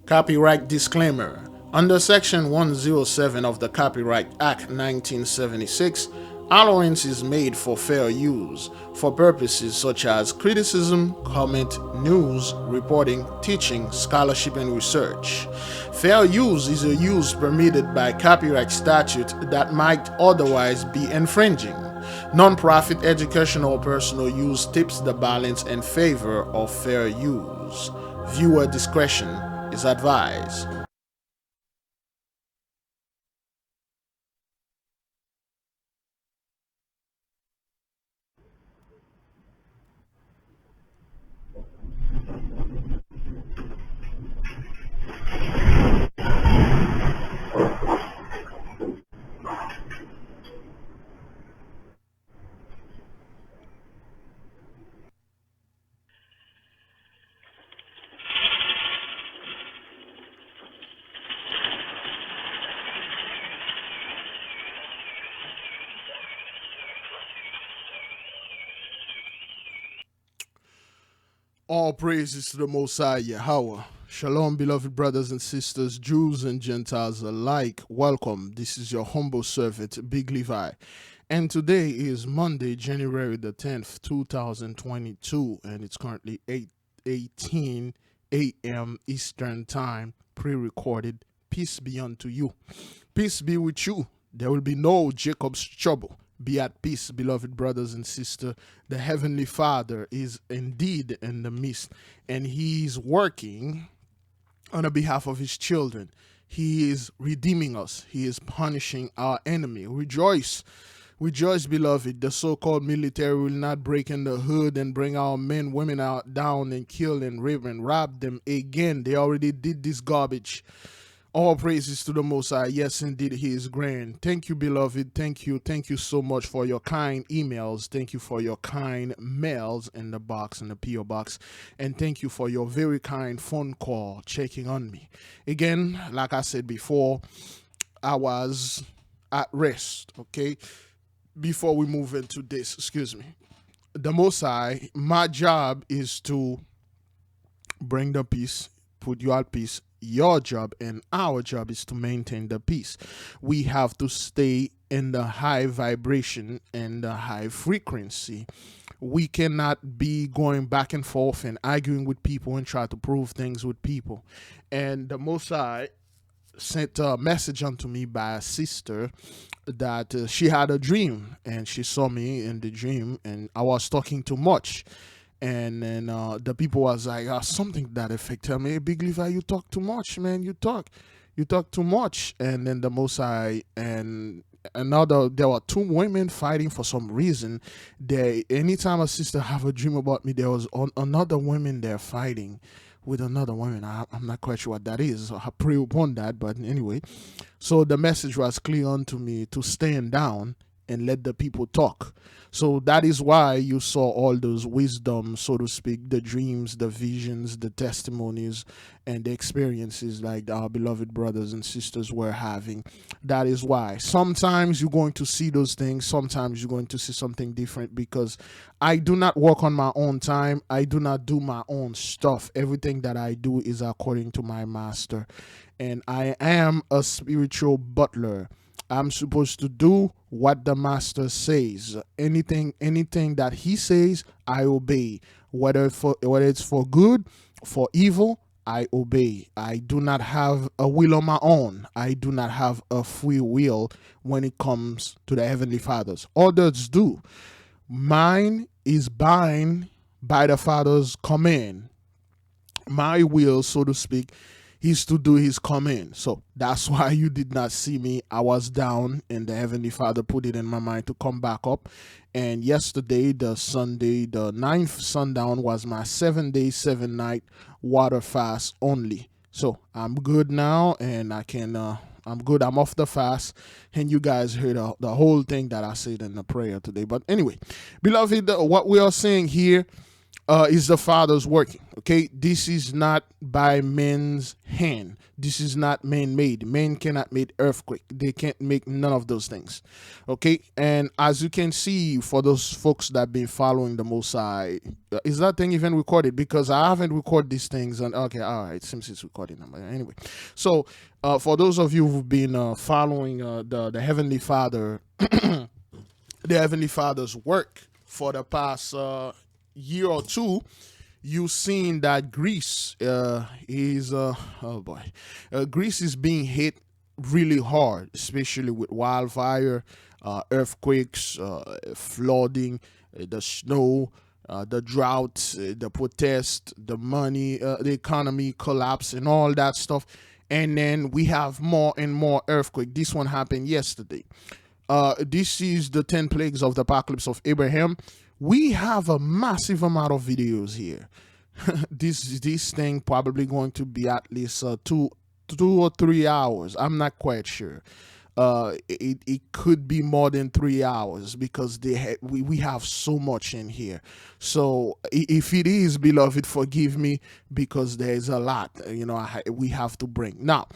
Copyright disclaimer. Under Section 107 of the Copyright Act 1976, allowance is made for fair use for purposes such as criticism, comment, news, reporting, teaching, scholarship, and research. Fair use is a use permitted by copyright statute that might otherwise be infringing. Non-profit educational or personal use tips the balance in favor of fair use. Viewer discretion is advised. All praises to the Most High Yahweh. Shalom, beloved brothers and sisters, Jews and Gentiles alike. Welcome. This is your humble servant, Big Levi. And today is Monday, January the 10th, 2022, and it's currently 8:18 a.m. Eastern Time, pre-recorded. Peace be unto you. Peace be with you. There will be no Jacob's trouble. Be at peace, beloved brothers and sisters. The Heavenly Father is indeed in the midst, and He is working on the behalf of His children. He is redeeming us. He is punishing our enemy. Rejoice. Rejoice, beloved. The so-called military will not break in the hood and bring our men, women out down and kill and rape and rob them again. They already did this garbage. All praises to the Most High. Yes, indeed, He is grand. Thank you, beloved. Thank you. Thank you so much for your kind emails. Thank you for your kind mails in the box, in the P.O. box. And thank you for your very kind phone call checking on me. Again, like I said before, I was at rest, okay? Before we move into this, excuse me. The Most High, my job is to bring the peace, put you at peace. Your job and our job is to maintain the peace. We have to stay in the high vibration and the high frequency. We cannot be going back and forth and arguing with people and try to prove things with people. And the Most High sent a message unto me by a sister that she had a dream, and she saw me in the dream, and I was talking too much. And then the people was like, something that affected me. Hey, Big Levi, you talk too much, man. You talk too much. And then the Most High and there were two women fighting for some reason. Anytime a sister have a dream about me, there was another woman there fighting with another woman. I'm not quite sure what that is. I pray upon that, but anyway. So the message was clear unto me to stand down and let the people talk. So that is why you saw all those wisdom, so to speak, the dreams, the visions, the testimonies, and the experiences like our beloved brothers and sisters were having. That is why. Sometimes you're going to see those things. Sometimes you're going to see something different, because I do not work on my own time. I do not do my own stuff. Everything that I do is according to my master. And I am a spiritual butler. I'm supposed to do what the master says. Anything that he says, I obey. Whether it's for good, for evil, I obey. I do not have a will on my own. I do not have a free will when it comes to the Heavenly Fathers. Others do. Mine is bound by the Father's command. My will, so to speak, is to do His command. So that's why you did not see me. I was down, and the Heavenly Father put it in my mind to come back up. And yesterday, the Sunday, the 9th sundown, was my 7-day, 7-night water fast only. So I'm good now, and I'm good. I'm off the fast, and you guys heard the whole thing that I said in the prayer today. But anyway, beloved, what we are saying here, is the Father's working. Okay, this is not by man's hand. This is not man-made. Man cannot make earthquake. They can't make none of those things. Okay, and as you can see, for those folks that been following the Most High, is that thing even recorded? Because I haven't recorded these things. And okay, all right, seems it's recording now. Anyway, so for those of you who've been following the Heavenly Father, the Heavenly Father's work for the past year or two, you've seen that Greece is Greece is being hit really hard, especially with wildfire, earthquakes, flooding, the snow, the drought, the protest, the money, the economy collapse, and all that stuff. And then we have more and more earthquake. This one happened yesterday. This is the 10 plagues of the apocalypse of Abraham. We have a massive amount of videos here. this thing probably going to be at least 2 or 3 hours. I'm not quite sure. It could be more than 3 hours because we have so much in here. So if it is, beloved, forgive me because there's a lot, we have to bring. Now,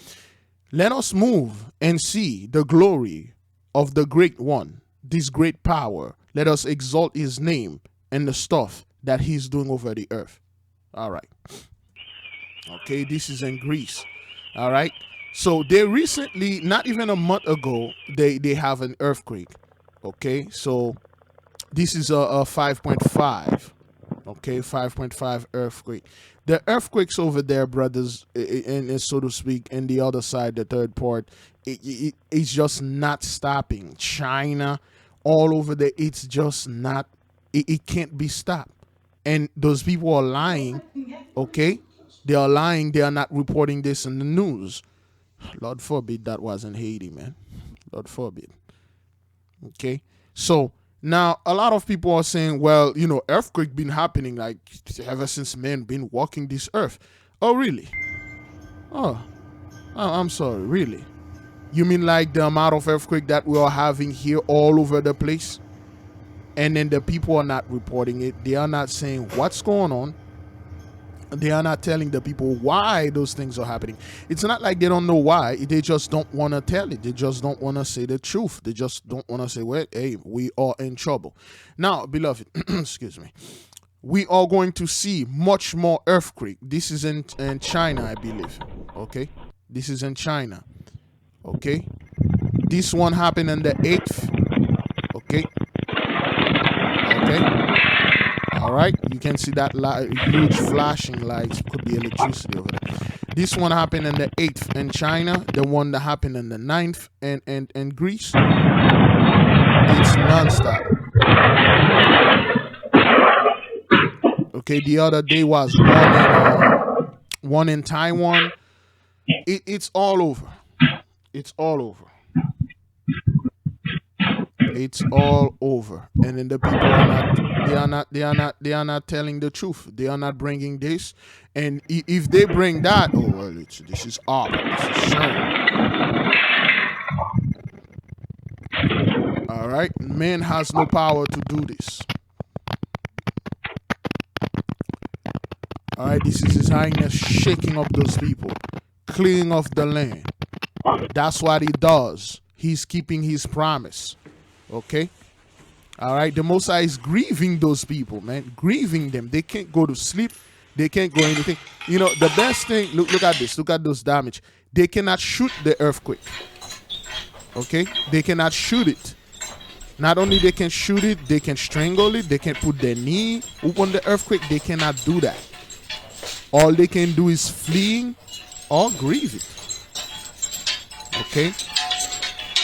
let us move and see the glory of the great one, this great power. Let us exalt his name and the stuff that he's doing over the earth. All right. Okay, this is in Greece. All right. So they recently, not even a month ago, they have an earthquake. Okay, so this is a 5.5. Okay, 5.5 earthquake. The earthquakes over there, brothers, and so to speak, and the other side, the third part, it's just not stopping. China, all over there, it's just not, it can't be stopped. And those people are lying, okay? They are lying. They are not reporting this in the news. Lord forbid that was in Haiti, man. Lord forbid. Okay? So now a lot of people are saying, well, earthquake been happening like ever since men been walking this earth. Oh, really? Oh, I'm sorry, really? You mean like the amount of earthquake that we are having here all over the place? And then the people are not reporting it. They are not saying what's going on. They are not telling the people why those things are happening. It's not like they don't know why. They just don't want to tell it. They just don't want to say the truth. They just don't want to say, well, hey, we are in trouble. Now, beloved, excuse me. We are going to see much more earthquake. This is in China, I believe. Okay? This is in China. Okay? This one happened on the 8th. Okay? Okay? All right, you can see that huge flashing lights, could be electricity over there. This one happened in the 8th in China. The one that happened in the 9th in Greece. It's nonstop. Okay, the other day was one in Taiwan. It's all over. It's all over. It's all over. And then the people are not telling the truth. They are not bringing this. And if they bring that, oh well, this is art. This is shame. All right, man has no power to do this. All right, this is His Highness shaking up those people, cleaning off the land. That's what he does. He's keeping his promise. Okay? All right? The Most High is grieving those people, man. Grieving them. They can't go to sleep. They can't go anything. The best thing, look at this. Look at those damage. They cannot shoot the earthquake. Okay? They cannot shoot it. Not only they can shoot it, they can strangle it. They can put their knee on the earthquake. They cannot do that. All they can do is fleeing or grieve it. Okay?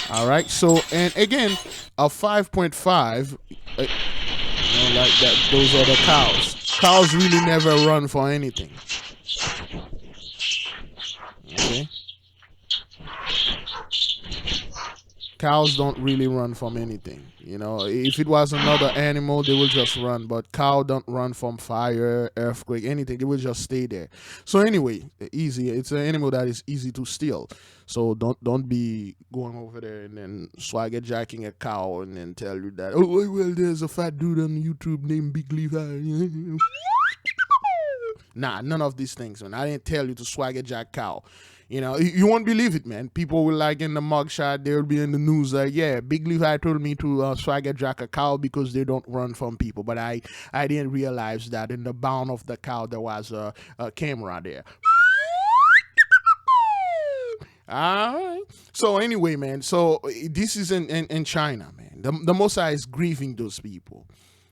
All right? So, and again, a 5.5, like that, those are the cows. Cows really never run for anything. Okay? Cows don't really run from anything. You know, if it was another animal, they will just run. But cow don't run from fire, earthquake, anything. They will just stay there. So anyway, easy. It's an animal that is easy to steal. So don't be going over there and then swagger jacking a cow and then tell you that, oh well, there's a fat dude on YouTube named Big Levi. Nah, none of these things, man. I didn't tell you to swagger jack cow. You know, you won't believe it, man. People will like in the mugshot, they'll be in the news like, yeah, Big Levi told me to swagger jack a cow because they don't run from people. But I didn't realize that in the bound of the cow there was a camera there. All right. So anyway, man. So this is in China, man. The Mosai is grieving those people.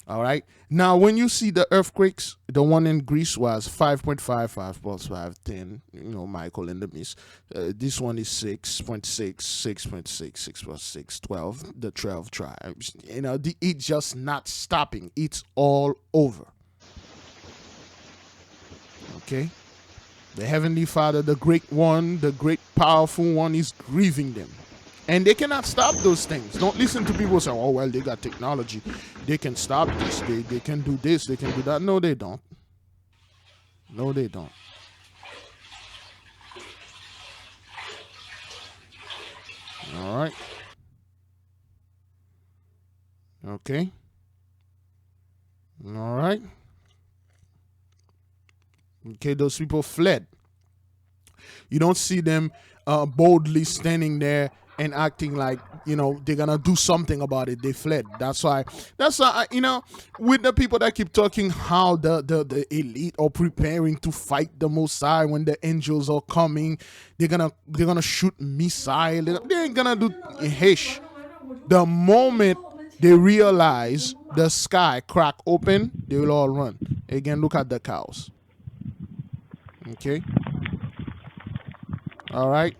All right. Now, when you see the earthquakes, the one in Greece was 5.5, 5 plus 5, 10. You know, Michael in the midst. This one is 6.6, 6.6, 6 plus 6, 12. The 12 tribes. You know, it's just not stopping. It's all over. Okay. The Heavenly Father, the great one, the great powerful one, is grieving them. And they cannot stop those things. Don't listen to people say, oh, well, they got technology. They can stop this. They can do this. They can do that. No, they don't. No, they don't. All right. Okay. All right. Okay, those people fled. You don't see them boldly standing there and acting like, you know, they're gonna do something about it. They fled. That's why you know, with the people that keep talking how the elite are preparing to fight the Mosai when the angels are coming, they're gonna shoot missile. They ain't gonna do hish. The moment they realize the sky crack open, they will all run. Again, look at the cows. Okay. All right.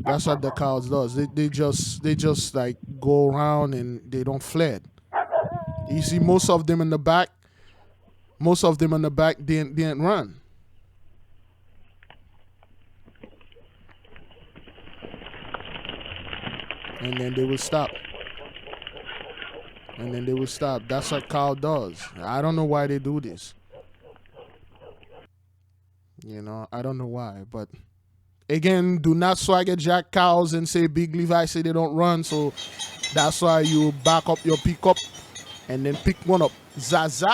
That's what the cows does. They just like go around and they don't fled. You see most of them in the back. Most of them in the back didn't run. And then they will stop. And then they will stop. That's what cow does. I don't know why they do this. You know, I don't know why, but again, do not swagger jack cows and say Big Levi say they don't run, so that's why you back up your pickup and then pick one up. Zaza.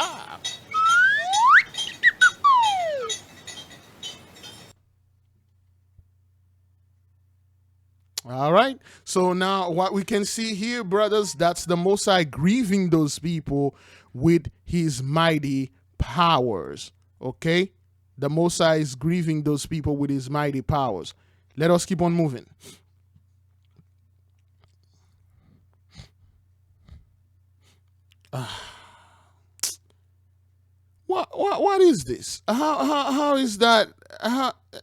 All right. So now what we can see here, brothers, that's the Mosai grieving those people with his mighty powers. Okay? The Mosai is grieving those people with his mighty powers. Let us keep on moving. What is this? How is that?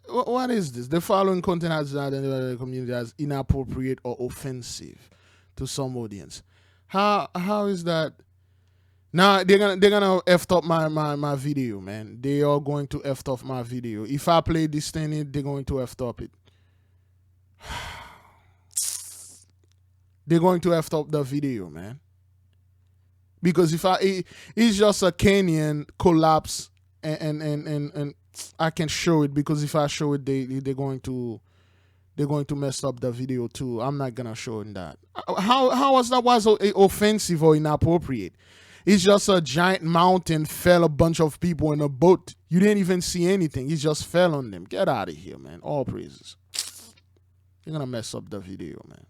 What is this? The following content has been identified in the community as inappropriate or offensive to some audience. How is that? Now they're gonna f up my video, man. They are going to f up my video. If I play this thing, they're going to f up it. They're going to f up the video, man. Because it's just a canyon collapse, and I can show it, because if I show it, they're going to mess up the video too. I'm not gonna show them that. How was that offensive or inappropriate? It's just a giant mountain fell a bunch of people in a boat. You didn't even see anything. It just fell on them. Get out of here, man. All praises. You're gonna mess up the video, man.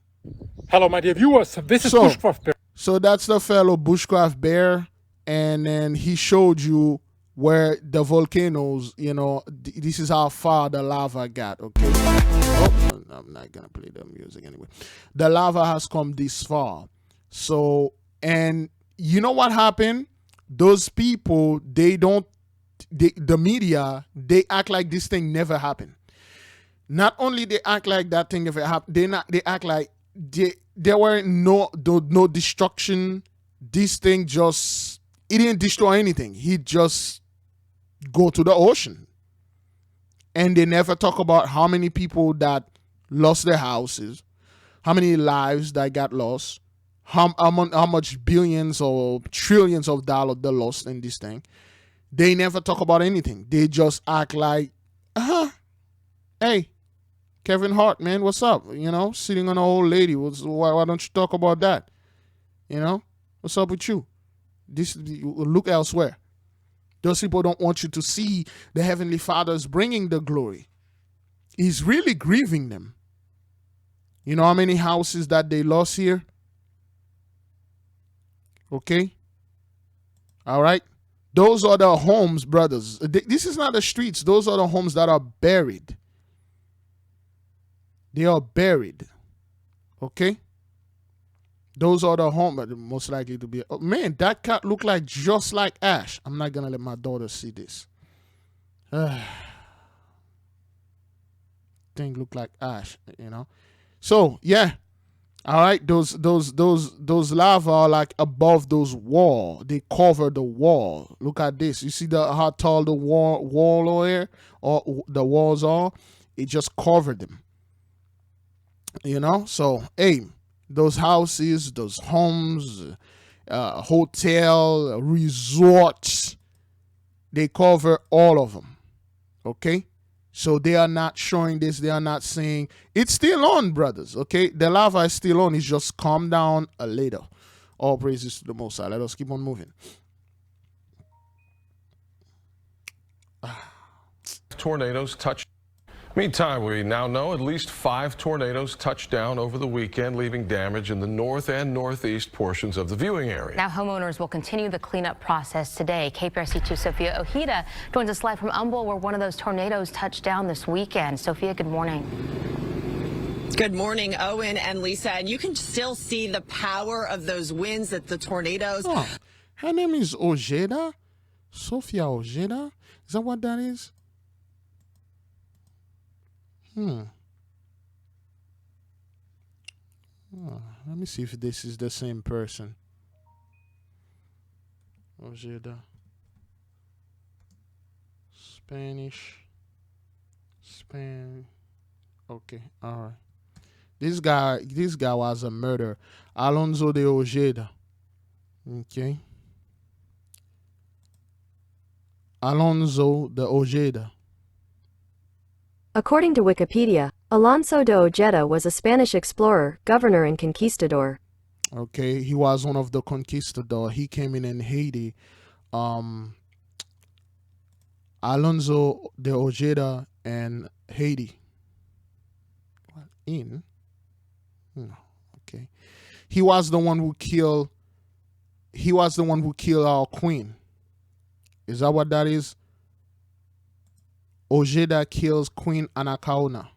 Hello, my dear viewers. This is Bushcraft Bear. So that's the fellow Bushcraft Bear, and then he showed you where the volcanoes, you know, this is how far the lava got, okay? Oh, I'm not gonna play the music anyway. The lava has come this far. So, and you know what happened? Those people, the media, they act like this thing never happened. Not only they act like that thing never happened, they act like there were no destruction. This thing just, it didn't destroy anything. He just go to the ocean. And they never talk about how many people that lost their houses, How many lives that got lost? How much billions or trillions of dollars they lost in this thing? They never talk about anything. They just act like, hey, Kevin Hart, man, what's up? You know, sitting on an old lady. Why don't you talk about that? You know, what's up with you? Look elsewhere. Those people don't want you to see the Heavenly Father's bringing the glory. He's really grieving them. You know how many houses that they lost here? Okay? All right? Those are the homes, brothers. This is not the streets. Those are the homes that are buried. They are buried. Okay? Those are the homes most likely to be. Oh, man, that cat looked like just like Ash. I'm not going to let my daughter see this. Thing look like Ash, you know? So, yeah. All right, those lava are like above those wall. They cover the wall. Look at this. You see how tall the wall here, or the walls are? It just covered them. You know. So, hey, those houses, those homes, hotel, resorts, they cover all of them. Okay. So they are not showing this. They are not saying it's still on, brothers. Okay, the lava is still on. It's just calm down a little. All praises to the Most High. Let us keep on moving. Tornadoes touch. Meantime, we now know at least 5 tornadoes touched down over the weekend, leaving damage in the north and northeast portions of the viewing area. Now homeowners will continue the cleanup process today. KPRC2 Sophia Ojeda joins us live from Humble, where one of those tornadoes touched down this weekend. Sophia, good morning. Good morning, Owen and Lisa. And you can still see the power of those winds that the tornadoes. Oh, her name is Ojeda? Sophia Ojeda? Is that what that is? Oh, let me see if this is the same person. Ojeda. Spanish. Spain. Okay, all right. This guy was a murderer. Alonso De Ogeda. Okay. Alonso De Ogeda. According to Wikipedia, Alonso de Ogeda was a Spanish explorer, governor, and conquistador. Okay, he was one of the conquistadors. He came in Haiti. Alonso de Ogeda and Haiti. Okay. He was the one who killed our queen. Is that what that is? Ojeda kills Queen Anacaona.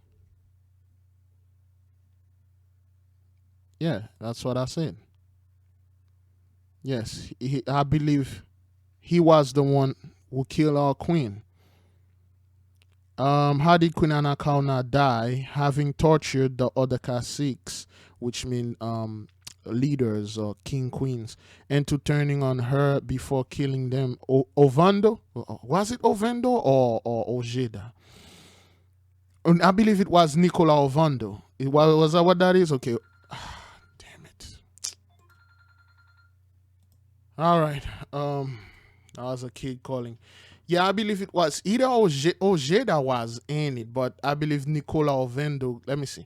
Yeah, that's what I said. Yes, I believe he was the one who killed our queen. How did Queen Anacaona die? Having tortured the other caciques, which mean leaders or queens, into turning on her before killing them. Ovando? Was it Ovando or Ojeda? I believe it was Nicola Ovando. Was that what that is? Okay. Damn it. All right. That was a kid calling. Yeah, I believe it was either Ojeda was in it, but I believe Nicola Ovando. Let me see.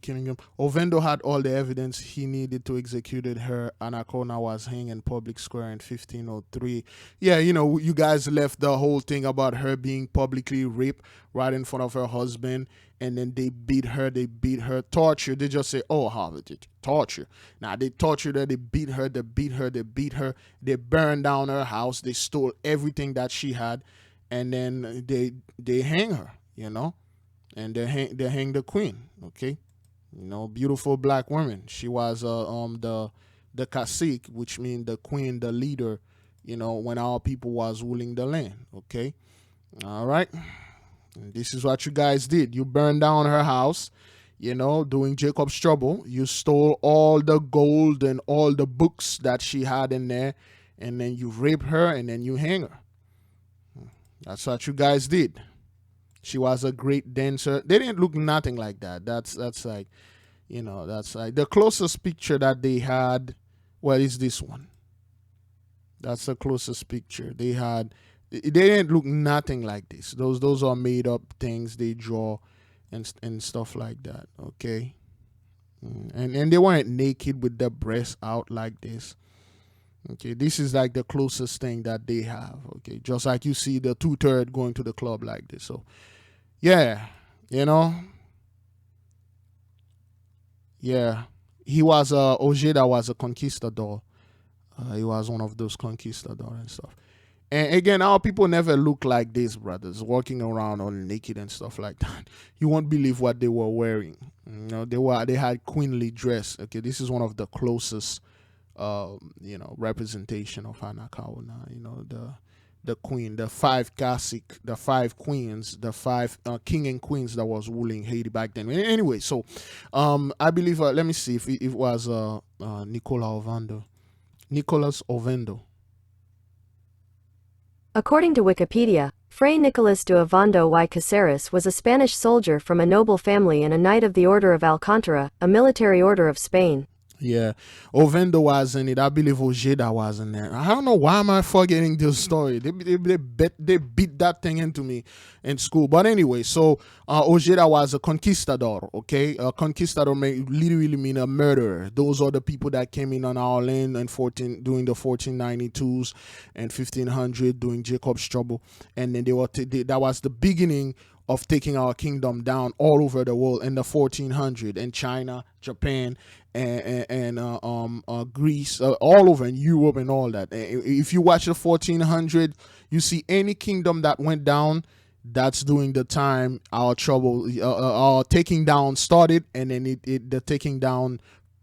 Killing him. Ovendo had all the evidence he needed to execute her. Anacaona was hanged in public square in 1503. Yeah, you know, you guys left the whole thing about her being publicly raped right in front of her husband, and then they beat her, torture. They just say, oh, how did it torture? Now they tortured her, they beat her, they burned down her house, they stole everything that she had, and then they hang her, you know. And they hang the queen, okay? You know, beautiful black woman. She was the cacique, which means the queen, the leader, you know, when our people was ruling the land, okay? All right? And this is what you guys did. You burned down her house, you know, doing Jacob's trouble. You stole all the gold and all the books that she had in there, and then you rape her and then you hang her. That's what you guys did. She was a great dancer. They didn't look nothing like that. That's like, that's like the closest picture that they had. Well, is this one. That's the closest picture they had. They didn't look nothing like this. Those are made up things they draw and stuff like that. Okay. And they weren't naked with their breasts out like this. Okay, this is like the closest thing that they have. Okay, just like you see the 2/3 going to the club like this. So, yeah, yeah, Ojeda was a conquistador. He was one of those conquistadors and stuff. And again, our people never look like this, brothers, walking around all naked and stuff like that. You won't believe what they were wearing. They had queenly dress. Okay, this is one of the closest, representation of Anakauna. The queen, the five classic, the five queens, the five king and queens that was ruling Haiti back then. Anyway, so I believe. Let me see if it was Nicolas Ovando. According to Wikipedia, Fray Nicolas de Ovando y Caceres was a Spanish soldier from a noble family and a knight of the Order of Alcántara, a military order of Spain. Yeah, Ovendo was in it. I believe Ojeda was in there. I don't know why am I forgetting this story. They beat that thing into me in school. But anyway, so Ojeda was a conquistador. Okay, a conquistador may literally mean a murderer. Those are the people that came in on our land and during the 1492s and 1500 during Jacob's trouble, and then that was the beginning of taking our kingdom down all over the world in the 1400 in China, Japan, and Greece, all over in Europe and all that. If you watch the 1400, you see any kingdom that went down, that's during the time our trouble, our taking down started, and then the taking down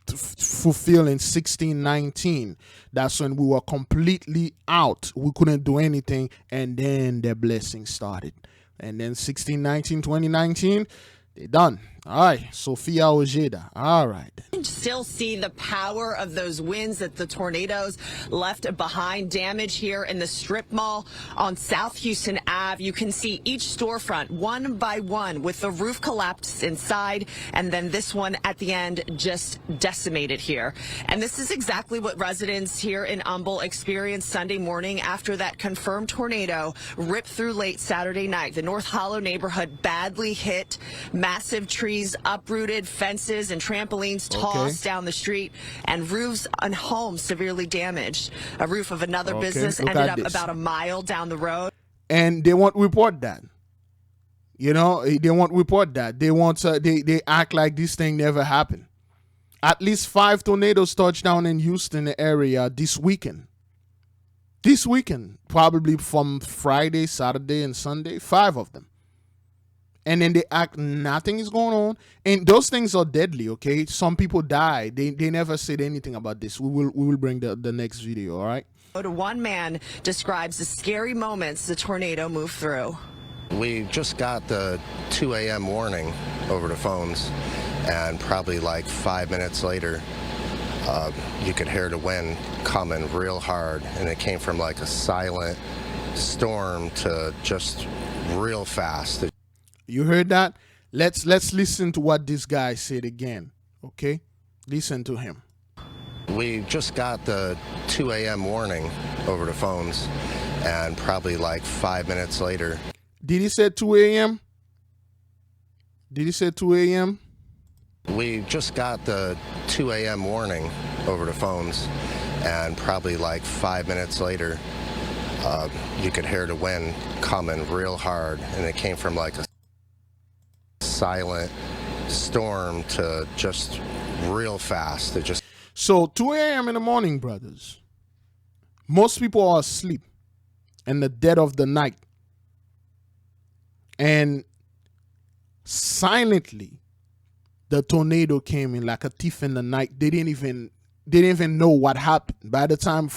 fulfilled in 1619. That's when we were completely out. We couldn't do anything, and then the blessing started. And then 1619, 2019, they're done. All right, Sophia Ojeda. All right. You can still see the power of those winds that the tornadoes left behind. Damage here in the strip mall on South Houston Ave. You can see each storefront one by one with the roof collapsed inside, and then this one at the end just decimated here. And this is exactly what residents here in Humble experienced Sunday morning after that confirmed tornado ripped through late Saturday night. The North Hollow neighborhood badly hit. Massive trees uprooted, fences and trampolines tossed down the street, and roofs on homes severely damaged. A roof of another business ended up about a mile down the road. And they won't report that. They won't report that. They want they act like this thing never happened. At least 5 tornadoes touched down in Houston area this weekend. This weekend, probably from Friday, Saturday, and Sunday, 5 of them. And then they act nothing is going on, and those things are deadly. Okay, some people die. They never said anything about this. We will bring the next video. All right. One man describes the scary moments the tornado moved through. We just got the 2 a.m. warning over the phones, and probably like 5 minutes later, you could hear the wind coming real hard, and it came from like a silent storm to just real fast. You heard that? Let's listen to what this guy said again. Okay? Listen to him. We just got the 2 a.m. warning over the phones, and probably like 5 minutes later. Did he say 2 a.m.? Did he say 2 a.m.? We just got the 2 a.m. warning over the phones, and probably like 5 minutes later, you could hear the wind coming real hard, and it came from like a silent storm to just real fast. So 2 a.m. in the morning, brothers. Most people are asleep in the dead of the night. And silently, the tornado came in like a thief in the night. They didn't even know what happened. By the time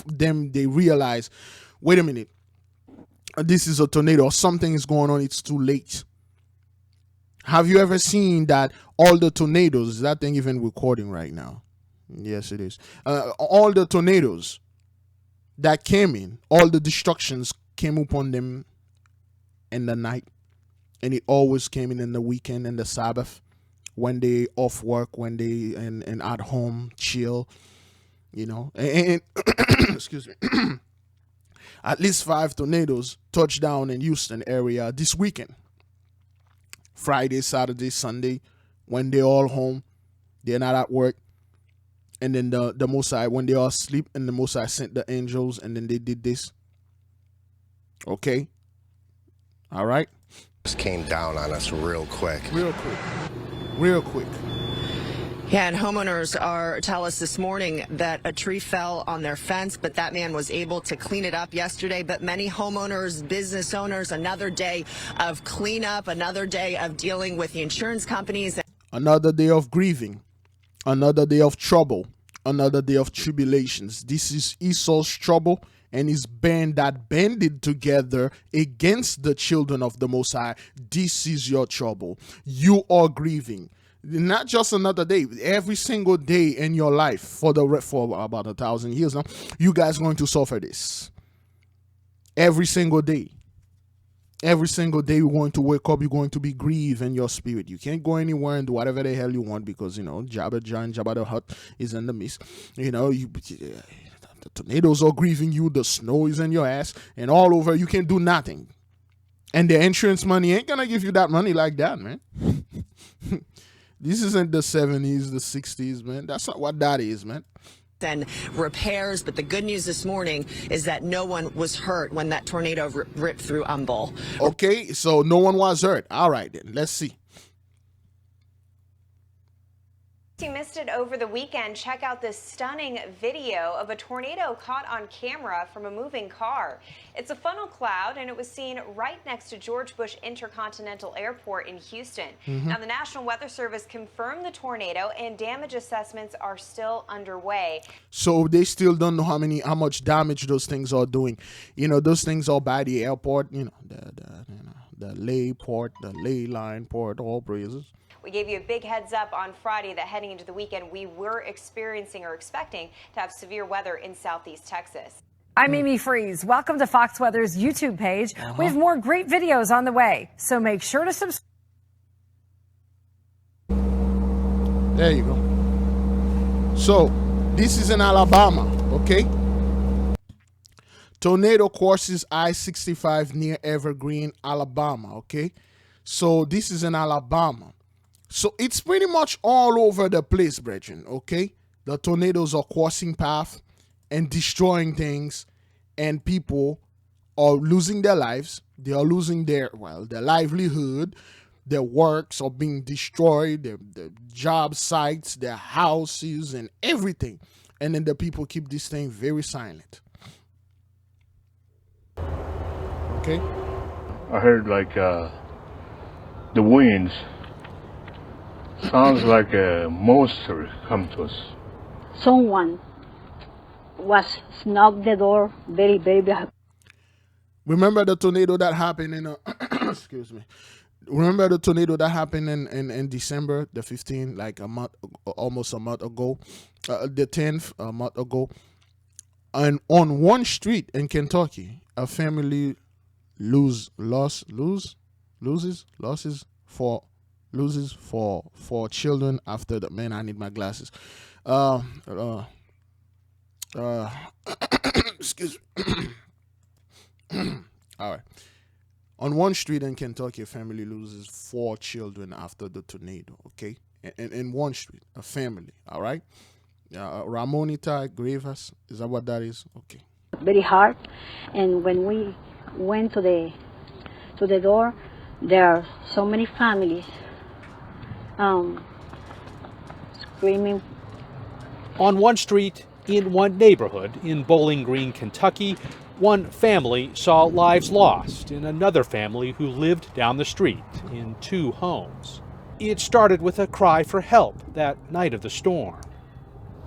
they realized, wait a minute, this is a tornado or something is going on, it's too late. Have you ever seen that all the tornadoes, is that thing even recording right now? Yes, it is. All the tornadoes that came in, all the destructions came upon them in the night. and it always came in the weekend and the Sabbath, when they off work, when they and at home chill, you know. And excuse me. At least 5 tornadoes touched down in Houston area this weekend. Friday, Saturday, Sunday, when they're all home, they're not at work. And then the Mosai, when they all sleep, and the Mosai sent the angels, and then they did this. Okay? All right? Just came down on us real quick. Real quick. Real quick. Yeah, and homeowners tell us this morning that a tree fell on their fence, but that man was able to clean it up yesterday. But many homeowners, business owners, another day of cleanup, another day of dealing with the insurance companies. Another day of grieving, another day of trouble, another day of tribulations. This is Esau's trouble and his band that banded together against the children of the Most High. This is your trouble. You are grieving. Not just another day, every single day in your life for about 1,000 years now, you guys are going to suffer this. Every single day. Every single day you're going to wake up, you're going to be grieved in your spirit. You can't go anywhere and do whatever the hell you want because, you know, Jabba the Hutt is in the midst. You know, the tornadoes are grieving you, the snow is in your ass, and all over, you can do nothing. And the insurance money ain't going to give you that money like that, man. This isn't the 70s, the 60s, man. That's not what that is, man. And repairs, but the good news this morning is that no one was hurt when that tornado ripped through Humble. Okay, so no one was hurt. All right, then. Let's see. If you missed it over the weekend, check out this stunning video of a tornado caught on camera from a moving car. It's a funnel cloud, and it was seen right next to George Bush Intercontinental Airport in Houston. Now, the National Weather Service confirmed the tornado, and damage assessments are still underway. So they still don't know how much damage those things are doing. You know, those things are by the airport, you know, the lay port, the ley line port, all praises. We gave you a big heads up on Friday that heading into the weekend, we were experiencing or expecting to have severe weather in southeast Texas. I'm Amy Freeze. Welcome to Fox Weather's YouTube page. We have more great videos on the way, so make sure to subscribe. There you go. So, this is in Alabama, okay? Tornado courses I-65 near Evergreen, Alabama, okay? So, this is in Alabama. So it's pretty much all over the place, brethren, okay? The tornadoes are crossing path and destroying things, and people are losing their lives. They are losing their livelihood. Their works are being destroyed, their job sites, their houses, and everything. And then the people keep this thing very silent. Okay? I heard like the winds. Sounds like a monster come to us. Someone was knocked the door very, very bad. Remember the tornado that happened in excuse me. Remember the tornado that happened in December the 15th, like almost a month ago, the 10th, a month ago. And on one street in Kentucky, a family loses for children after the man. I need my glasses. Excuse me. All right. On one street in Kentucky, a family loses 4 children after the tornado. Okay, in one street, a family. All right. Ramonita Gravas, is that what that is? Okay. Very hard, and when we went to the door, there are so many families screaming. On one street, in one neighborhood in Bowling Green, Kentucky, one family saw lives lost in another family who lived down the street in 2 homes. It started with a cry for help that night of the storm.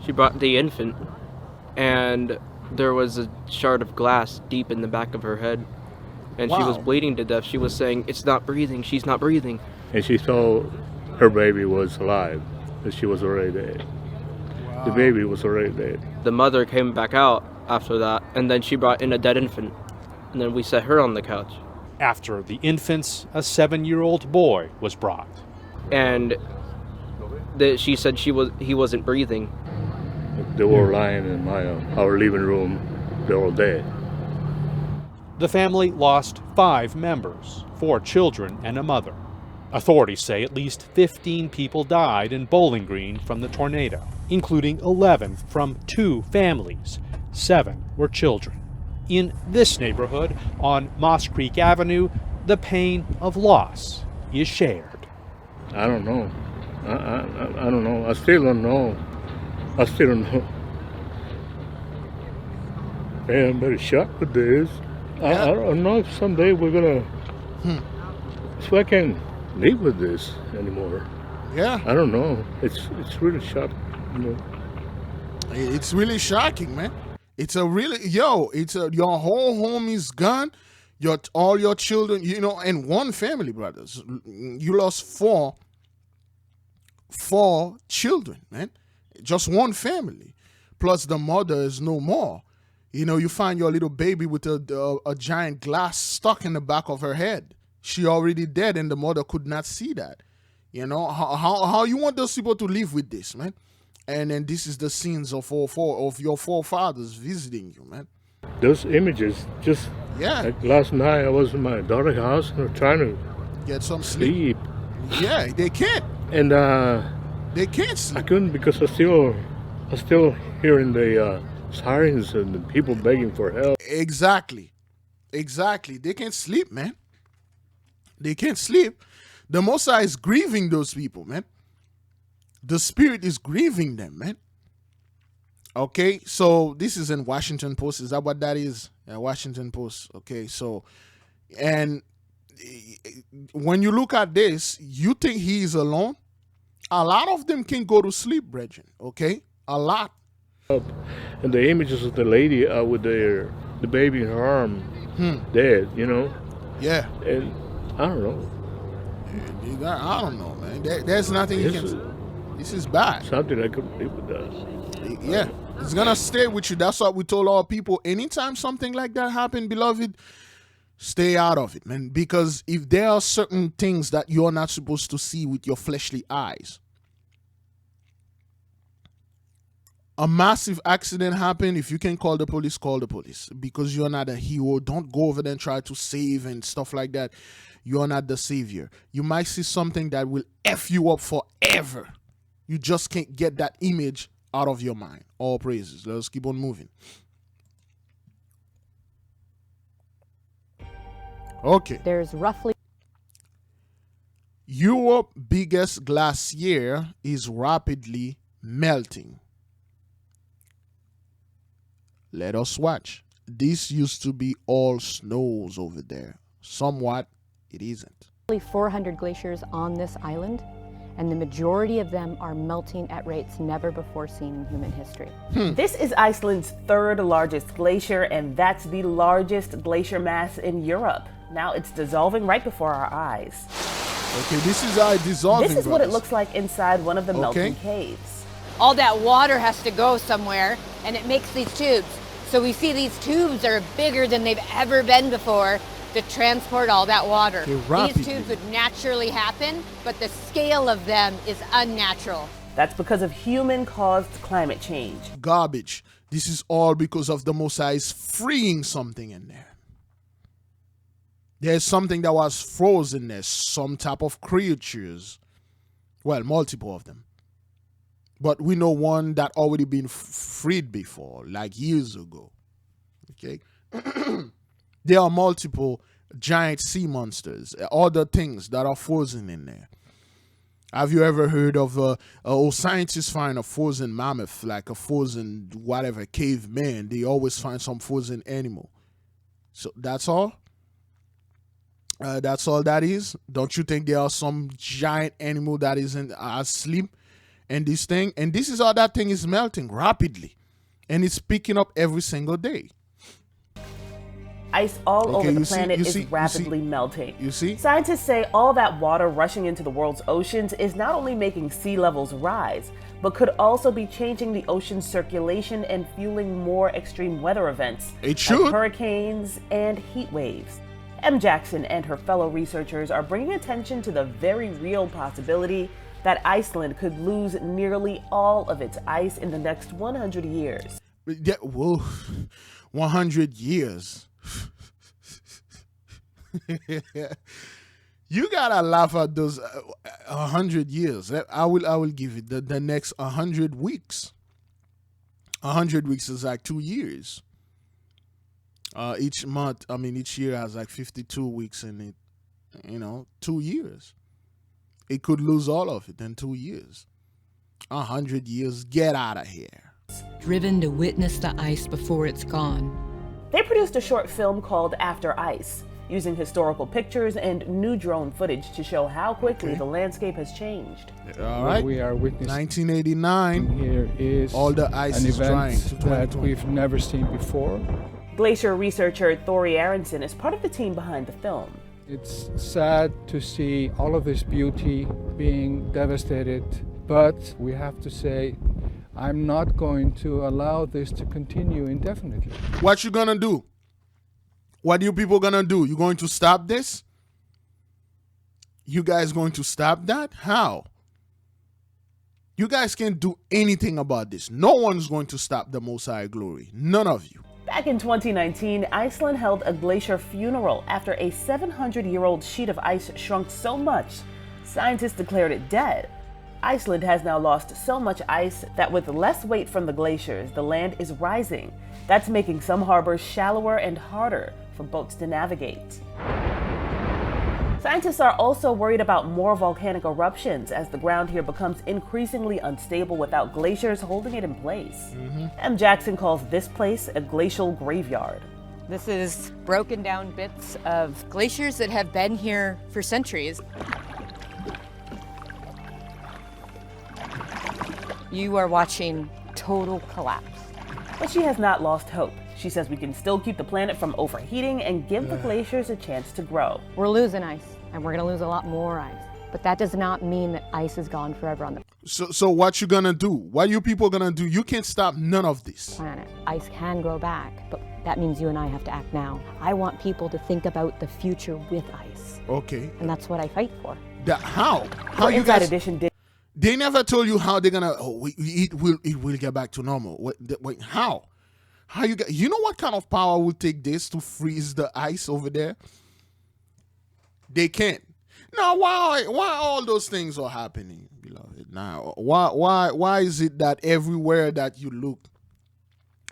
She brought the infant, and there was a shard of glass deep in the back of her head, and She was bleeding to death. She was saying, "It's not breathing, she's not breathing." And she saw her baby was alive, but she was already dead. Wow. The baby was already dead. The mother came back out after that, and then she brought in a dead infant, and then we set her on the couch. After the infants, a 7-year-old boy was brought. And she said he wasn't breathing. They were lying in our living room. They were dead. The family lost 5 members, 4 children and a mother. Authorities say at least 15 people died in Bowling Green from the tornado, including 11 from 2 families. 7 were children. In this neighborhood, on Moss Creek Avenue, the pain of loss is shared. I don't know. I don't know. I still don't know. Man, I'm very shocked with this. I don't know if someday we're gonna. So I can't live with this anymore. Yeah. I don't know. It's really shocking. You know. It's really shocking, man. It's a really your whole home is gone. All your children, and one family, brothers. You lost four children, man. Just one family. Plus the mother is no more. You find your little baby with a giant glass stuck in the back of her head. She already dead, and the mother could not see that. How you want those people to live with this, man? And then this is the scenes of your forefathers visiting you, man. Those images, just like last night, I was in my daughter's house and trying to get some sleep. Yeah, they can't. And they can't sleep. I couldn't because I still hearing the sirens and the people begging for help. Exactly. They can't sleep, man. They can't sleep. The Most High is grieving those people, man. The Spirit is grieving them, man. Okay, so this is in Washington Post. Is that what that is? Yeah, Washington Post. Okay, so, and when you look at this, you think he is alone? A lot of them can go to sleep, brethren. Okay, a lot. And the images of the lady with the baby in her arm, dead. Yeah. And I don't know. I don't know, man. There's nothing you can. This is bad. Something I could live with that. Yeah, it's gonna stay with you. That's what we told our people. Anytime something like that happen, beloved, stay out of it, man. Because if there are certain things that you're not supposed to see with your fleshly eyes, a massive accident happened. If you can call the police, call the police. Because you're not a hero. Don't go over there and try to save and stuff like that. You're not the savior. You might see something that will F you up forever. You just can't get that image out of your mind. All praises. Let's keep on moving. Okay. There's roughly Europe's biggest glacier is rapidly melting. Let us watch. This used to be all snows over there. Somewhat, it isn't. 400 glaciers on this island, and the majority of them are melting at rates never before seen in human history. This is Iceland's 3rd largest glacier, and that's the largest glacier mass in Europe. Now it's dissolving right before our eyes. Okay, this is how it dissolving. This is what it looks like inside one of the melting caves. All that water has to go somewhere, and it makes these tubes. So we see these tubes are bigger than they've ever been before to transport all that water. These tubes would naturally happen, but the scale of them is unnatural. That's because of human-caused climate change. Garbage. This is all because of the Most High freeing something in there. There's something that was frozen there, some type of creatures. Well, multiple of them. But we know one that already been freed before, like years ago. Okay? There are multiple giant sea monsters, other things that are frozen in there. Have you ever heard of scientists find a frozen mammoth, like a frozen whatever caveman? They always find some frozen animal. So that's all. That's all that is. Don't you think there are some giant animal that isn't asleep in this thing? And this is how that thing is melting rapidly, and it's picking up every single day. Ice all over the planet is rapidly melting. You see? Scientists say all that water rushing into the world's oceans is not only making sea levels rise, but could also be changing the ocean's circulation and fueling more extreme weather events. It should. Like hurricanes and heat waves. M. Jackson and her fellow researchers are bringing attention to the very real possibility that Iceland could lose nearly all of its ice in the next 100 years. Yeah, well, 100 years. You gotta laugh at those 100 years. I will give it the next 100 weeks. 100 weeks is like 2 years. Each year has like 52 weeks in it. 2 years. It could lose all of it in 2 years. 100 years, get out of here. Driven to witness the ice before it's gone. They produced a short film called After Ice, using historical pictures and new drone footage to show how quickly the landscape has changed. All right. We are witnessing 1989. Here is all the ice an is drying event that we've never seen before. Glacier researcher Thori Aronson is part of the team behind the film. It's sad to see all of this beauty being devastated, but we have to say, I'm not going to allow this to continue indefinitely. What you gonna do? What you people gonna do? You going to stop this? You guys going to stop that? How? You guys can't do anything about this. No one's going to stop the Most High glory. None of you. Back in 2019, Iceland held a glacier funeral after a 700-year-old sheet of ice shrunk so much, scientists declared it dead. Iceland has now lost so much ice that with less weight from the glaciers, the land is rising. That's making some harbors shallower and harder for boats to navigate. Scientists are also worried about more volcanic eruptions as the ground here becomes increasingly unstable without glaciers holding it in place. M. Jackson calls this place a glacial graveyard. This is broken down bits of glaciers that have been here for centuries. You are watching total collapse. But she has not lost hope. She says we can still keep the planet from overheating and give the glaciers a chance to grow. We're losing ice, and we're going to lose a lot more ice. But that does not mean that ice is gone forever on the So what you gonna do? What you people gonna do? You can't stop none of this. planet. Ice can grow back, but that means you and I have to act now. I want people to think about the future with ice. Okay. And that's what I fight for. How? How For you Inside guys? Edition did. They never told you how they're gonna. It will get back to normal. Wait, how? How you get? You know what kind of power will take this to freeze the ice over there? They can't. Now, why all those things are happening, beloved? Now, why is it that everywhere that you look,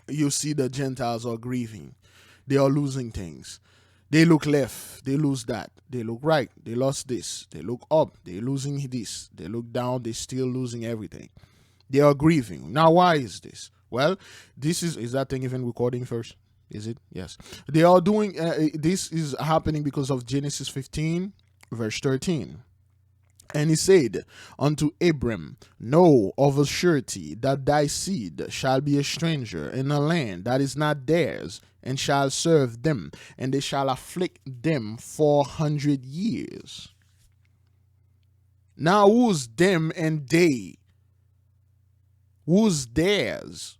you see the Gentiles are grieving? They are losing things. They look left, they lose that. They look right, they lost this. They look up, they're losing this. They look down, they're still losing everything. They are grieving. Now, why is this? Well, this is that thing even recording first? Is it? Yes. They are doing, this is happening because of Genesis 15, verse 13. And he said unto Abram, know of a surety that thy seed shall be a stranger in a land that is not theirs, and shall serve them, and they shall afflict them 400 years. Now, who's them and they? Who's theirs?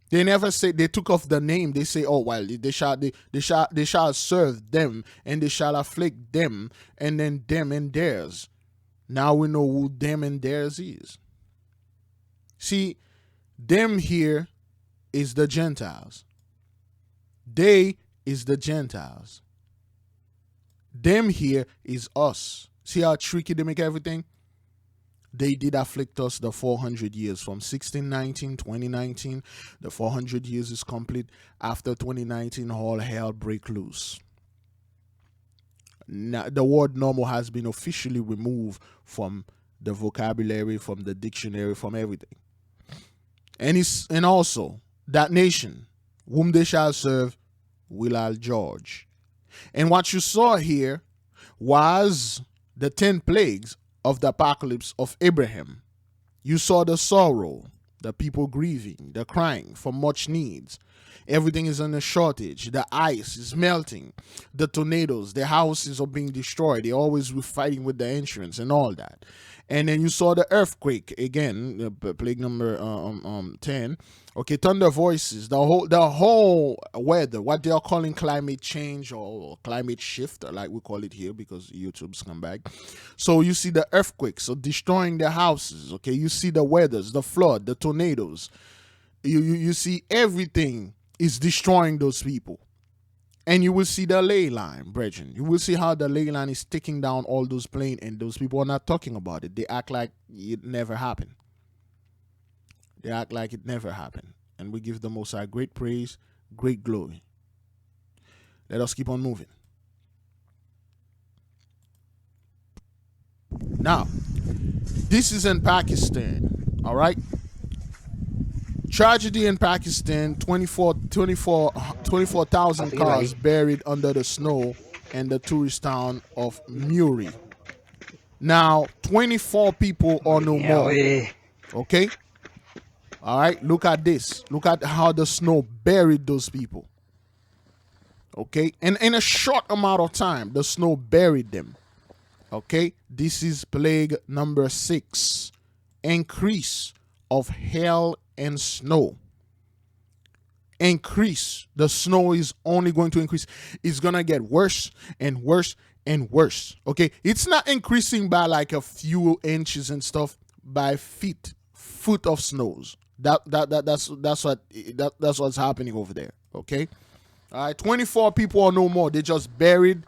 They never say, they took off the name. They say, oh, well, they shall serve them, and they shall afflict them, and then them and theirs. Now we know who them and theirs is. See, them here is the Gentiles. They is the Gentiles. Them here is us. See how tricky they make everything? They did afflict us the 400 years from 1619, 2019. The 400 years is complete. After 2019, all hell break loose. Now, the word normal has been officially removed from the vocabulary, from the dictionary, from everything. And also, that nation, whom they shall serve, will I judge. And what you saw here was the 10 plagues of the apocalypse of Abraham. You saw the sorrow, the people grieving, the crying for much needs. Everything is in a shortage. The ice is melting. The tornadoes, the houses are being destroyed. They're always fighting with the insurance and all that. And then you saw the earthquake again, plague number 10. Okay, thunder voices, the whole weather, what they are calling climate change or climate shift, like we call it here because YouTube's come back. So you see the earthquakes, so destroying the houses. Okay, you see the weathers, the flood, the tornadoes. You see everything is destroying those people. And you will see the ley line, brethren. You will see how the ley line is taking down all those planes, and those people are not talking about it. They act like it never happened. They act like it never happened. And we give the Most High great praise, great glory. Let us keep on moving. Now, this is in Pakistan, all right? Tragedy in Pakistan, 24,000 cars buried under the snow in the tourist town of Muri. Now, 24 people are no more. Okay? All right, look at this. Look at how the snow buried those people. Okay? And in a short amount of time, the snow buried them. Okay? This is plague number 6. Increase of hail and snow. Increase. The snow is only going to increase. It's gonna get worse and worse and worse. Okay, it's not increasing by like a few inches and stuff, by foot of snows. That's what's happening over there. Okay, all right. 24 people or no more. They just buried,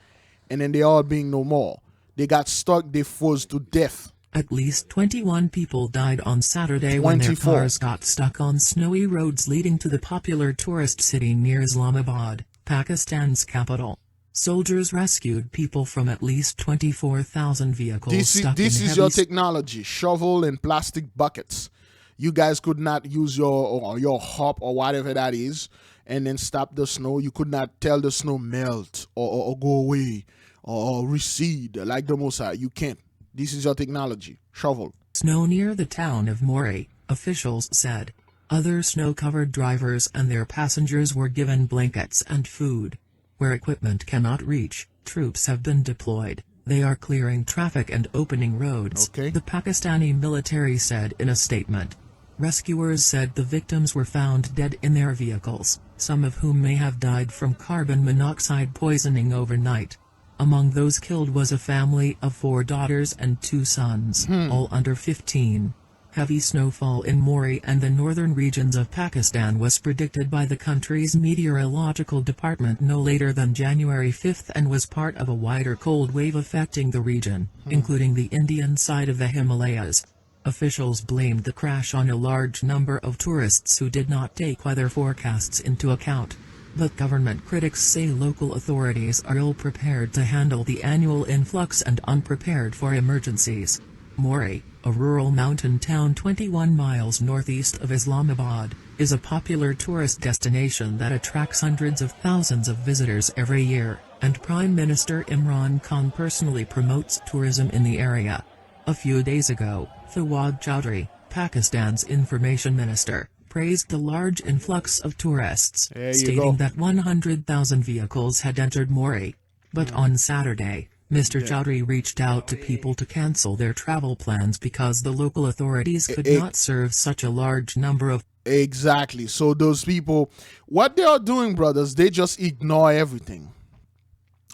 and then they all being no more. They got stuck. They froze to death. At least 21 people died on Saturday when their cars got stuck on snowy roads leading to the popular tourist city near Islamabad, Pakistan's capital. Soldiers rescued people from at least 24,000 vehicles stuck in This is your technology, shovel and plastic buckets. You guys could not use your hop or whatever that is and then stop the snow. You could not tell the snow melt or go away or recede like the Most High. You can't. This is your technology. Shovel. Snow near the town of Muri, officials said. Other snow-covered drivers and their passengers were given blankets and food. Where equipment cannot reach, troops have been deployed. They are clearing traffic and opening roads, the Pakistani military said in a statement. Rescuers said the victims were found dead in their vehicles, some of whom may have died from carbon monoxide poisoning overnight. Among those killed was a family of 4 daughters and 2 sons, all under 15. Heavy snowfall in Muri and the northern regions of Pakistan was predicted by the country's meteorological department no later than January 5th and was part of a wider cold wave affecting the region, including the Indian side of the Himalayas. Officials blamed the crash on a large number of tourists who did not take weather forecasts into account. But government critics say local authorities are ill-prepared to handle the annual influx and unprepared for emergencies. Muri, a rural mountain town 21 miles northeast of Islamabad, is a popular tourist destination that attracts hundreds of thousands of visitors every year, and Prime Minister Imran Khan personally promotes tourism in the area. A few days ago, Fawad Chaudhry, Pakistan's information minister, praised the large influx of tourists, stating that 100,000 vehicles had entered Muri. But on Saturday, Mr. Chaudhry reached out to people to cancel their travel plans because the local authorities could not serve such a large number of... Exactly. So those people, what they are doing, brothers, they just ignore everything.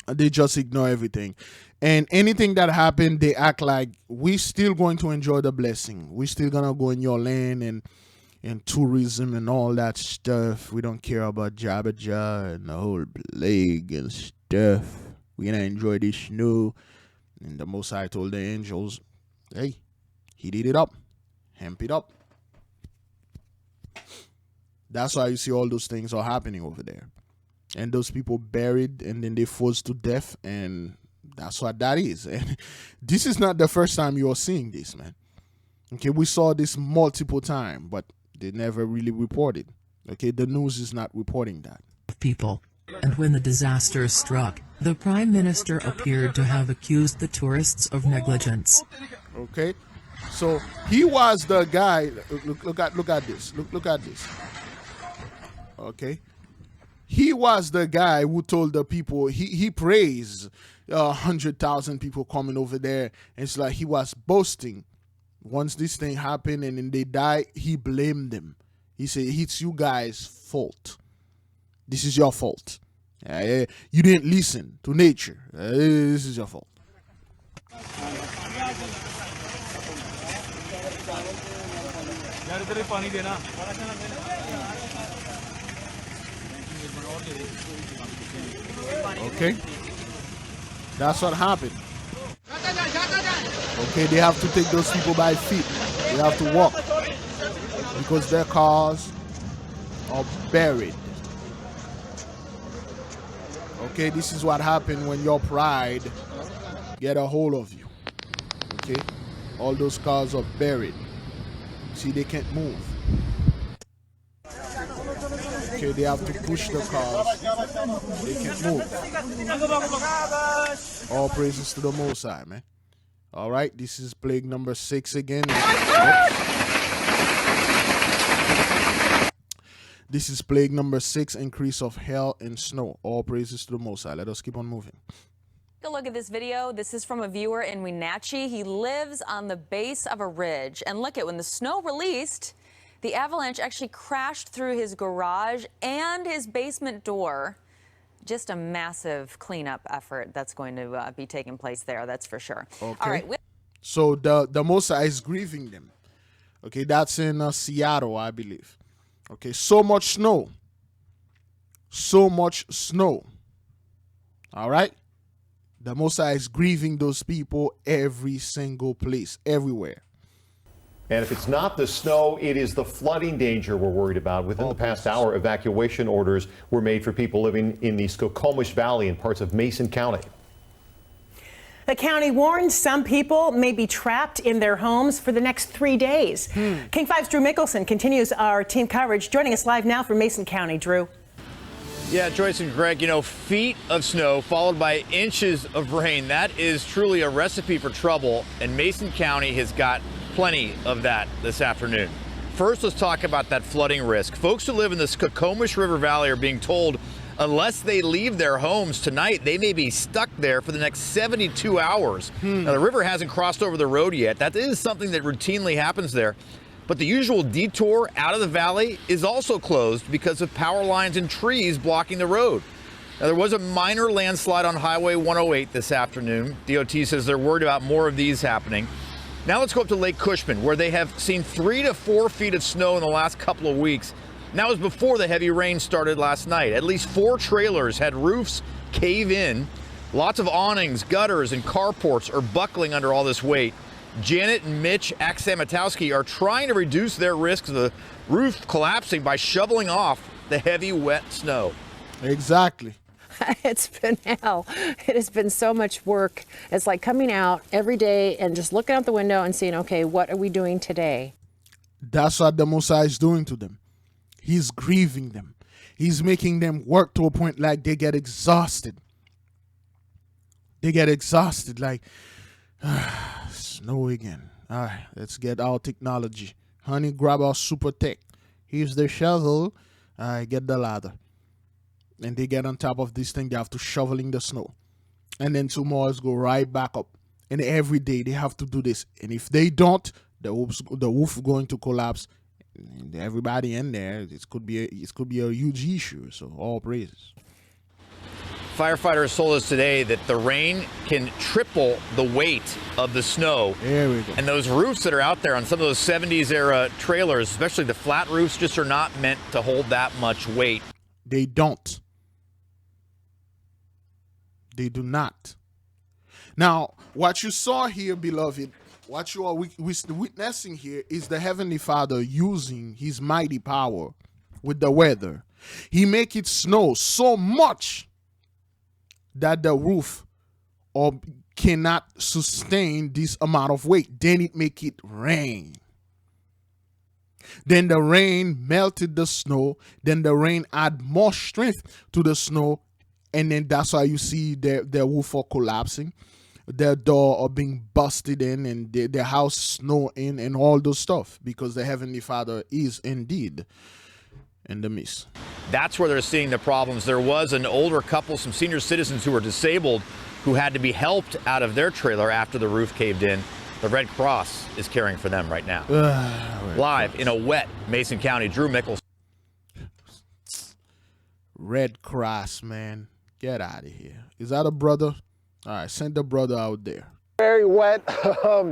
They just ignore everything. And anything that happened, they act like we still going to enjoy the blessing. We still gonna go in your land and tourism and all that stuff. We don't care about Jabba Jah and the whole plague and stuff. We're gonna enjoy this snow. And the Most High told the angels, hey, heat it up, hemp it up. That's why you see all those things are happening over there. And those people buried and then they froze to death, and that's what that is. And this is not the first time you are seeing this, man. Okay, we saw this multiple times, but they never really reported. Okay, the news is not reporting that. People. And when the disaster struck, the Prime Minister appeared to have accused the tourists of negligence. Okay, so he was the guy. Look at this. Look at this. Okay, He was the guy who told the people, he praised 100,000 people coming over there. And it's like he was boasting. Once this thing happened and then they die, he blamed them. He said, it's you guys' fault. This is your fault. You didn't listen to nature. This is your fault. Okay, that's what happened. Okay, they have to take those people by feet. They have to walk because their cars are buried. Okay, this is what happened when your pride get a hold of you. Okay, all those cars are buried. See, they can't move. Okay, they have to push the cars. They can't move. All praises to the Most High, man. All right, this is plague number 6 again. This is plague number 6, increase of hail and snow. All praises to the Most High. Let us keep on moving. Take a look at this video. This is from a viewer in Wenatchee. He lives on the base of a ridge. And look at when the snow released, the avalanche actually crashed through his garage and his basement door. Just a massive cleanup effort that's going to be taking place there, that's for sure. Okay. All right. So the Most High is grieving them. Okay, that's in Seattle, I believe. Okay, so much snow. So much snow. All right? The Most High is grieving those people every single place, everywhere. And if it's not the snow, it is the flooding danger we're worried about. Within the past hour, evacuation orders were made for people living in the Skokomish Valley and parts of Mason County. The county warns some people may be trapped in their homes for the next 3 days. King 5's Drew Mickelson continues our team coverage, joining us live now from Mason County. Drew. Yeah, Joyce and Greg, you know, feet of snow followed by inches of rain. That is truly a recipe for trouble, and Mason County has got plenty of that this afternoon. First, let's talk about that flooding risk. Folks who live in the Skokomish River Valley are being told unless they leave their homes tonight, they may be stuck there for the next 72 hours. Now, the river hasn't crossed over the road yet. That is something that routinely happens there. But the usual detour out of the valley is also closed because of power lines and trees blocking the road. Now, there was a minor landslide on Highway 108 this afternoon. DOT says they're worried about more of these happening. Now let's go up to Lake Cushman, where they have seen 3 to 4 feet of snow in the last couple of weeks. And that was before the heavy rain started last night. At least 4 trailers had roofs cave in. Lots of awnings, gutters, and carports are buckling under all this weight. Janet and Mitch Aksamatowski are trying to reduce their risk of the roof collapsing by shoveling off the heavy, wet snow. Exactly. It's been hell. It has been so much work. It's like coming out every day and just looking out the window and saying, okay, what are we doing today? That's what the Most High is doing to them. He's grieving them. He's making them work to a point like they get exhausted. They get exhausted like, snow again. All right, let's get our technology. Honey, grab our super tech. Here's the shovel. All right, get the ladder. And they get on top of this thing. They have to shoveling the snow. And then tomorrow go right back up. And every day they have to do this. And if they don't, the roof going to collapse. And everybody in there, it could be a huge issue. So all praises. Firefighters told us today that the rain can triple the weight of the snow. There we go. And those roofs that are out there on some of those 70s era trailers, especially the flat roofs, just are not meant to hold that much weight. They don't. They do not. Now, what you saw here, beloved, what you are witnessing here is the Heavenly Father using his mighty power with the weather. He make it snow so much that the roof cannot sustain this amount of weight. Then it make it rain. Then the rain melted the snow. Then the rain add more strength to the snow. And then that's why you see their roof are collapsing. Their door are being busted in and their house snow in and all those stuff. Because the Heavenly Father is indeed in the mist. That's where they're seeing the problems. There was an older couple, some senior citizens who were disabled, who had to be helped out of their trailer after the roof caved in. The Red Cross is caring for them right now. Live in a wet Mason County, Drew Mickelson. Red Cross, man. Get out of here. Is that a brother? All right, send the brother out there. Very wet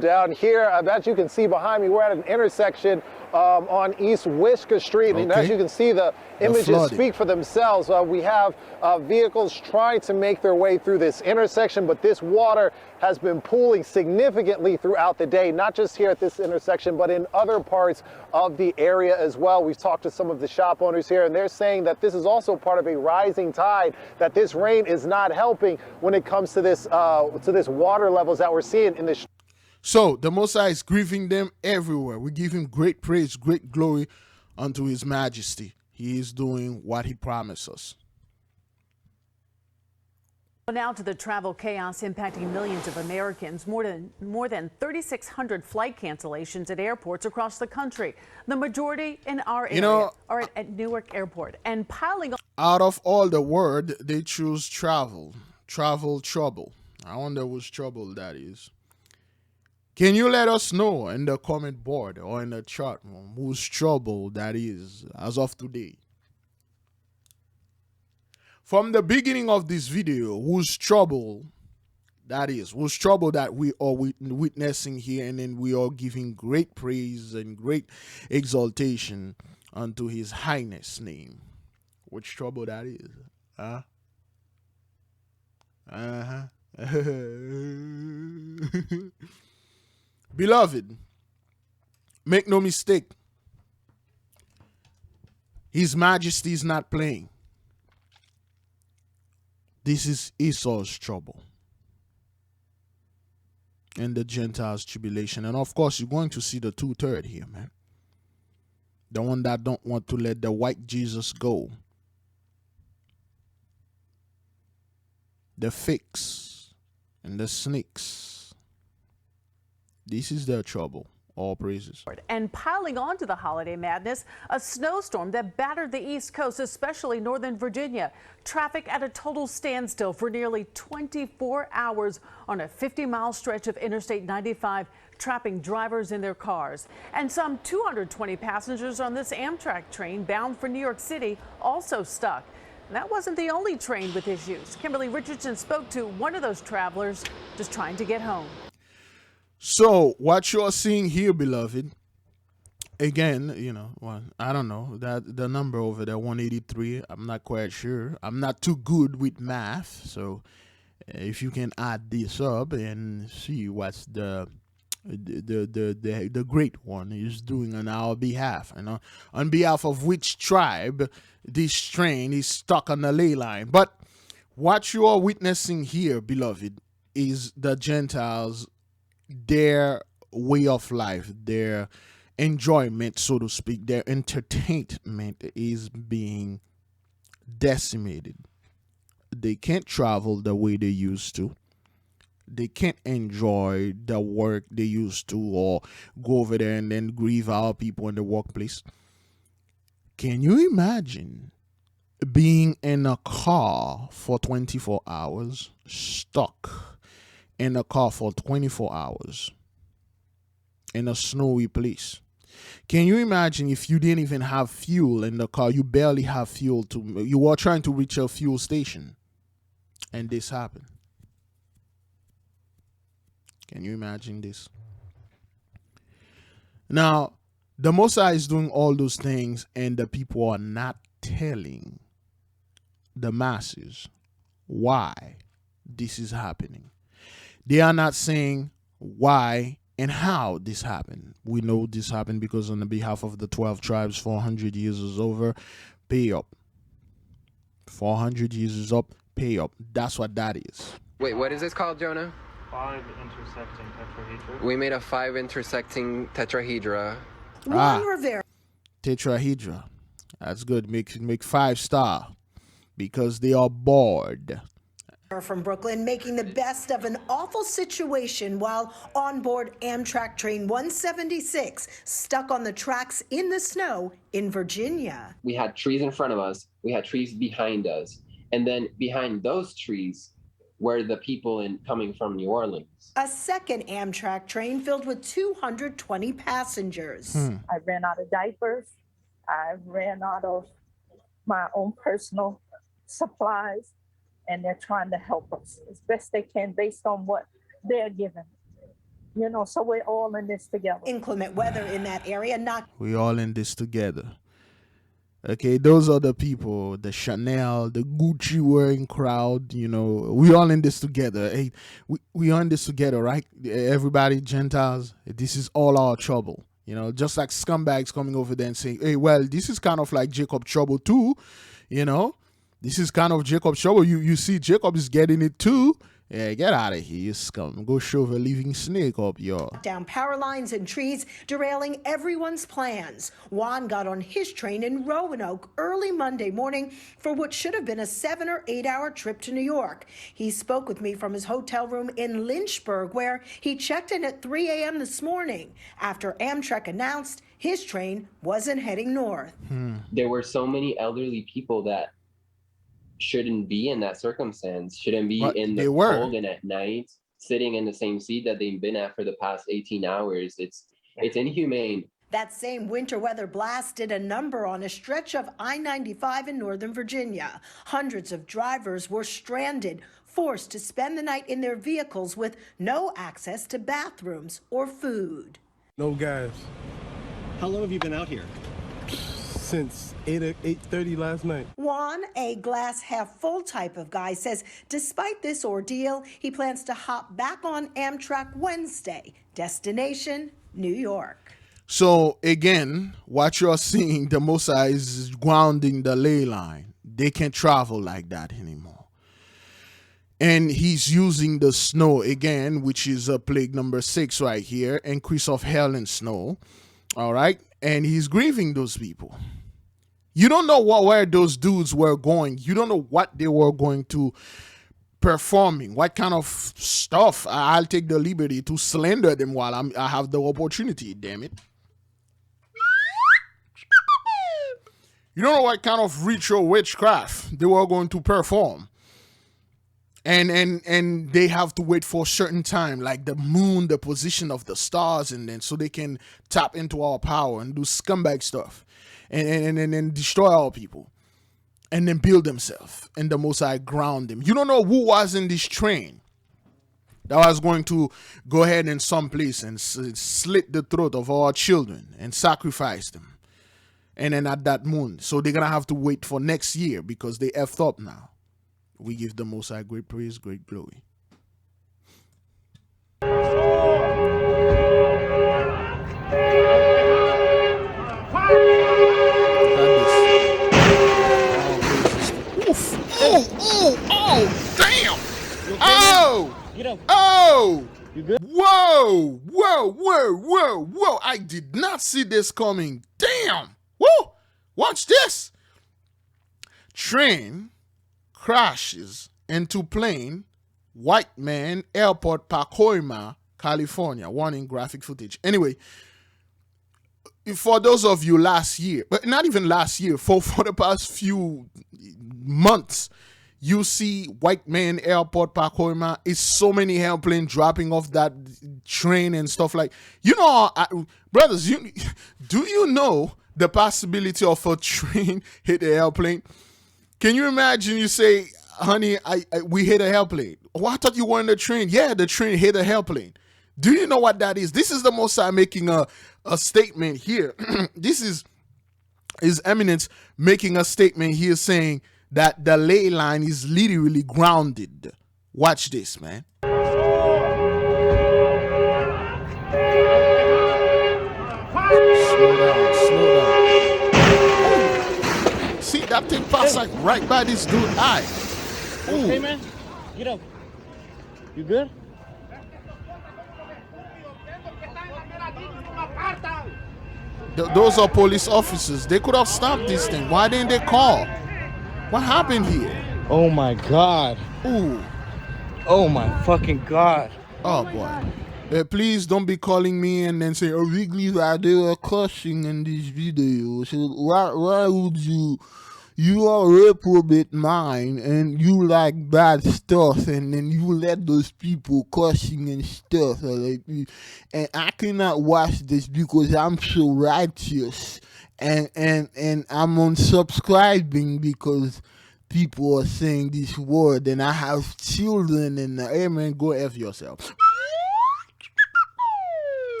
down here. As you can see behind me, we're at an intersection on East Wishka Street. And as you can see, the images speak for themselves. We have vehicles trying to make their way through this intersection, but this water has been pooling significantly throughout the day, not just here at this intersection, but in other parts of the area as well. We've talked to some of the shop owners here, and they're saying that this is also part of a rising tide, that this rain is not helping when it comes to this water levels that we're seeing in the So the Most High is grieving them everywhere. We give him great praise, great glory unto his majesty. He is doing what he promised us. Now to the travel chaos impacting millions of Americans. More than 3,600 flight cancellations at airports across the country. The majority in our area are at Newark Airport and piling on. Out of all the word, they choose travel. Travel trouble. I wonder which trouble that is. Can you let us know in the comment board or in the chat room whose trouble that is as of today? From the beginning of this video, whose trouble that is, whose trouble that we are witnessing here, and then we are giving great praise and great exaltation unto his highness name. Which trouble that is? Beloved, make no mistake. His Majesty is not playing. This is Esau's trouble and the Gentiles' tribulation. And of course, you're going to see the 2/3 here, man. The one that don't want to let the white Jesus go. The fakes and the snakes. This is their trouble. All praises. And piling on to the holiday madness, a snowstorm that battered the East Coast, especially Northern Virginia. Traffic at a total standstill for nearly 24 hours on a 50-mile stretch of Interstate 95, trapping drivers in their cars. And some 220 passengers on this Amtrak train bound for New York City also stuck. And that wasn't the only train with issues. Kimberly Richardson spoke to one of those travelers just trying to get home. So what you're seeing here, beloved, again, I don't know, that the number over there, 183, I'm not quite sure. I'm not too good with math, so if you can add this up and see what's the great one is doing on our behalf, on behalf of which tribe this train is stuck on the ley line. But what you are witnessing here, beloved, is the Gentiles, their way of life, their enjoyment, so to speak, their entertainment is being decimated. They can't travel the way they used to. They can't enjoy the work they used to, or go over there and then grieve our people in the workplace. Can you imagine being in a car for 24 hours, stuck in a car for 24 hours in a snowy place? Can you imagine if you didn't even have fuel in the car? You barely have fuel you were trying to reach a fuel station and this happened. Can you imagine this? Now, the Most High is doing all those things, and the people are not telling the masses why this is happening. They are not saying why and how this happened. We know this happened because on the behalf of the 12 tribes, 400 years is over, pay up. 400 years is up, pay up. That's what that is. Wait, what is this called, Jonah? 5 intersecting tetrahedra. We made a 5 intersecting tetrahedra. Tetrahedra. That's good. Make 5 star because they are bored. From Brooklyn, making the best of an awful situation while on board Amtrak train 176, stuck on the tracks in the snow in Virginia. We had trees in front of us, we had trees behind us, and then behind those trees were the people coming from New Orleans. A second Amtrak train filled with 220 passengers. I ran out of diapers. I ran out of my own personal supplies, and they're trying to help us as best they can based on what they're given. You know, so we're all in this together. Inclement weather in that area, we all in this together. Okay, those are the people, the Chanel, the Gucci wearing crowd, you know, we all in this together. Hey, we are in this together, right? Everybody, Gentiles, this is all our trouble. You know, just like scumbags coming over there and saying, hey, well, this is kind of like Jacob trouble too, you know? This is kind of Jacob's trouble. You see Jacob is getting it too. Yeah, get out of here, you scum. Go shove a living snake up, y'all. Down power lines and trees, derailing everyone's plans. Juan got on his train in Roanoke early Monday morning for what should have been a 7 or 8 hour trip to New York. He spoke with me from his hotel room in Lynchburg, where he checked in at 3 a.m. this morning after Amtrak announced his train wasn't heading north. There were so many elderly people that shouldn't be in that circumstance, shouldn't be in the cold and at night, sitting in the same seat that they've been at for the past 18 hours. It's inhumane. That same winter weather blast did a number on a stretch of I-95 in Northern Virginia. Hundreds of drivers were stranded, forced to spend the night in their vehicles with no access to bathrooms or food. No gas. How long have you been out here? Since 8:30 last night. Juan, a glass half full type of guy, says despite this ordeal, he plans to hop back on Amtrak Wednesday. Destination, New York. So again, what you're seeing, the Mosai is grounding the ley line. They can't travel like that anymore. And he's using the snow again, which is a plague number 6 right here, increase of hail and snow. All right. And he's grieving those people. You don't know where those dudes were going. You don't know what they were going to performing, what kind of stuff. I'll take the liberty to slander them while I have the opportunity, damn it. You don't know what kind of ritual witchcraft they were going to perform. And they have to wait for a certain time, like the moon, the position of the stars, and then so they can tap into our power and do scumbag stuff and destroy our people and then build themselves, and the Most High ground them. You don't know who was in this train that was going to go ahead in some place and slit the throat of our children and sacrifice them. And then at that moon, so they're going to have to wait for next year because they effed up now. We give the Most High great praise, great glory. Oof. Oh, damn. Oh. You good? Whoa. I did not see this coming. Damn. Woo. Watch this. Train crashes into plane, white man, airport, Pacoima, California. Warning, graphic footage. Anyway, for those of you last year, but not even last year, for the past few months, you see white man, airport, Pacoima. It's so many airplanes dropping off that train and stuff like, you know, brothers, do you know the possibility of a train hit the airplane? Can you imagine you say, honey, we hit a airplane. Oh, I thought you were in the train. Yeah, the train hit a airplane. Do you know what that is? This is the Most High making a statement here. This is His Eminence making a statement here saying that the ley line is literally grounded. Watch this, man. Slow down. See, that thing passed like right by this dude's eye. Ooh. Hey, man, get up. You good? Those are police officers. They could have stopped this thing. Why didn't they call? What happened here? Oh my God. Ooh. Oh my fucking God. Oh boy. Please don't be calling me and then say, oh, Wiggly, they were cursing in this video. So why would you are a reprobate mind and you like bad stuff and then you let those people cursing and stuff. And I cannot watch this because I'm so righteous. And I'm unsubscribing because people are saying this word and I have children and amen, go F yourself.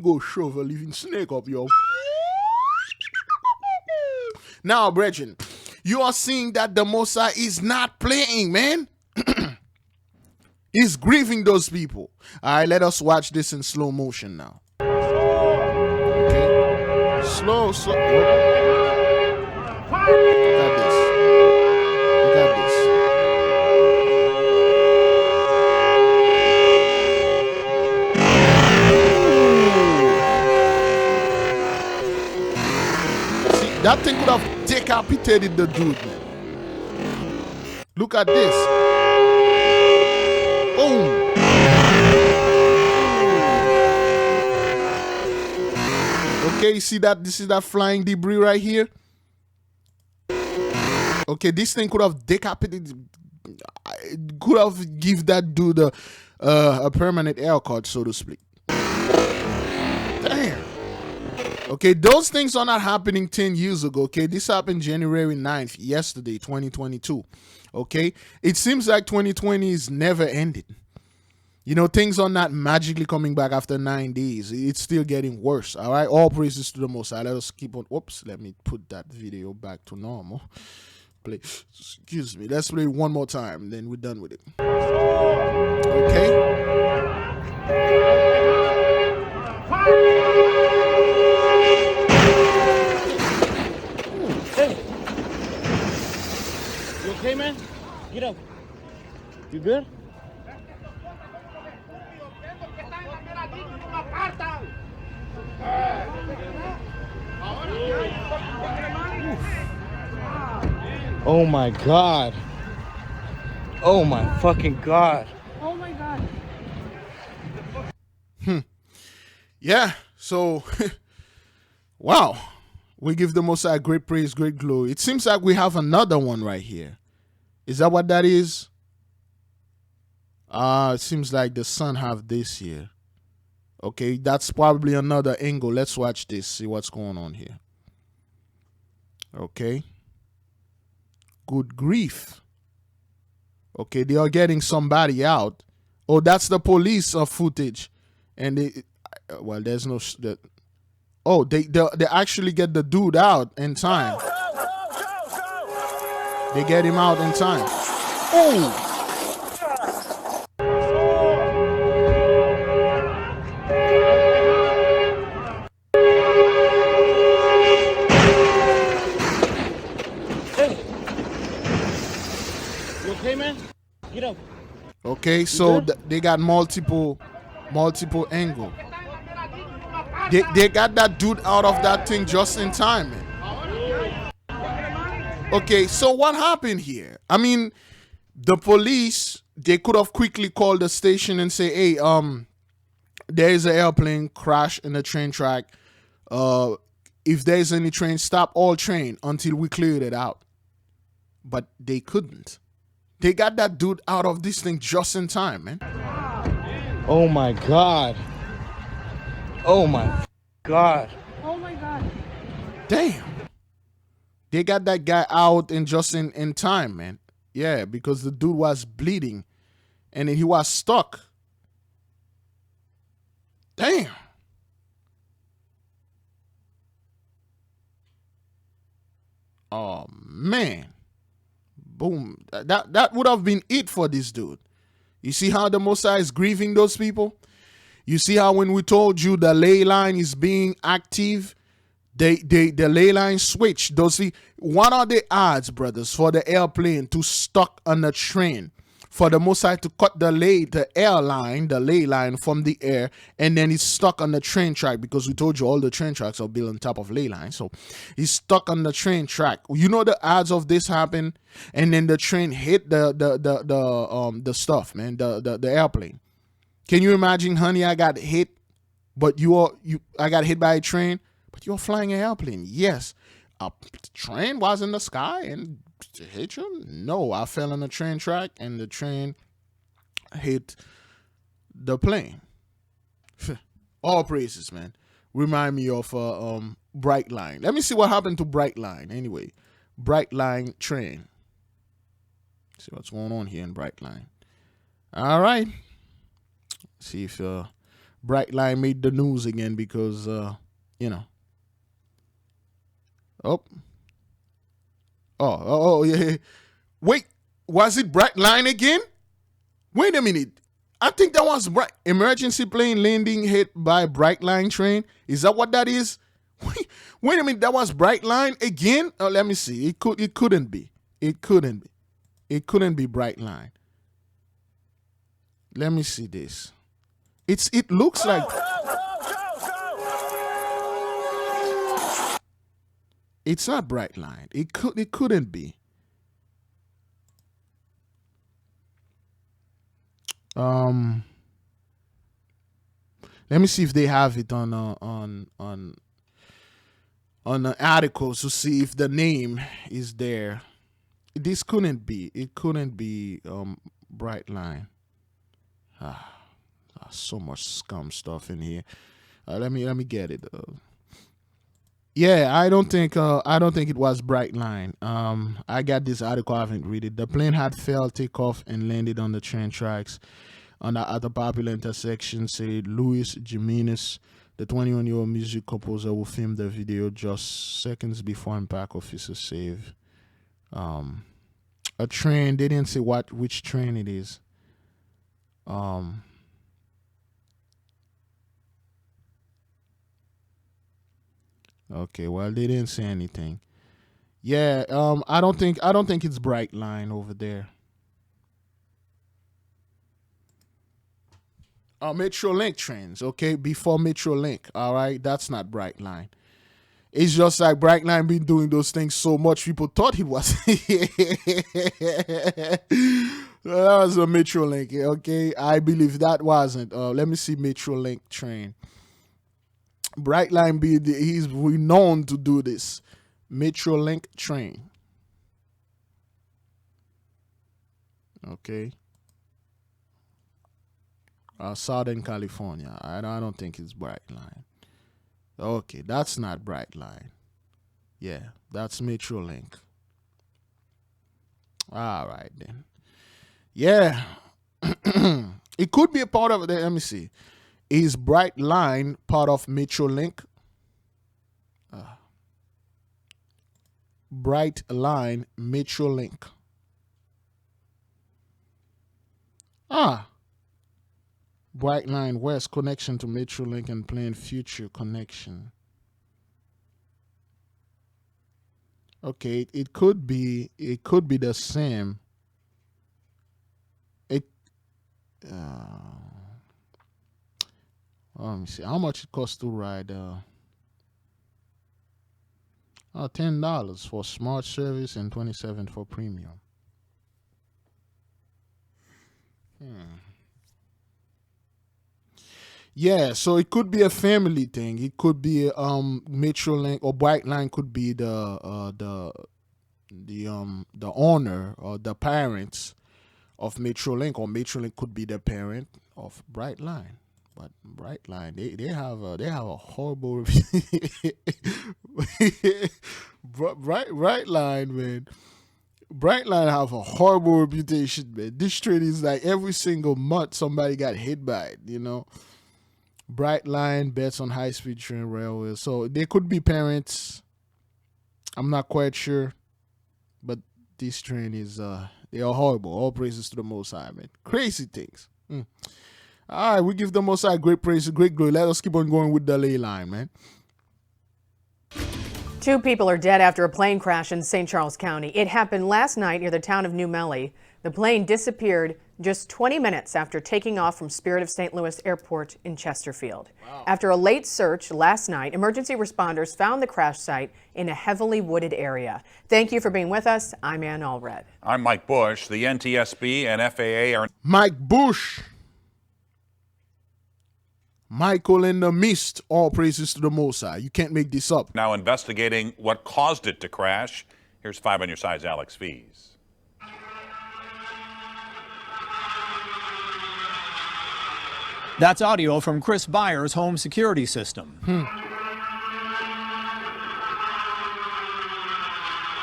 Go shove a living snake up your. Now, brethren, you are seeing that the Most High is not playing, man. He's grieving those people. All right, let us watch this in slow motion now. Okay. Slow. Look at this. Look at this. See, that thing could have decapitated the dude, man. Look at this. Boom. Okay, you see that? This is that flying debris right here. Okay, this thing could have decapitated, could have give that dude a permanent haircut, so to speak. Damn. Okay, those things are not happening 10 years ago. Okay, this happened January 9th, yesterday, 2022. Okay, it seems like 2020 is never ended. You know, things are not magically coming back after 9 days. It's still getting worse. All right, all praises to the Most High. Let us keep on. Whoops, let me put that video back to normal. Play. Excuse me. Let's play it one more time. Then we're done with it. Okay. Hey. You okay, man? Get up. You good? Oh my God. Oh my fucking God. Oh my God. Yeah, so, wow. We give the Most High great praise, great glory. It seems like we have another one right here. Is that what that is? It seems like the sun have this here. Okay, that's probably another angle. Let's watch this, see what's going on here. Okay. Good grief. Okay, they are getting somebody out. Oh, that's the police footage. And they, well, there's no, oh, they actually get the dude out in time. They get him out in time. Oh! Okay, man? Get up. Okay, so they got multiple angle. They got that dude out of that thing just in time, man. Okay, so what happened here? I mean, the police, they could have quickly called the station and say, hey, there is an airplane crash in the train track. If there's any train, stop all train until we cleared it out. But they couldn't. They got that dude out of this thing just in time, man. Oh my God. Oh my God. Oh my God. Damn. They got that guy out in just in time, man. Yeah, because the dude was bleeding and he was stuck. Damn. Oh man. Boom. That would have been it for this dude. You see how the Most High is grieving those people? You see how when we told you the ley line is being active, the ley line switch. Those see, what are the odds, brothers, for the airplane to stuck on a train for the Most High to cut the ley line from the air, and then he's stuck on the train track, because we told you all the train tracks are built on top of ley line. So he's stuck on the train track. You know the odds of this happen, and then the train hit the stuff, man, the airplane. Can you imagine, honey? I got hit, but I got hit by a train, but you're flying an airplane. Yes, a train was in the sky and hit you? No, I fell on the train track and the train hit the plane. All praises, man. Remind me of Bright Line. Let me see what happened to Bright Line anyway. Bright Line train. See what's going on here in Bright Line. All right. See if Bright Line made the news again, because you know. Oh, yeah. Wait, was it Bright Line again? Wait a minute. I think that was emergency plane landing hit by Bright Line train. Is that what that is? Wait a minute. That was Bright Line again? Oh, let me see. It couldn't be. It couldn't be. It couldn't be Bright Line. Let me see this. It looks like. It's not Bright Line. It couldn't be. Let me see if they have it on the articles to see if the name is there. This couldn't be. It couldn't be Bright Line. So much scum stuff in here. Let me get it. Yeah, I don't think it was Bright Line. I got this article. I haven't read it. The plane had failed takeoff and landed on the train tracks at the popular intersection, said Luis Jimenez, the 21-year-old music composer who filmed the video just seconds before impact, officers saved. A train. They didn't say which train it is. Okay, well, they didn't say anything. Yeah, I don't think it's Bright Line over there. Metrolink trains, okay, before Metrolink. All right, that's not Bright Line. It's just like Bright Line been doing those things so much, people thought he was. That was a Metrolink, okay. I believe that wasn't. Let me see Metrolink train. Bright Line he's renowned to do this. Metrolink train. Okay. Southern California. I don't think it's Bright Line. Okay, that's not Bright Line. Yeah, that's Metrolink. All right then. Yeah. It could be a part of it. Let me see. Is Bright Line part of Metrolink? Bright Line Metrolink. Bright Line West connection to Metrolink and planned future connection. Okay, it could be the same. Let me see how much it costs to ride. $10 for smart service and $27 for premium. Yeah, so it could be a family thing. It could be Metrolink, or Bright Line could be the owner or the parents of Metrolink, or Metrolink could be the parent of Bright Line. But Bright Line, they have a horrible Bright Line, man. Bright Line have a horrible reputation, man. This train is like every single month somebody got hit by it, you know. Bright Line bets on high-speed train railways. So they could be parents. I'm not quite sure. But this train is, they are horrible. All praises to the Most High, man. Crazy things. All right, we give the Most High great praise, great glory. Let us keep on going with the ley line, man. 2 people are dead after a plane crash in St. Charles County. It happened last night near the town of New Melly. The plane disappeared just 20 minutes after taking off from Spirit of St. Louis Airport in Chesterfield. Wow. After a late search last night, emergency responders found the crash site in a heavily wooded area. Thank you for being with us. I'm Ann Allred. I'm Mike Bush. The NTSB and FAA are... Mike Bush. Michael in the mist. All praises to the Most High. You can't make this up. Now investigating what caused it to crash. Here's 5 on your side's Alex Fees. That's audio from Chris Byers' home security system.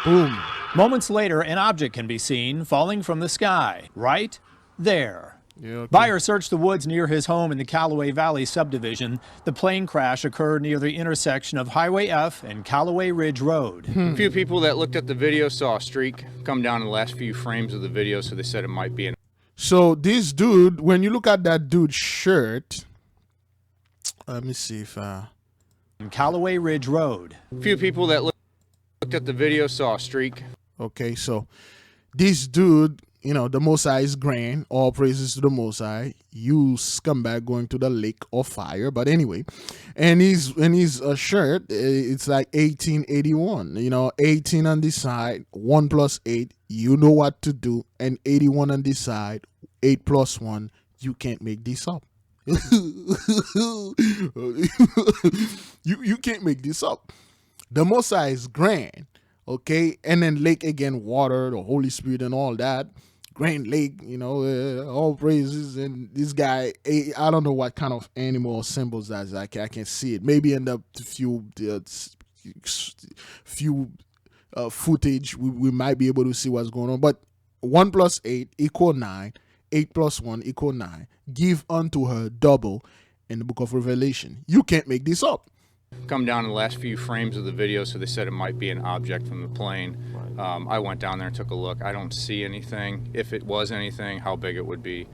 Boom. Moments later, an object can be seen falling from the sky, right there. Yeah, okay. Byers searched the woods near his home in the Callaway Valley subdivision. The plane crash occurred near the intersection of Highway F and Callaway Ridge Road. A few people that looked at the video saw a streak come down in the last few frames of the video, so they said it might be an... So this dude, when you look at that dude's shirt, let me see if Callaway Ridge Road. A few people that looked at the video saw a streak. Okay, so this dude, you know, the Most High is grand. All praises to the Most High. You scumbag going to the lake of fire. But anyway, and his shirt, it's like 1881. You know, 18 on this side, 1 + 8. You know what to do. And 81 on this side, 8 + 1. You can't make this up. you can't make this up. The Most High is grand. Okay, and then lake again, water, the Holy Spirit, and all that. Grand Lake, you know, all praises. And this guy, I don't know what kind of animal or symbols that is. I can see it. Maybe in the few footage, we might be able to see what's going on. But 1 + 8 = 9. 8 + 1 = 9. Give unto her double in the book of Revelation. You can't make this up. Come down in the last few frames of the video, so they said it might be an object from the plane. I went down there and took a look. I don't see anything. If it was anything, how big it would be.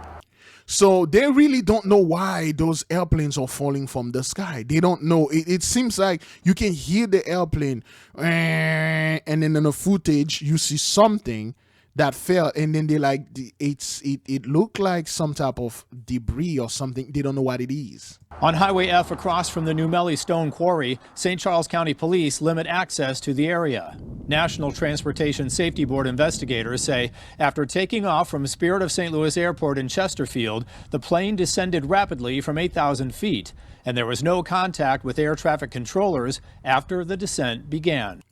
So they really don't know why those airplanes are falling from the sky. They don't know. It seems like you can hear the airplane, and then in the footage you see something that fell, and then they like it looked like some type of debris or something. They don't know what it is. On Highway F across from the New Melly Stone Quarry, St. Charles County Police limit access to the area. National Transportation Safety Board investigators say after taking off from Spirit of St. Louis Airport in Chesterfield, the plane descended rapidly from 8,000 feet, and there was no contact with air traffic controllers after the descent began.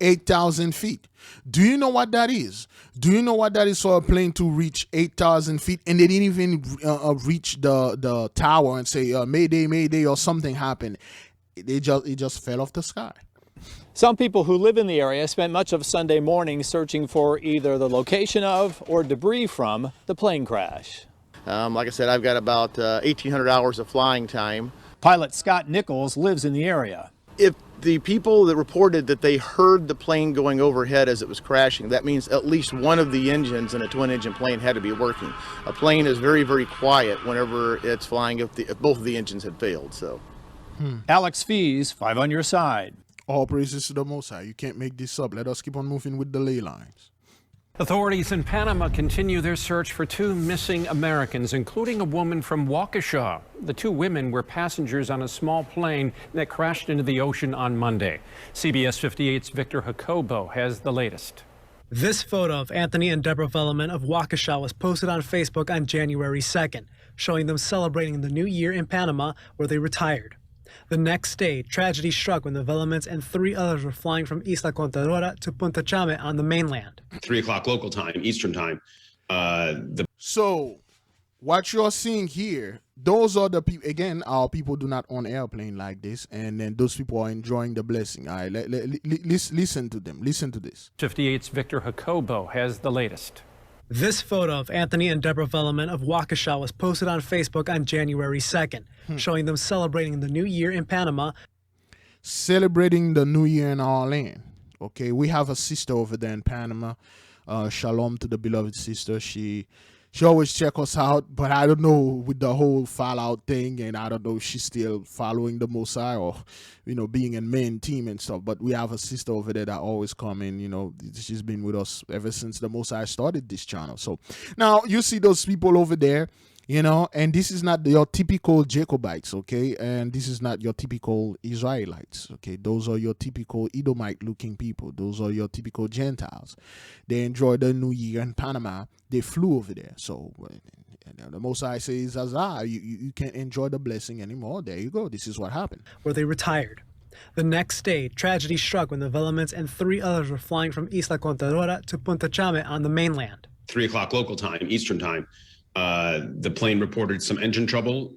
8,000 feet. Do you know what that is? Do you know what that is for a plane to reach 8,000 feet and they didn't even reach the tower and say Mayday, Mayday, or something happened? It just fell off the sky. Some people who live in the area spent much of Sunday morning searching for either the location of or debris from the plane crash. Like I said, I've got about 1,800 hours of flying time. Pilot Scott Nichols lives in the area. If the people that reported that they heard the plane going overhead as it was crashing, that means at least one of the engines in a twin-engine plane had to be working. A plane is very, very quiet whenever it's flying if both of the engines had failed. So, Alex Fees, 5 on your side. All praises to the Most High. You can't make this up. Let us keep on moving with the ley lines. Authorities in Panama continue their search for 2 missing Americans, including a woman from Waukesha. The 2 women were passengers on a small plane that crashed into the ocean on Monday. CBS 58's Victor Jacobo has the latest. This photo of Anthony and Deborah Velleman of Waukesha was posted on Facebook on January 2nd, showing them celebrating the new year in Panama, where they retired. The next day, tragedy struck when the Vellemans and 3 others were flying from Isla Contadora to Punta Chame on the mainland. 3 o'clock local time, Eastern time. So what you're seeing here, those are the people, again, our people do not own airplane like this, and then those people are enjoying the blessing. All right, listen to them. Listen to this. 58's Victor Jacobo has the latest. This photo of Anthony and Deborah Velleman of Waukesha was posted on Facebook on January 2nd, showing them celebrating the new year in Panama. Celebrating the new year in our land. Okay, we have a sister over there in Panama. Shalom to the beloved sister. She She always check us out, but I don't know with the whole Fallout thing, and I don't know if she's still following the Most High or, being in main team and stuff. But we have a sister over there that always come in, she's been with us ever since the Most High started this channel. So now you see those people over there, and this is not your typical Jacobites, okay? And this is not your typical Israelites, okay? Those are your typical Edomite-looking people. Those are your typical Gentiles. They enjoyed the New Year in Panama. They flew over there. So the Most High says, Azariah, you can't enjoy the blessing anymore. There you go. This is what happened. Where they retired. The next day, tragedy struck when the Vellemans and 3 others were flying from Isla Contadora to Punta Chame on the mainland. 3 o'clock local time, Eastern time. The plane reported some engine trouble,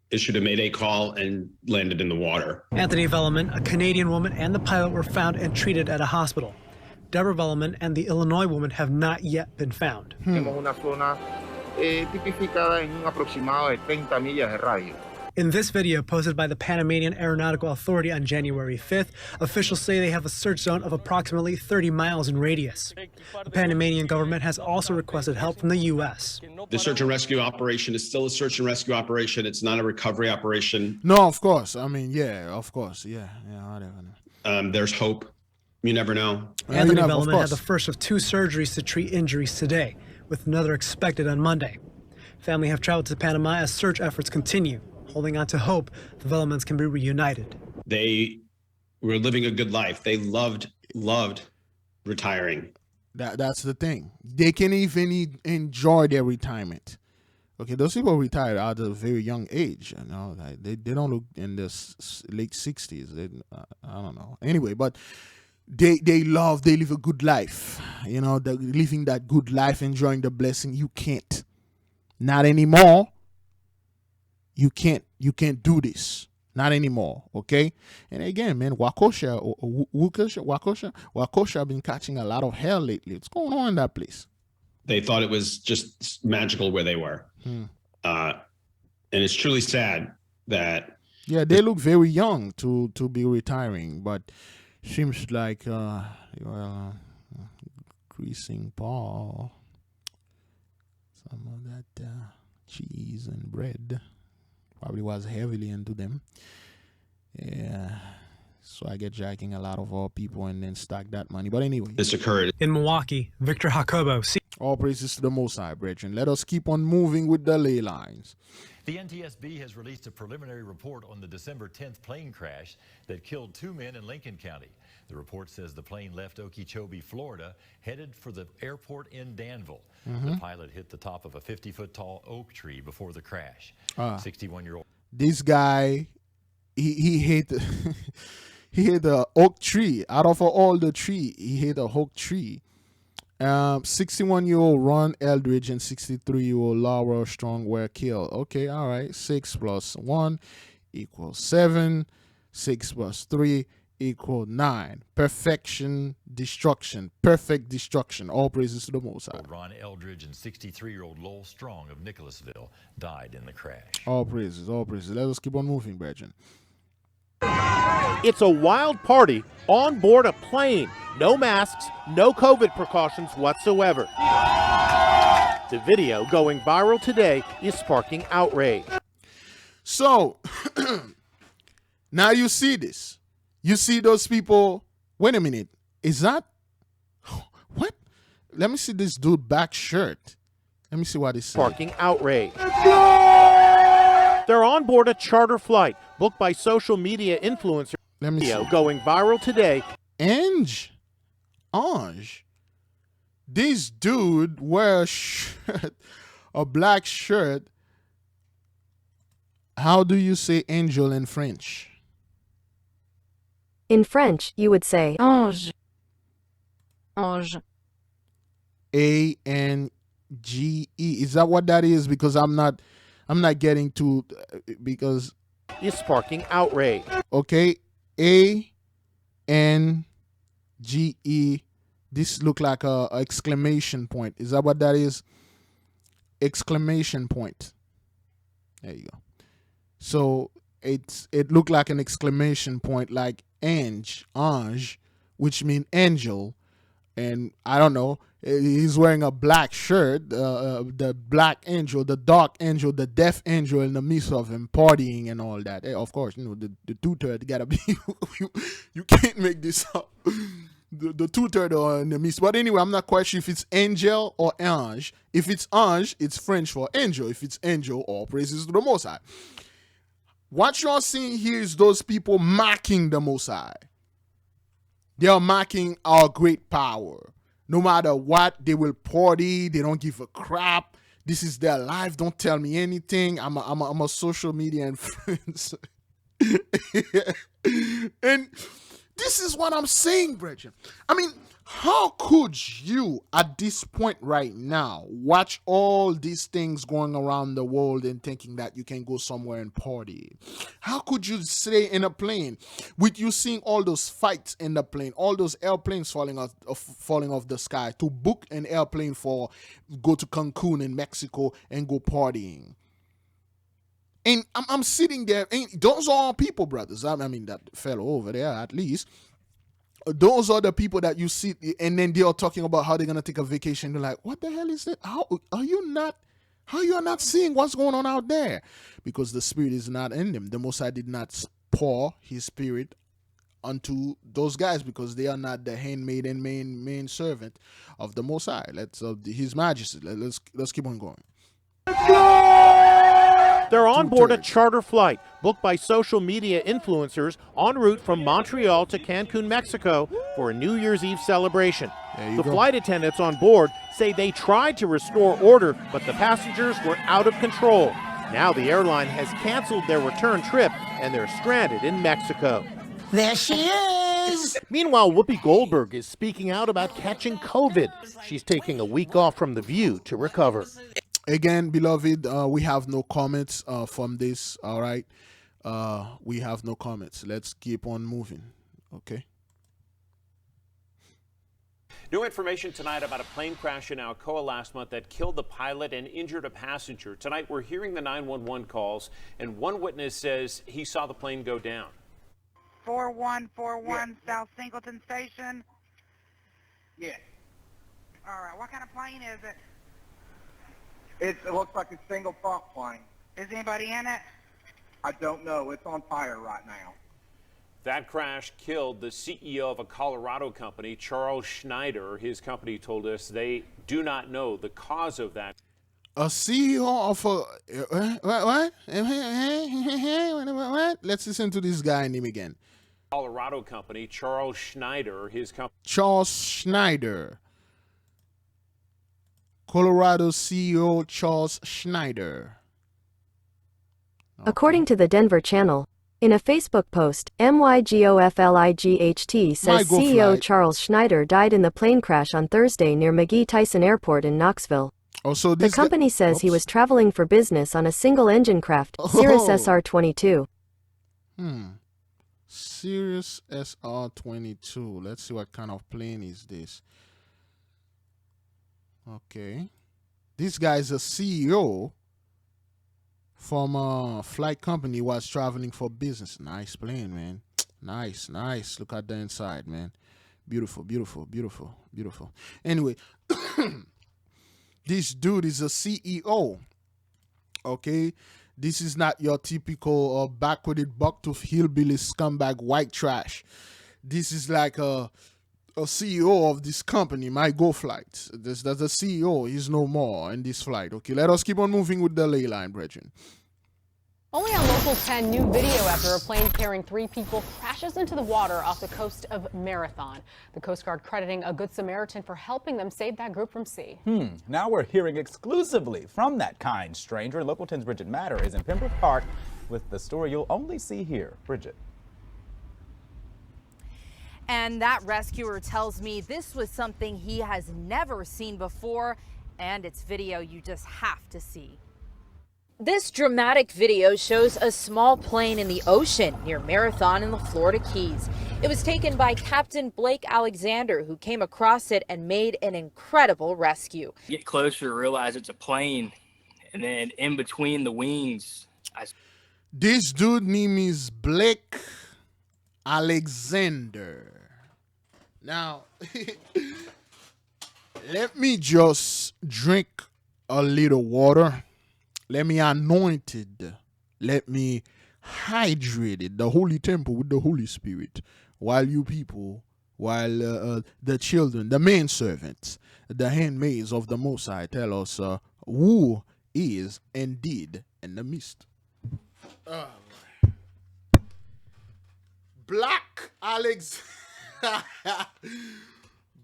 issued a mayday call, and landed in the water. Anthony Velleman, a Canadian woman, and the pilot were found and treated at a hospital. Deborah Velleman and the Illinois woman have not yet been found. In this video posted by the Panamanian Aeronautical Authority on January 5th, officials say they have a search zone of approximately 30 miles in radius. The Panamanian government has also requested help from the U.S. The search and rescue operation is still a search and rescue operation. It's not a recovery operation. No, of course. I mean, yeah, of course. Yeah, whatever. There's hope. You never know. Anthony Velleman had the first of 2 surgeries to treat injuries today, with another expected on Monday. Family have traveled to Panama as search efforts continue, holding on to hope the Vellemans can be reunited. They were living a good life. They loved retiring. That's the thing. They can even enjoy their retirement. Okay, those people retired at a very young age. They don't look in their late 60s. I don't know. Anyway, but they live a good life. They're living that good life, enjoying the blessing. You can't. Not anymore. You can't do this. Not anymore, okay? And again, man, Wakosha been catching a lot of hell lately. What's going on in that place? They thought it was just magical where they were. And it's truly sad that... Yeah, they look very young to be retiring, but seems like, greasing Paul, some of that cheese and bread probably was heavily into them. Yeah. So I get jacking a lot of our people and then stack that money. But anyway. This occurred. In Milwaukee, Victor Jacobo. All praises to the Most High, brethren. Let us keep on moving with the ley lines. The NTSB has released a preliminary report on the December 10th plane crash that killed 2 men in Lincoln County. The report says the plane left Okeechobee, Florida, headed for the airport in Danville. The pilot hit the top of a 50-foot tall oak tree before the crash. 61-year-old. This guy, he hit he hit the oak tree. Out of all the tree, he hit a oak tree. 61-year-old Ron Eldridge and 63-year-old Laura Strong were killed. Okay, all right. 6 + 1 = 7. 6 + 3 = 9. Perfection, destruction, perfect destruction. All praises to the Most High. Ron Eldridge and 63-year-old Lowell Strong of Nicholasville died in the crash. All praises, all praises. Let us keep on moving, brethren. It's a wild party on board a plane. No masks, no COVID precautions whatsoever. The video going viral today is sparking outrage. So, now you see this. You see those people. Wait a minute. Is that what? Let me see this dude back shirt. Let me see what he's saying. Sparking outrage. They're on board a charter flight booked by social media influencer. Let me see. Going viral today. Ange. This dude wears a black shirt. How do you say angel in French? In French, you would say ange. Ange. A-N-G-E. Is that what that is? Because I'm not getting to, because is sparking outrage. Okay, A-N-G-E. This look like a exclamation point. Is that what that is? Exclamation point. There you go. So it looked like an exclamation point, like ange, which means angel, And I don't know, he's wearing a black shirt, the black angel, the dark angel, the death angel in the midst of him partying and all that. Of course, the two-third gotta be, you can't make this up. The two-third are in the midst. But anyway, I'm not quite sure if it's angel or ange. If it's ange, it's French for angel. If it's angel, all praises to the Most High. What you're seeing here is those people mocking the Most High. They are mocking our great power. No matter what, they will party. They don't give a crap. This is their life. Don't tell me anything. I'm a social media influencer. And this is what I'm saying, brethren. I mean, how could you, at this point right now, watch all these things going around the world and thinking that you can go somewhere and party? How could you stay in a plane with you seeing all those fights in the plane, all those airplanes falling off the sky, to book an airplane for go to Cancun in Mexico and go partying? And I'm sitting there, and those are all people, brothers. I mean, that fellow over there, at least. Those are the people that you see, and then they are talking about how they're gonna take a vacation. They're like, "What the hell is that? How are you not seeing what's going on out there?" Because the Spirit is not in them. The Most High did not pour His Spirit unto those guys because they are not the handmaid and main servant of the Most High. His Majesty. Let's keep on going. They're on board a charter flight booked by social media influencers en route from Montreal to Cancun, Mexico for a New Year's Eve celebration. The flight attendants on board say they tried to restore order, but the passengers were out of control. Now the airline has canceled their return trip and they're stranded in Mexico. There she is! Meanwhile, Whoopi Goldberg is speaking out about catching COVID. She's taking a week off from The View to recover. Again, beloved, we have no comments from this, all right? We have no comments. Let's keep on moving, okay? New information tonight about a plane crash in Alcoa last month that killed the pilot and injured a passenger. Tonight, we're hearing the 911 calls, and one witness says he saw the plane go down. 4141 South Singleton Station. Yeah. All right, what kind of plane is it? It looks like a single prop plane. Is anybody in it? I don't know. It's on fire right now. That crash killed the CEO of a Colorado company, Charles Schneider. His company told us they do not know the cause of that. A CEO of a what? Let's listen to this guy name again. Colorado company, Charles Schneider. His company. Charles Schneider. Colorado CEO Charles Schneider. According to the Denver Channel, in a Facebook post, MYGOFLIGHT says CEO Charles Schneider died in the plane crash on Thursday near McGee-Tyson Airport in Knoxville. Also, the company says he was traveling for business on a single-engine craft, Cirrus SR-22. Cirrus SR-22. Let's see what kind of plane is this. Okay. This guy is a CEO from a flight company, was traveling for business. Nice plane, man. Nice, nice. Look at the inside, man. Beautiful, beautiful, beautiful, beautiful. Anyway, this dude is a CEO. Okay? This is not your typical backwarded bucktooth hillbilly scumbag white trash. This is like a CEO of this company, My Go Flights. That's the CEO. He's no more in this flight. Okay, let us keep on moving with the ley line, brethren. Only on Local 10, new video after a plane carrying 3 people crashes into the water off the coast of Marathon. The Coast Guard crediting a Good Samaritan for helping them save that group from sea. Now we're hearing exclusively from that kind stranger. Local 10's Bridget Matter is in Pembroke Park with the story you'll only see here. Bridget. And that rescuer tells me this was something he has never seen before, and it's video you just have to see. This dramatic video shows a small plane in the ocean near Marathon in the Florida Keys. It was taken by Captain Blake Alexander, who came across it and made an incredible rescue. Get closer, realize it's a plane, and then in between the wings. This dude name is Blake Alexander. Now, Let me just drink a little water. Let me anoint it. Let me hydrate it, the holy temple with the Holy Spirit, while you people, while the children, the maidservants, the handmaids of the Most High tell us who is indeed in the midst. Black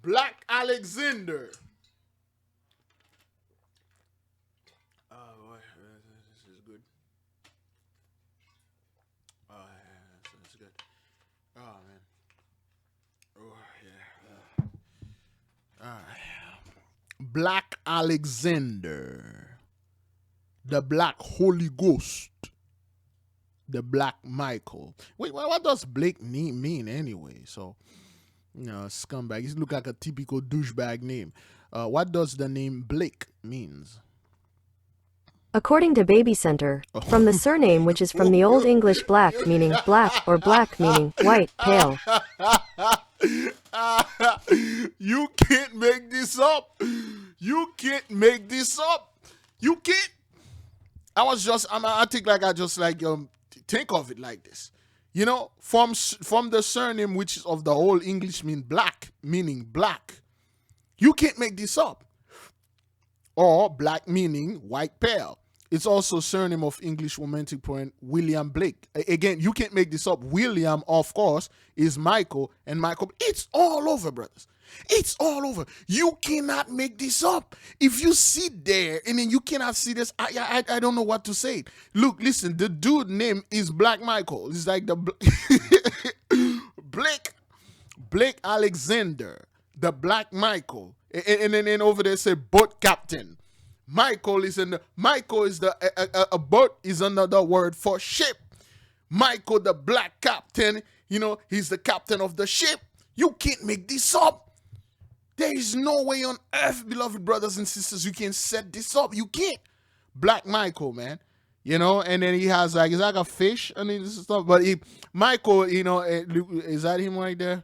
Black Alexander. This is good. This is good. Oh man. Oh yeah. All right. Black Alexander. The Black Holy Ghost. The Black Michael. Wait, what does Blick mean anyway? So, you know, scumbag. He look like a typical douchebag name. What does the name Blick means? According to Baby Center, from the surname which is from the Old English black meaning black or black meaning white, pale. You can't make this up. You can't make this up. You can't. I think like I just like think of it like this. You know, from the surname which is of the Old English meaning black. You can't make this up. Or black meaning white, pale. It's also surname of English romantic poet William Blake. Again, you can't make this up. William, of course, is Michael, and Michael. It's all over, brothers. It's all over. You cannot make this up. If you sit there and then you cannot see this, I don't know what to say. Look, listen, the dude name is Black Michael. It's like the Blake Alexander, the Black Michael. And then over there say boat captain. Michael is a boat is another word for ship. Michael, the black captain, you know, he's the captain of the ship. You can't make this up. There is no way on earth, beloved brothers and sisters, you can set this up. You can't. Black Michael, man. You know, and then he has like, it's like a fish and this stuff. But Michael, you know, is that him right there?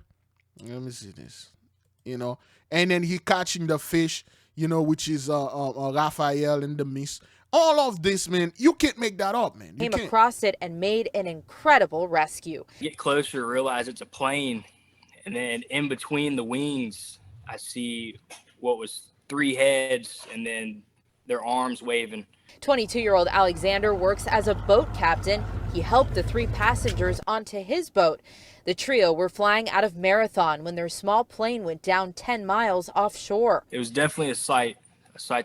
Let me see this. You know, and then he catching the fish, you know, which is Raphael in the mist. All of this, man, you can't make that up, man. Came across it and made an incredible rescue. Get closer, realize it's a plane, and then in between the wings, I see what was 3 heads, and then their arms waving. 22-year-old Alexander works as a boat captain. He helped the 3 passengers onto his boat. The trio were flying out of Marathon when their small plane went down 10 miles offshore. It was definitely a sight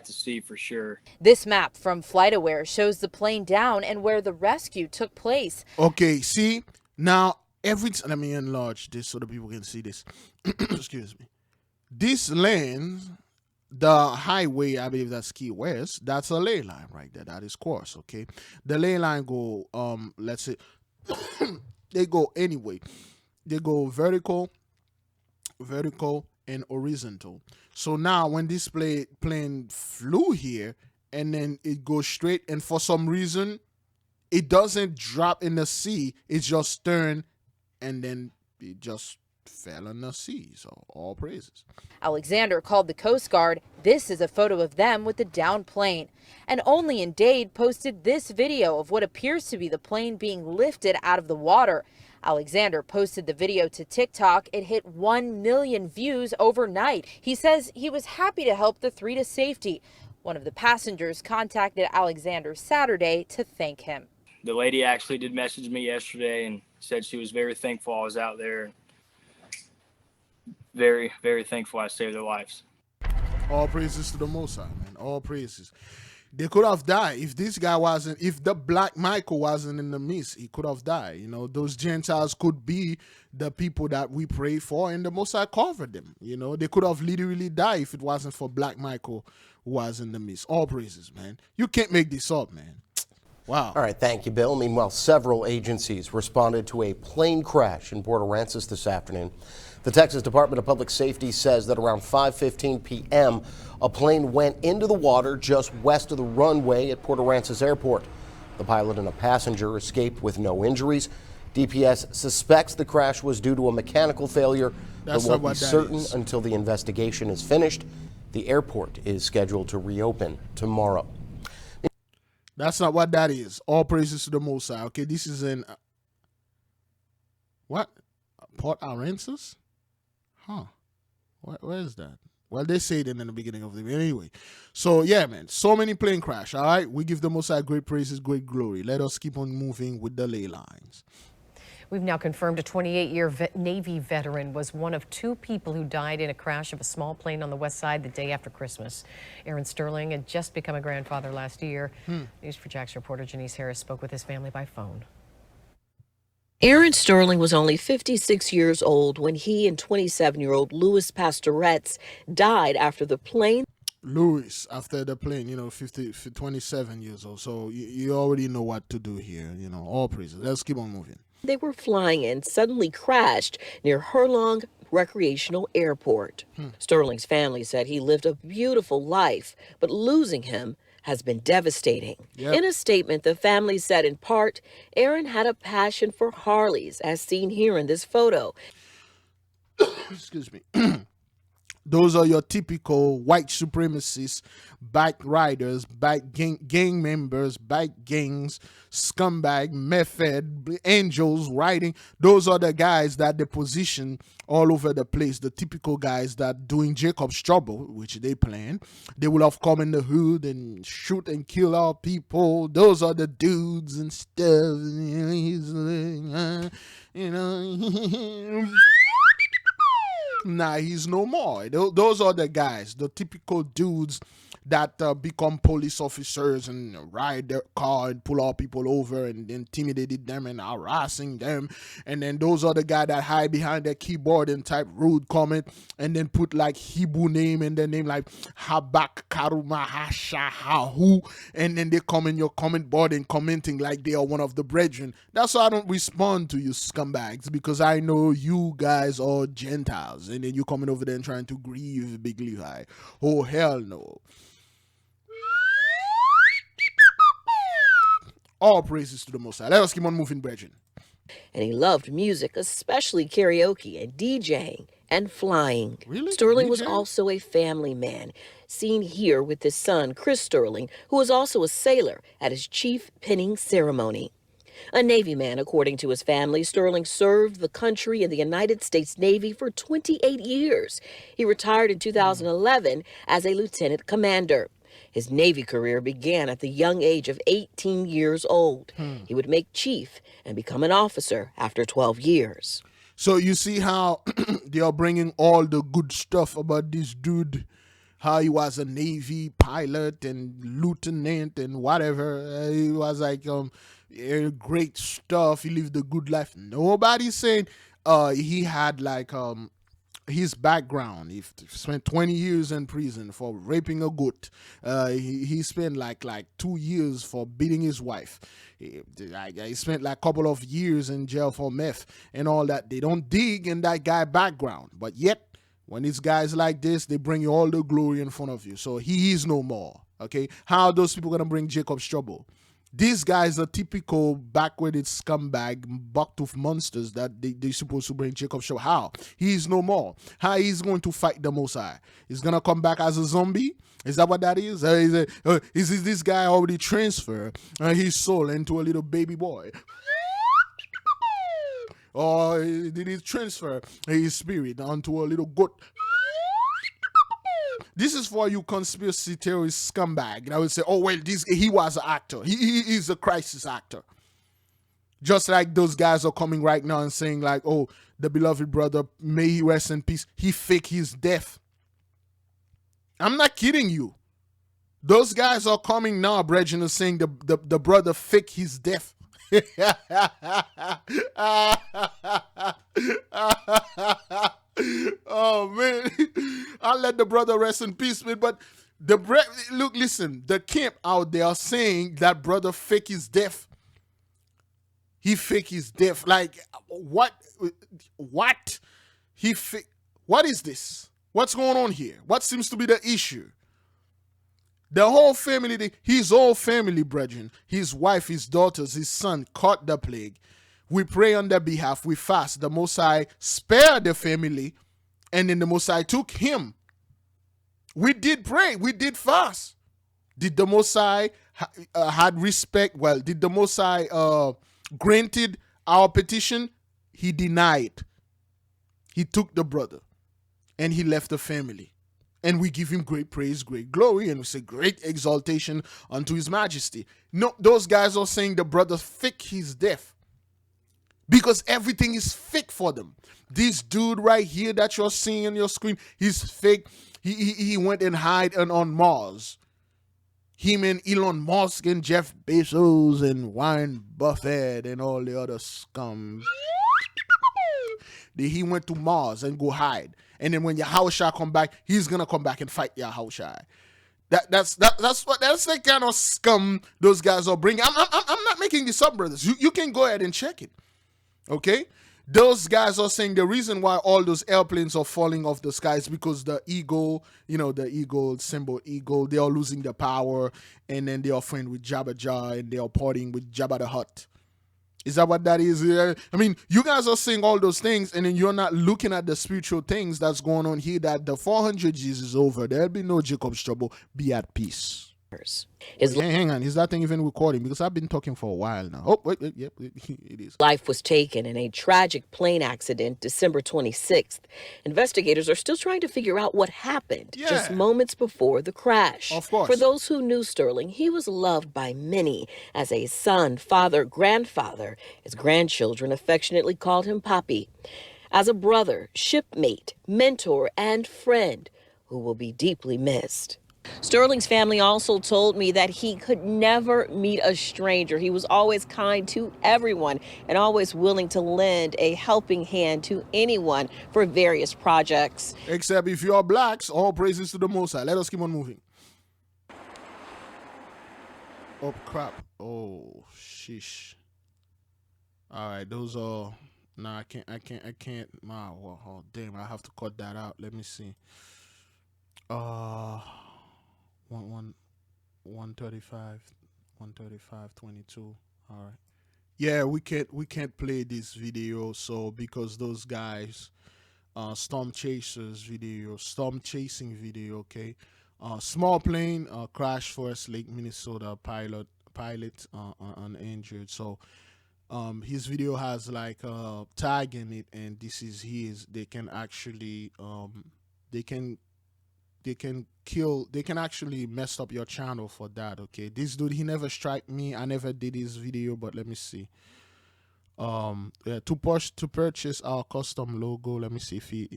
to see for sure. This map from FlightAware shows the plane down and where the rescue took place. Okay, see, now let me enlarge this so that people can see this. Excuse me. This lane, the highway, I believe that's Key West, that's a ley line right there. That is course, okay? The ley line go, let's say, they go anyway. They go vertical, and horizontal. So now when this plane flew here and then it goes straight, and for some reason it doesn't drop in the sea, it just turned and then it just fell in the sea. So all praises. Alexander called the Coast Guard. This is a photo of them with the downed plane. And Only in Dade posted this video of what appears to be the plane being lifted out of the water. Alexander posted the video to TikTok. It hit 1 million views overnight. He says he was happy to help the 3 to safety. One of the passengers contacted Alexander Saturday to thank him. The lady actually did message me yesterday and said she was very thankful I was out there. Very, very thankful I saved their lives. All praises to the Most High, man. All praises. They could have died if the Black Michael wasn't in the midst. He could have died. You know, those Gentiles could be the people that we pray for, and the Most High covered them. You know, they could have literally died if it wasn't for Black Michael who was in the midst. All praises, man. You can't make this up, man. Wow. All right, thank you, Bill. Meanwhile, several agencies responded to a plane crash in Port Aransas this afternoon. The Texas Department of Public Safety says that around 5:15 p.m., a plane went into the water just west of the runway at Port Aransas Airport. The pilot and a passenger escaped with no injuries. DPS suspects the crash was due to a mechanical failure, but won't be certain until the investigation is finished. The airport is scheduled to reopen tomorrow. That's not what that is. All praises to the Most High. Okay, this is in what? Port Aransas? Huh. Where is that? Well, they say it in the beginning of the video. Anyway, so yeah, man, so many plane crash. All right, we give the Most High great praises, great glory. Let us keep on moving with the ley lines. We've now confirmed a 28-year Navy veteran was one of 2 people who died in a crash of a small plane on the west side the day after Christmas. Erin Sterling had just become a grandfather last year. News4Jax reporter Janice Harris spoke with his family by phone. Erin Sterling was only 56 years old when he and 27-year-old Louis Pastoretz died after the plane. Louis, after the plane, 27 years old. So you already know what to do here. All praises. Let's keep on moving. They were flying in suddenly crashed near Hurlong Recreational Airport. Sterling's family said he lived a beautiful life, but losing him has been devastating. Yep. In a statement, the family said in part, Erin had a passion for Harleys, as seen here in this photo. Excuse me. Those are your typical white supremacists, bike riders, bike gang members, bike gangs, scumbag, method, angels riding. Those are the guys that they position all over the place. The typical guys that doing Jacob's trouble, which they plan. They will have come in the hood and shoot and kill our people. Those are the dudes and stuff. Nah, he's no more. Those are the guys, the typical dudes that become police officers and ride their car and pull all people over and intimidated them and harassing them. And then those are the guys that hide behind their keyboard and type rude comment and then put like Hebrew name and their name like Habak Karumahashahu, and then they come in your comment board and commenting like they are one of the brethren. That's why I don't respond to you scumbags, because I know you guys are Gentiles, and then you coming over there and trying to grieve Big Levi. Oh hell no. All praises to the Most High. Let us keep on moving, brethren. And he loved music, especially karaoke and DJing and flying. Really? Sterling was also a family man, seen here with his son, Chris Sterling, who was also a sailor at his chief pinning ceremony. A Navy man, according to his family, Sterling served the country in the United States Navy for 28 years. He retired in 2011 as a lieutenant commander. His Navy career began at the young age of 18 years old. He would make chief and become an officer after 12 years. So you see how they are bringing all the good stuff about this dude, how he was a Navy pilot and lieutenant and whatever. He was like great stuff. He lived a good life. Nobody's saying he had like his background. He spent 20 years in prison for raping a goat. He spent like 2 years for beating his wife. He spent like a couple of years in jail for meth and all that. They don't dig in that guy background, but yet when it's guys like this, they bring you all the glory in front of you. So he is no more. Okay, how are those people gonna bring Jacob's trouble? These guys are typical backwarded scumbag, bucktooth monsters that they're supposed to bring Jacob show. How? He's no more. How he's going to fight the Most High? He's going to come back as a zombie? Is that what that is? Is this guy already transferred his soul into a little baby boy? Or did he transfer his spirit onto a little goat? This is for you conspiracy theorist scumbag. And I would say, oh, well, he was an actor. He is a crisis actor. Just like those guys are coming right now and saying like, oh, the beloved brother, may he rest in peace. He faked his death. I'm not kidding you. Those guys are coming now, brethren, and saying the brother faked his death. Oh man, I'll let the brother rest in peace, man. But look, listen, the camp out there are saying that brother fake his death. He fake his death. Like what? He fake? What is this? What's going on here? What seems to be the issue? The whole family, his whole family, brethren, his wife, his daughters, his son caught the plague. We pray on their behalf. We fast. The Most High spared the family, and then the Most High took him. We did pray. We did fast. Did the Most High had respect? Well, did the Most High granted our petition? He denied. He took the brother and he left the family. And we give him great praise, great glory, and we say great exaltation unto his majesty. No, those guys are saying the brother fake his death. Because everything is fake for them. This dude right here that you're seeing on your screen, he's fake. He went and hid on Mars. Him and Elon Musk and Jeff Bezos and Warren Buffett and all the other scum. He went to Mars and go hide. And then when Yahushua come back, he's gonna come back and fight Yahushua. That's the kind of scum those guys are bringing. I'm not making this up, brothers. You can go ahead and check it. Okay? Those guys are saying the reason why all those airplanes are falling off the sky is because the eagle, the eagle, symbol eagle, they are losing their power, and then they are friends with Jabba Jah, and they are partying with Jabba the Hutt. Is that what that is? I mean, you guys are saying all those things, and then you're not looking at the spiritual things that's going on here, that the 400 years is over. There'll be no Jacob's trouble. Be at peace. Hang on, is that thing even recording? Because I've been talking for a while now. Oh, wait, yep, it is. Life was taken in a tragic plane accident December 26th. Investigators are still trying to figure out what happened just moments before the crash. Of course. For those who knew Sterling, he was loved by many as a son, father, grandfather. His grandchildren affectionately called him Papi. As a brother, shipmate, mentor, and friend who will be deeply missed. Sterling's family also told me that he could never meet a stranger. He was always kind to everyone and always willing to lend a helping hand to anyone for various projects. Except if you are blacks, all praises to the Most High. Let us keep on moving. Oh, crap. Oh, sheesh. All right, those are... Nah, I can't. Oh, damn, I have to cut that out. Let me see. 135, 22. All right. Yeah, we can't play this video, so because those guys, storm chasing video, okay. Small plane crash Forest Lake, Minnesota. Pilot uninjured. So his video has like tag in it, and this is his. They can actually they can actually mess up your channel for that. Okay, this dude, he never strike me. I never did his video, but let me see. To purchase our custom logo, let me see if he,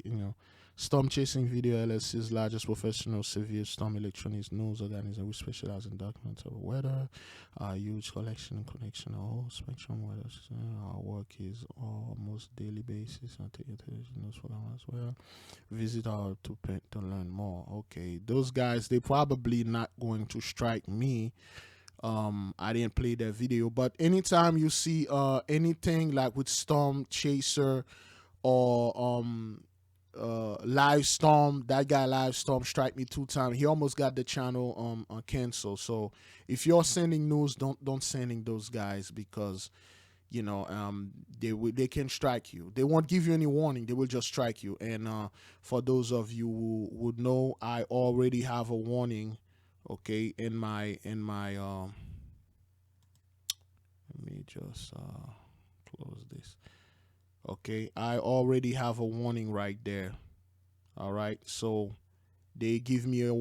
Storm Chasing Video LLC's largest professional severe storm electronics news organization. We specialize in documents of weather, our huge collection and connection of all spectrum weather. Our work is almost daily basis. I'll take your news for them as well. Visit our to learn more. Okay, those guys, they probably not going to strike me. I didn't play that video, but anytime you see anything like with Storm Chaser or Live Storm, that guy Live Storm strike me 2 times. He almost got the channel canceled. So if you're sending news, don't sending those guys, because they can strike you. They won't give you any warning. They will just strike you. And for those of you who would know, I already have a warning. Okay, in my let me just close this. Okay, I already have a warning right there. All right, so they give me a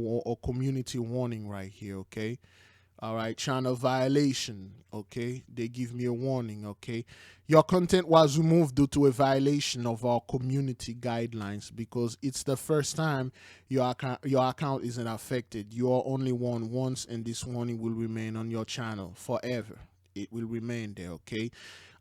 community warning right here. Okay, all right, channel violation. Okay, they give me a warning. Okay, your content was removed due to a violation of our community guidelines, because it's the first time your account isn't affected. You are only warned once, and this warning will remain on your channel forever. It will remain there. Okay,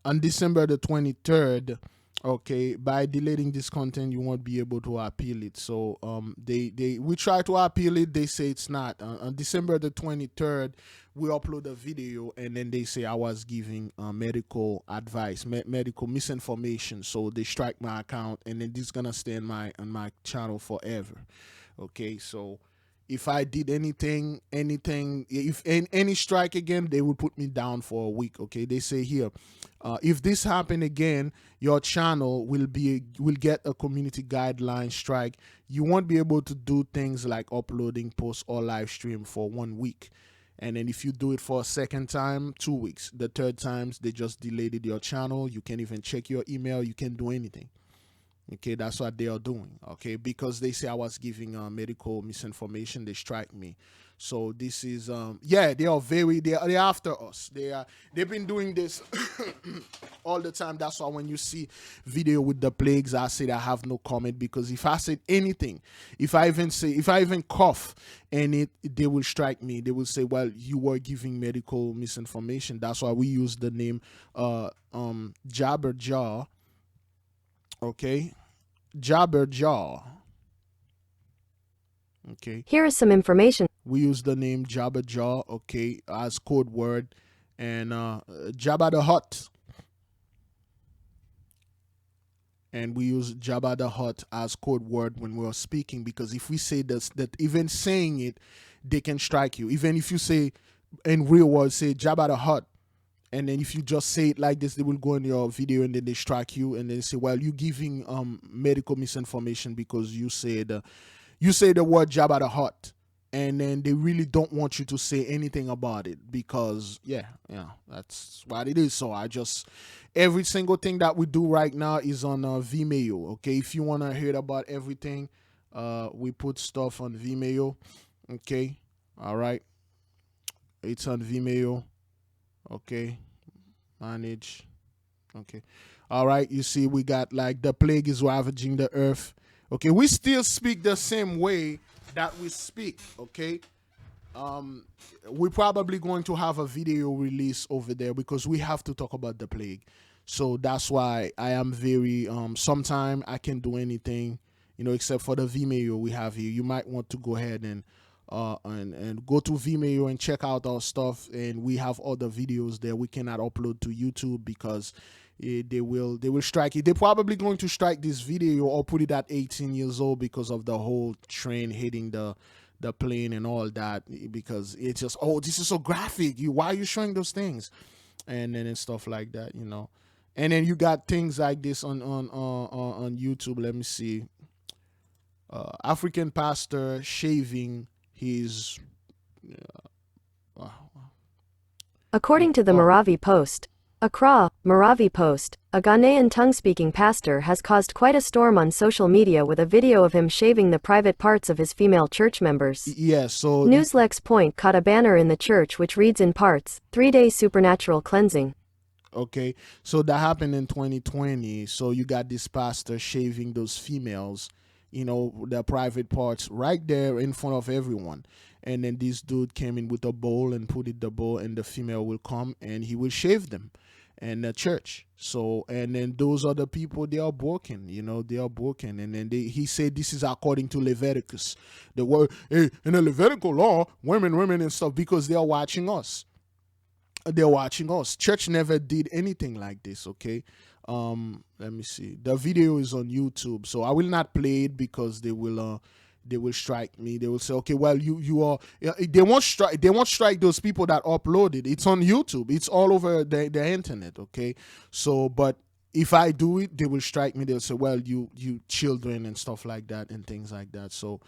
on December the 23rd, okay, by deleting this content, you won't be able to appeal it. So we try to appeal it. They say it's not. On December the 23rd, we upload a video, and then they say I was giving medical advice, medical misinformation. So they strike my account, and then this is gonna stay on my channel forever. Okay, so If I did anything, if any strike again, they will put me down for a week. Okay, they say here, if this happen again, your channel will get a community guideline strike. You won't be able to do things like uploading posts or live stream for 1 week. And then if you do it for a second time, 2 weeks. The third times, they just deleted your channel. You can't even check your email. You can't do anything. Okay, that's what they are doing. Okay, because they say I was giving medical misinformation, they strike me. So this is yeah, they're after us. They've been doing this all the time. That's why when you see video with the plagues, I said I have no comment, because if I said anything, if I even cough and they will strike me. They will say, well, you were giving medical misinformation. That's why we use the name Jabberjaw. Okay, Jabberjaw. Okay. Here is some information. We use the name Jabberjaw, okay, as code word, and Jabba the Hutt. And we use Jabba the Hutt as code word when we are speaking, because if we say this, that even saying it, they can strike you. Even if you say in real world, say Jabba the Hutt, and then if you just say it like this, they will go in your video and then they strike you, and then say, well, you're giving medical misinformation because you say the word Jabba the Hutt, and then they really don't want you to say anything about it, because yeah, that's what it is. So every single thing that we do right now is on Vimeo. Okay, if you want to hear about everything, we put stuff on Vimeo. Okay, all right, it's on Vimeo. Okay, manage. Okay, all right, you see we got like the plague is ravaging the earth. Okay, we still speak the same way that we speak. Okay, we're probably going to have a video release over there, because we have to talk about the plague. So that's why I am very sometime I can do anything, except for the Vimeo we have here. You might want to go ahead and go to Vimeo and check out our stuff, and we have other videos there we cannot upload to YouTube, because they will strike it. They're probably going to strike this video or put it at 18 years old, because of the whole train hitting the plane and all that, because it's just, oh, this is so graphic, why are you showing those things, and then and stuff like that, and then you got things like this on YouTube. Let me see. African pastor shaving his According to the Maravi Post, Accra, Maravi Post, a Ghanaian tongue-speaking pastor has caused quite a storm on social media with a video of him shaving the private parts of his female church members. Yes, so Newslex Point caught a banner in the church which reads in parts, 3-day supernatural cleansing. Okay, so that happened in 2020. So you got this pastor shaving those females, their private parts right there in front of everyone. And then this dude came in with a bowl and put it the bowl, and the female will come and he will shave them in the church. So, and then those other people, they are broken, they are broken. And then he said this is according to Leviticus. The word, hey, in the Levitical law, women and stuff, because they are watching us. They're watching us. Church never did anything like this, okay? Let me see. The video is on YouTube, so I will not play it, because they will strike me. They will say, okay, well, you are. They won't strike those people that uploaded. It's on YouTube. It's all over the internet. Okay, so but if I do it, they will strike me. They'll say, well, you children and stuff like that and things like that. So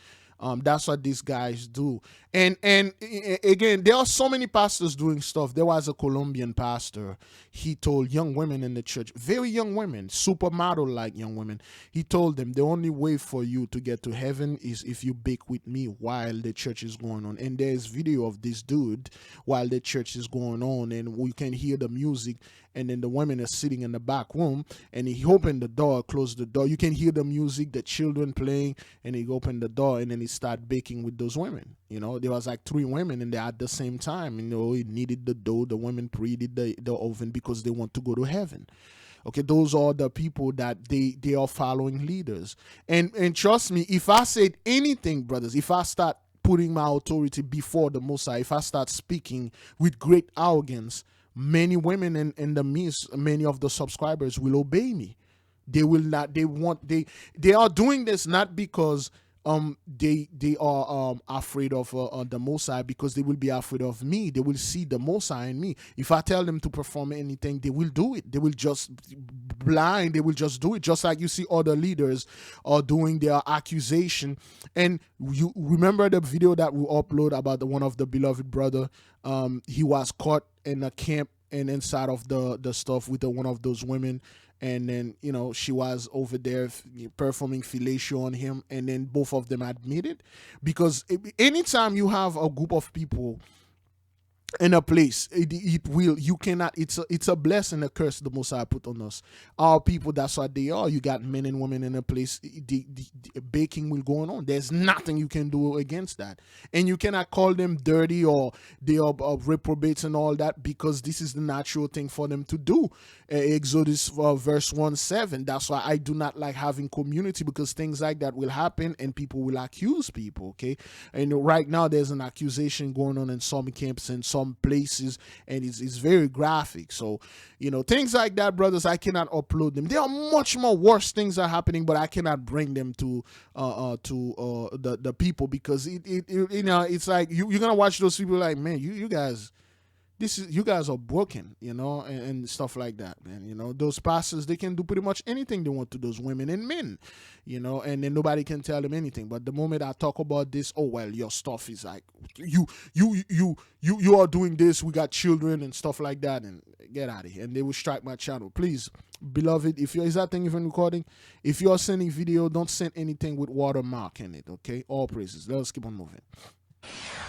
that's what these guys do. And again, there are so many pastors doing stuff. There was a Colombian pastor. He told young women in the church, very young women, supermodel-like young women, he told them the only way for you to get to heaven is if you bake with me while the church is going on. And there's video of this dude while the church is going on, and we can hear the music, and then the women are sitting in the back room, and he opened the door, closed the door. You can hear the music, the children playing, and he opened the door, and then he started baking with those women. There was like 3 women in there at the same time. He needed the dough. The women preheated the oven because they want to go to heaven. Okay, those are the people that they are following leaders. And trust me, if I said anything, brothers, if I start putting my authority before the Most High, if I start speaking with great arrogance, many women in the midst, many of the subscribers will obey me. They will not. They are doing this not because they are afraid of the Most High, because they will be afraid of me. They will see the Most High in me. If I tell them to perform anything, they will do it. They will just blind. They will just do it. Just like you see other leaders are doing their accusation. And you remember the video that we upload about one of the beloved brother. He was caught in a camp and inside of the stuff with one of those women. And then, you know, she was over there performing fellatio on him, and then both of them admitted. Because anytime you have a group of people in a place, you cannot, it's a blessing, a curse the Most High put on us. Our people, that's what they are. You got men and women in a place, the baking will go on. There's nothing you can do against that. And you cannot call them dirty or they are reprobates and all that, because this is the natural thing for them to do. Exodus verse 1:7. That's why I do not like having community, because things like that will happen and people will accuse people, okay? And right now there's an accusation going on in some camps and some places, and it's very graphic. So, you know, things like that, brothers, I cannot upload them. There are much more worse things are happening, but I cannot bring them to the people, because you know, it's like you're gonna watch those people like, man, you guys, you guys are broken, you know, and stuff like that, man. You know, those pastors, they can do pretty much anything they want to those women and men, you know, and then nobody can tell them anything. But the moment I talk about this, oh well, your stuff is like you are doing this, we got children and stuff like that, and get out of here. And they will strike my channel. Please, beloved, if you're, is that thing even recording? If you're sending video, don't send anything with watermark in it, okay? All praises. Let's keep on moving.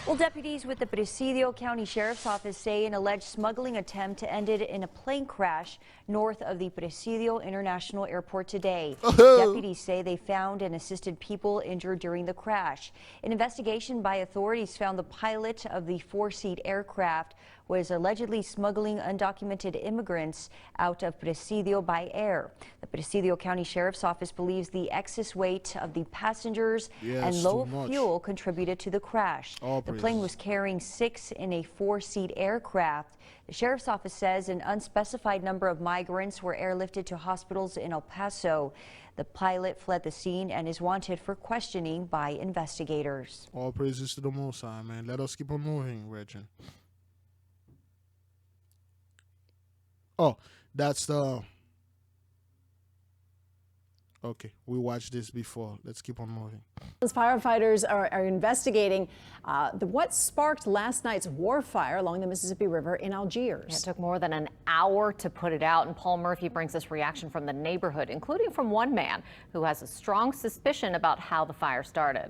Well, deputies with the Presidio County Sheriff's Office say an alleged smuggling attempt ended in a plane crash north of the Presidio International Airport today. Deputies say they found and assisted people injured during the crash. An investigation by authorities found the pilot of the four-seat aircraft was allegedly smuggling undocumented immigrants out of Presidio by air. The Presidio County Sheriff's Office believes the excess weight of the passengers and low fuel contributed to the crash. The plane was carrying 6 in a 4-seat aircraft. The Sheriff's Office says an unspecified number of migrants were airlifted to hospitals in El Paso. The pilot fled the scene and is wanted for questioning by investigators. All praises to the Most High, man. Let us keep on moving, Regin. Oh, that's the... Okay, we watched this before. Let's keep on moving. Firefighters are investigating what sparked last night's war fire along the Mississippi River in Algiers. It took more than an hour to put it out, and Paul Murphy brings us reaction from the neighborhood, including from one man who has a strong suspicion about how the fire started.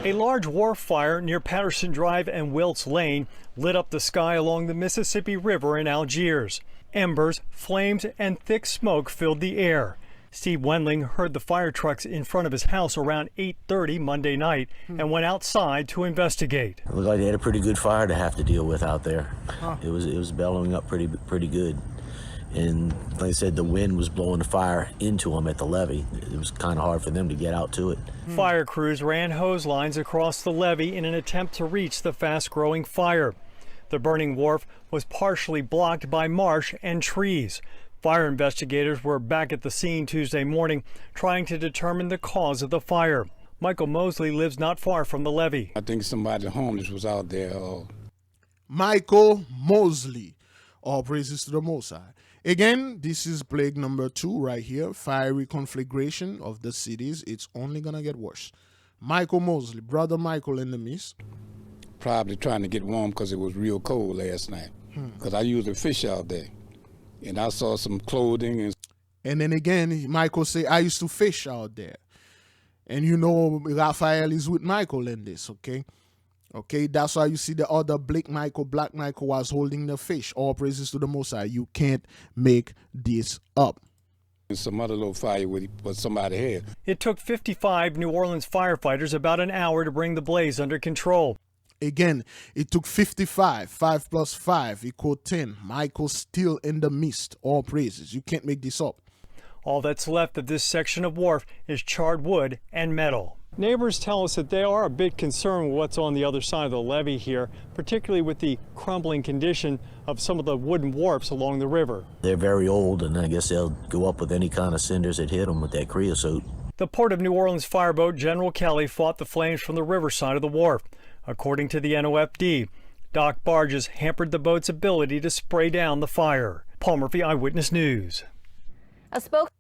A large wharf fire near Patterson Drive and Wilts Lane lit up the sky along the Mississippi River in Algiers. Embers, flames, and thick smoke filled the air. Steve Wendling heard the fire trucks in front of his house around 8:30 Monday night and went outside to investigate. It looked like they had a pretty good fire to have to deal with out there. It was bellowing up pretty good. And like I said, the wind was blowing the fire into them at the levee. It was kind of hard for them to get out to it. Fire crews ran hose lines across the levee in an attempt to reach the fast-growing fire. The burning wharf was partially blocked by marsh and trees. Fire investigators were back at the scene Tuesday morning trying to determine the cause of the fire. Michael Mosley lives not far from the levee. I think somebody homeless was out there. Michael Mosley. All praises to the Most High. Again, this is plague number 2 right here. Fiery conflagration of the cities. It's only going to get worse. Michael Mosley, brother Michael in the midst. Probably trying to get warm because it was real cold last night. Because I usually fish out there. And I saw some clothing. And then again, Michael say, I used to fish out there. And you know, Raphael is with Michael in this, okay? Okay, that's why you see the other Blick Michael, Black Michael was holding the fish. All praises to the Most High. You can't make this up. Some other little fire with somebody had. It took 55 New Orleans firefighters about an hour to bring the blaze under control. Again, it took 55. 5 plus 5 equal 10. Michael still in the midst. All praises. You can't make this up. All that's left of this section of wharf is charred wood and metal. Neighbors tell us that they are a bit concerned with what's on the other side of the levee here, particularly with the crumbling condition of some of the wooden wharfs along the river. They're very old, and I guess they'll go up with any kind of cinders that hit them with that creosote. The Port of New Orleans fireboat General Kelly fought the flames from the riverside of the wharf. According to the NOFD, dock barges hampered the boat's ability to spray down the fire. Paul Murphy, Eyewitness News. A spoke.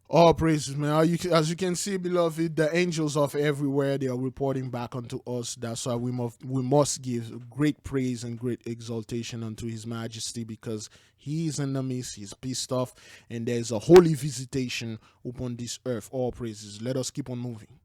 All praises, man. As you can see, beloved, the angels of everywhere, they are reporting back unto us. That's why we must give great praise and great exaltation unto His Majesty, because He is in the midst, He's pissed off, and there is a holy visitation upon this earth. All praises. Let us keep on moving.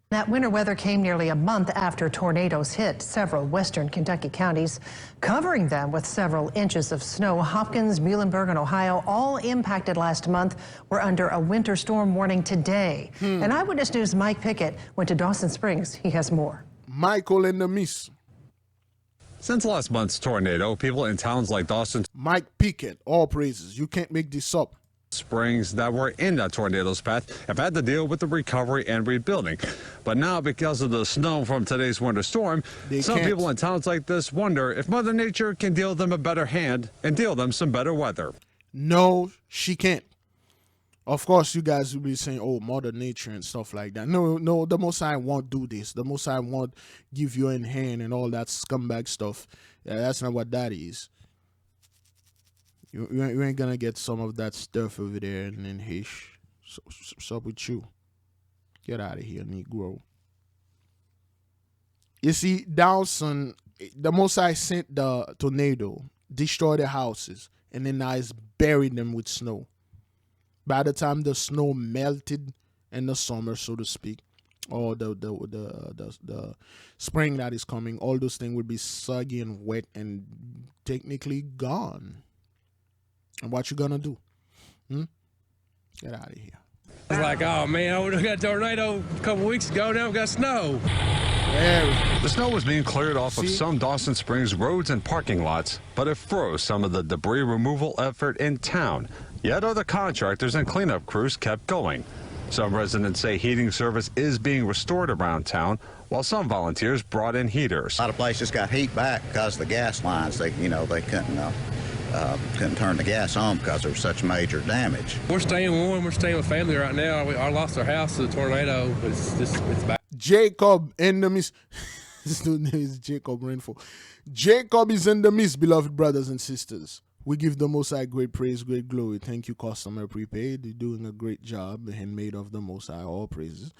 That winter weather came nearly a month after tornadoes hit several western Kentucky counties, covering them with several inches of snow. Hopkins, Muhlenberg, and Ohio, all impacted last month, were under a winter storm warning today. And Eyewitness News' Mike Pickett went to Dawson Springs. He has more. Michael in the mist. Since last month's tornado, people in towns like Dawson, Mike Pickett, all praises. You can't make this up. Springs that were in that tornado's path have had to deal with the recovery and rebuilding. But now, because of the snow from today's winter storm, some people in towns like this wonder if Mother Nature can deal them a better hand and deal them some better weather. No, she can't. Of course, you guys will be saying, oh, Mother Nature and stuff like that. No, the Most High won't do this. The Most High won't give you in hand and all that scumbag stuff. Yeah, that's not what that is. You ain't gonna get some of that stuff over there and then hish. What's up with you? Get out of here, Negro. You see, Dawson, the Most High sent the tornado, destroyed the houses, and then now it's buried them with snow. By the time the snow melted in the summer, so to speak, or the spring that is coming, all those things will be soggy and wet and technically gone. And what you gonna do? Get out of here. It's like, oh man, we got a tornado a couple weeks ago, now we got snow. The snow was being cleared off of some Dawson Springs roads and parking lots, but it froze some of the debris removal effort in town. Yet other contractors and cleanup crews kept going. Some residents say heating service is being restored around town, while some volunteers brought in heaters. A lot of places got heat back because of the gas lines. They couldn't turn the gas on because there was such major damage. We're staying warm. We're staying with family right now. I lost our house to the tornado. It's back. Jacob in the midst. His name is Jacob Rainfall. Jacob is in the midst, beloved brothers and sisters. We give the Most High great praise, great glory. Thank you, Customer Prepaid. You're doing a great job. The handmaid of the Most High, all praises.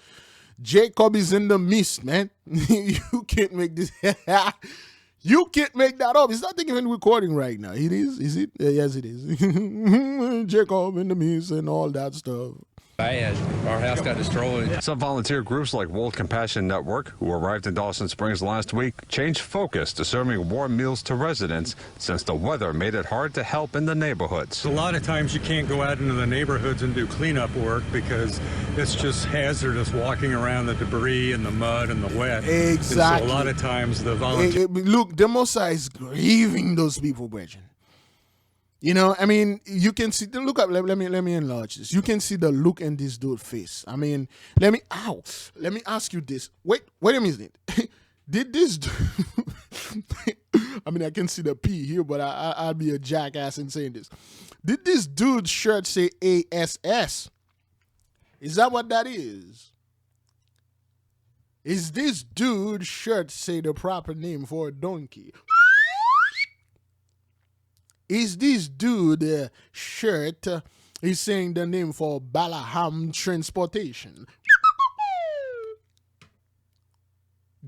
Jacob is in the midst, man. You can't make this. You can't make that up. It's not even recording right now. It is? Is it? Yes, it is. Jacob in the midst and all that stuff. Bad. Our house got destroyed. Some volunteer groups like World Compassion Network, who arrived in Dawson Springs last week, changed focus to serving warm meals to residents since the weather made it hard to help in the neighborhoods. A lot of times you can't go out into the neighborhoods and do cleanup work because it's just hazardous walking around the debris and the mud and the wet. Exactly. And so a lot of times the volunteers... Look, the Most High is grieving those people, brethren. You know, I mean, you can see the look up. Let me enlarge this. You can see the look in this dude's face. I mean, let me ask you this. Wait a minute. Did this? I mean, I can see the P here, but I'll be a jackass in saying this. Did this dude's shirt say ASS? Is that what that is? Is this dude's shirt say the proper name for a donkey? Is this dude shirt is saying the name for Balaham Transportation?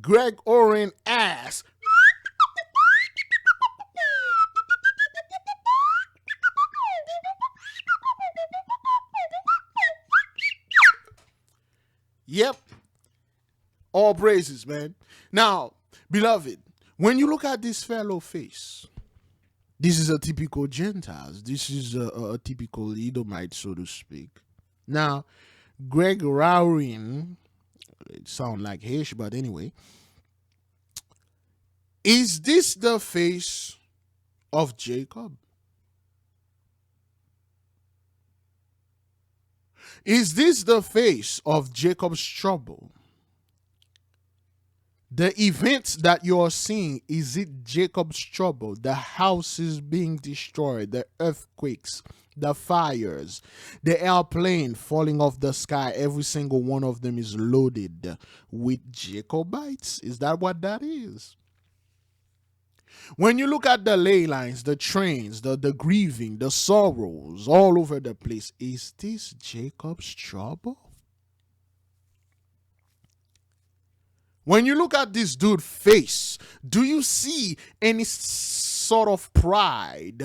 Greg Oren ass. Yep. All praises, man. Now, beloved, when you look at this fellow face, this is a typical Gentiles. This is a typical Edomite, so to speak. Now, Greg Rowring, it sounds like Hish, but anyway. Is this the face of Jacob? Is this the face of Jacob's trouble? The events that you're seeing, is it Jacob's trouble? The houses being destroyed, the earthquakes, the fires, the airplane falling off the sky, every single one of them is loaded with Jacobites. Is that what that is? When you look at the ley lines, the trains, the grieving, the sorrows all over the place, is this Jacob's trouble? When you look at this dude's face, do you see any sort of pride?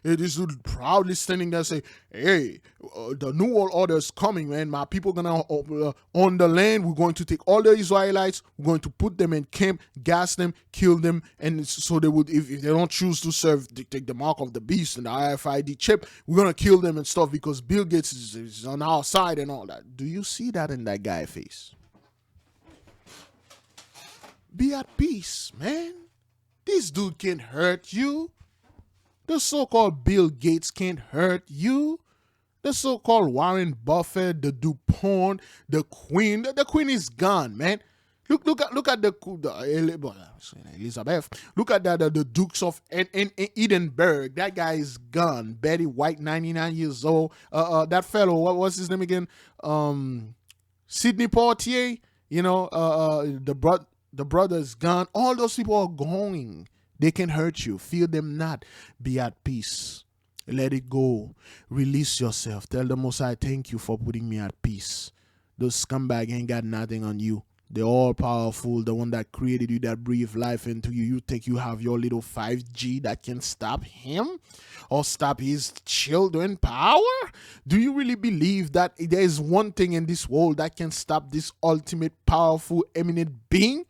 This dude proudly standing there saying, hey, the New World Order is coming, man. My people gonna on the land. We're going to take all the Israelites. We're going to put them in camp, gas them, kill them, and so they would, if they don't choose to serve, take the mark of the beast and the RFID chip, we're gonna kill them and stuff because Bill Gates is on our side and all that. Do you see that in that guy's face? Be at peace, man. This dude can't hurt you. The so-called Bill Gates can't hurt you. The so-called Warren Buffett, the DuPont, the Queen. The Queen is gone, man. Look at the Elizabeth. Look at the Dukes of Edinburgh. That guy is gone. Betty White, 99 years old. That fellow, what was his name again? Sidney Poitier. You know, the brother is gone. All those people are going. They can hurt you. Fear them not. Be at peace. Let it go. Release yourself. Tell the Most High, thank you for putting me at peace. Those scumbags ain't got nothing on you. They're all powerful. The one that created you, that breathed life into you. You think you have your little 5G that can stop him or stop his children power? Do you really believe that there is one thing in this world that can stop this ultimate, powerful, eminent being?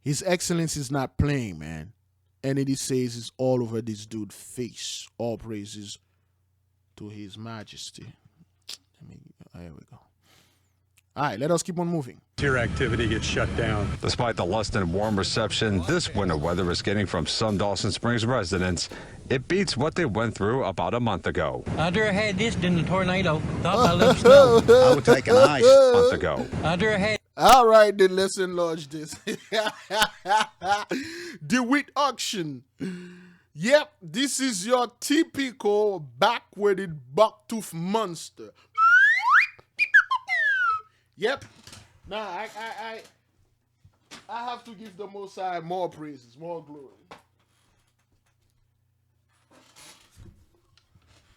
His Excellence is not playing, man. And it says it's all over this dude's face. All praises to His Majesty. Here we go. All right, let us keep on moving. Tier activity gets shut down. Despite the less than warm reception this winter weather is getting from some Dawson Springs residents, it beats what they went through about a month ago. I'd rather had this than the tornado. Thought I loved snow. I would take an ice. A month ago. I'd rather had. All right, then let's enlarge this. The wheat auction. Yep, this is your typical backwarded bucktooth monster. Yep. Now I have to give the Most High more praises, more glory.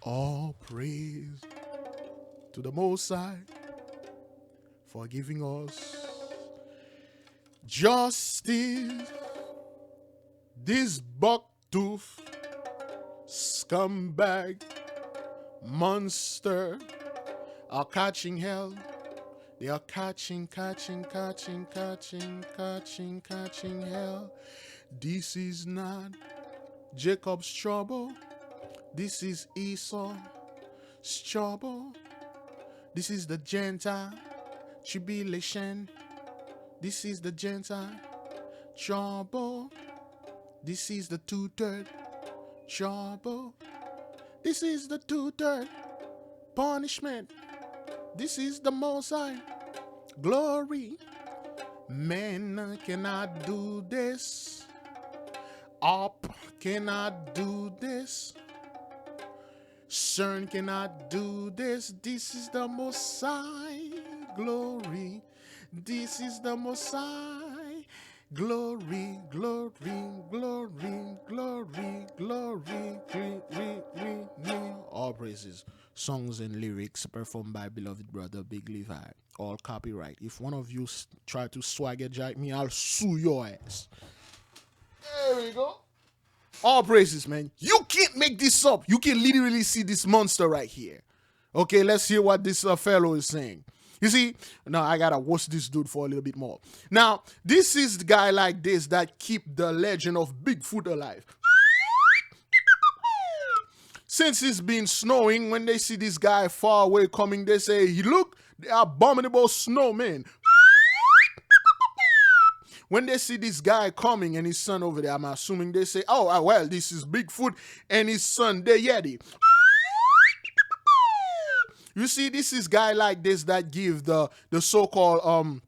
All praise to the Most High for giving us justice. This bucktooth scumbag monster are catching hell. They are catching hell. This is not Jacob's trouble. This is Esau's trouble. This is the Gentile tribulation. This is the Gentile trouble. This is the 2/3 trouble. This is the 2/3 punishment. This is the Most High glory. Man cannot do this. Up cannot do this. CERN cannot do this. This is the Most High glory. This is the Most High glory, glory, glory, glory, glory, glory. All praises. Songs and lyrics performed by beloved brother Big Levi. All copyright. If one of you try to swagger jack me, I'll sue your ass. There we go. All praises, man. You can't make this up. You can literally see this monster right here. Okay, let's hear what this fellow is saying. You see, now I gotta watch this dude for a little bit more. Now, this is the guy like this that keep the legend of Bigfoot alive. Since it's been snowing, when they see this guy far away coming, they say, look, the abominable snowman. When they see this guy coming and his son over there, I'm assuming they say, oh, well, this is Bigfoot and his son, the Yeti. You see, this is guy like this that give the so-called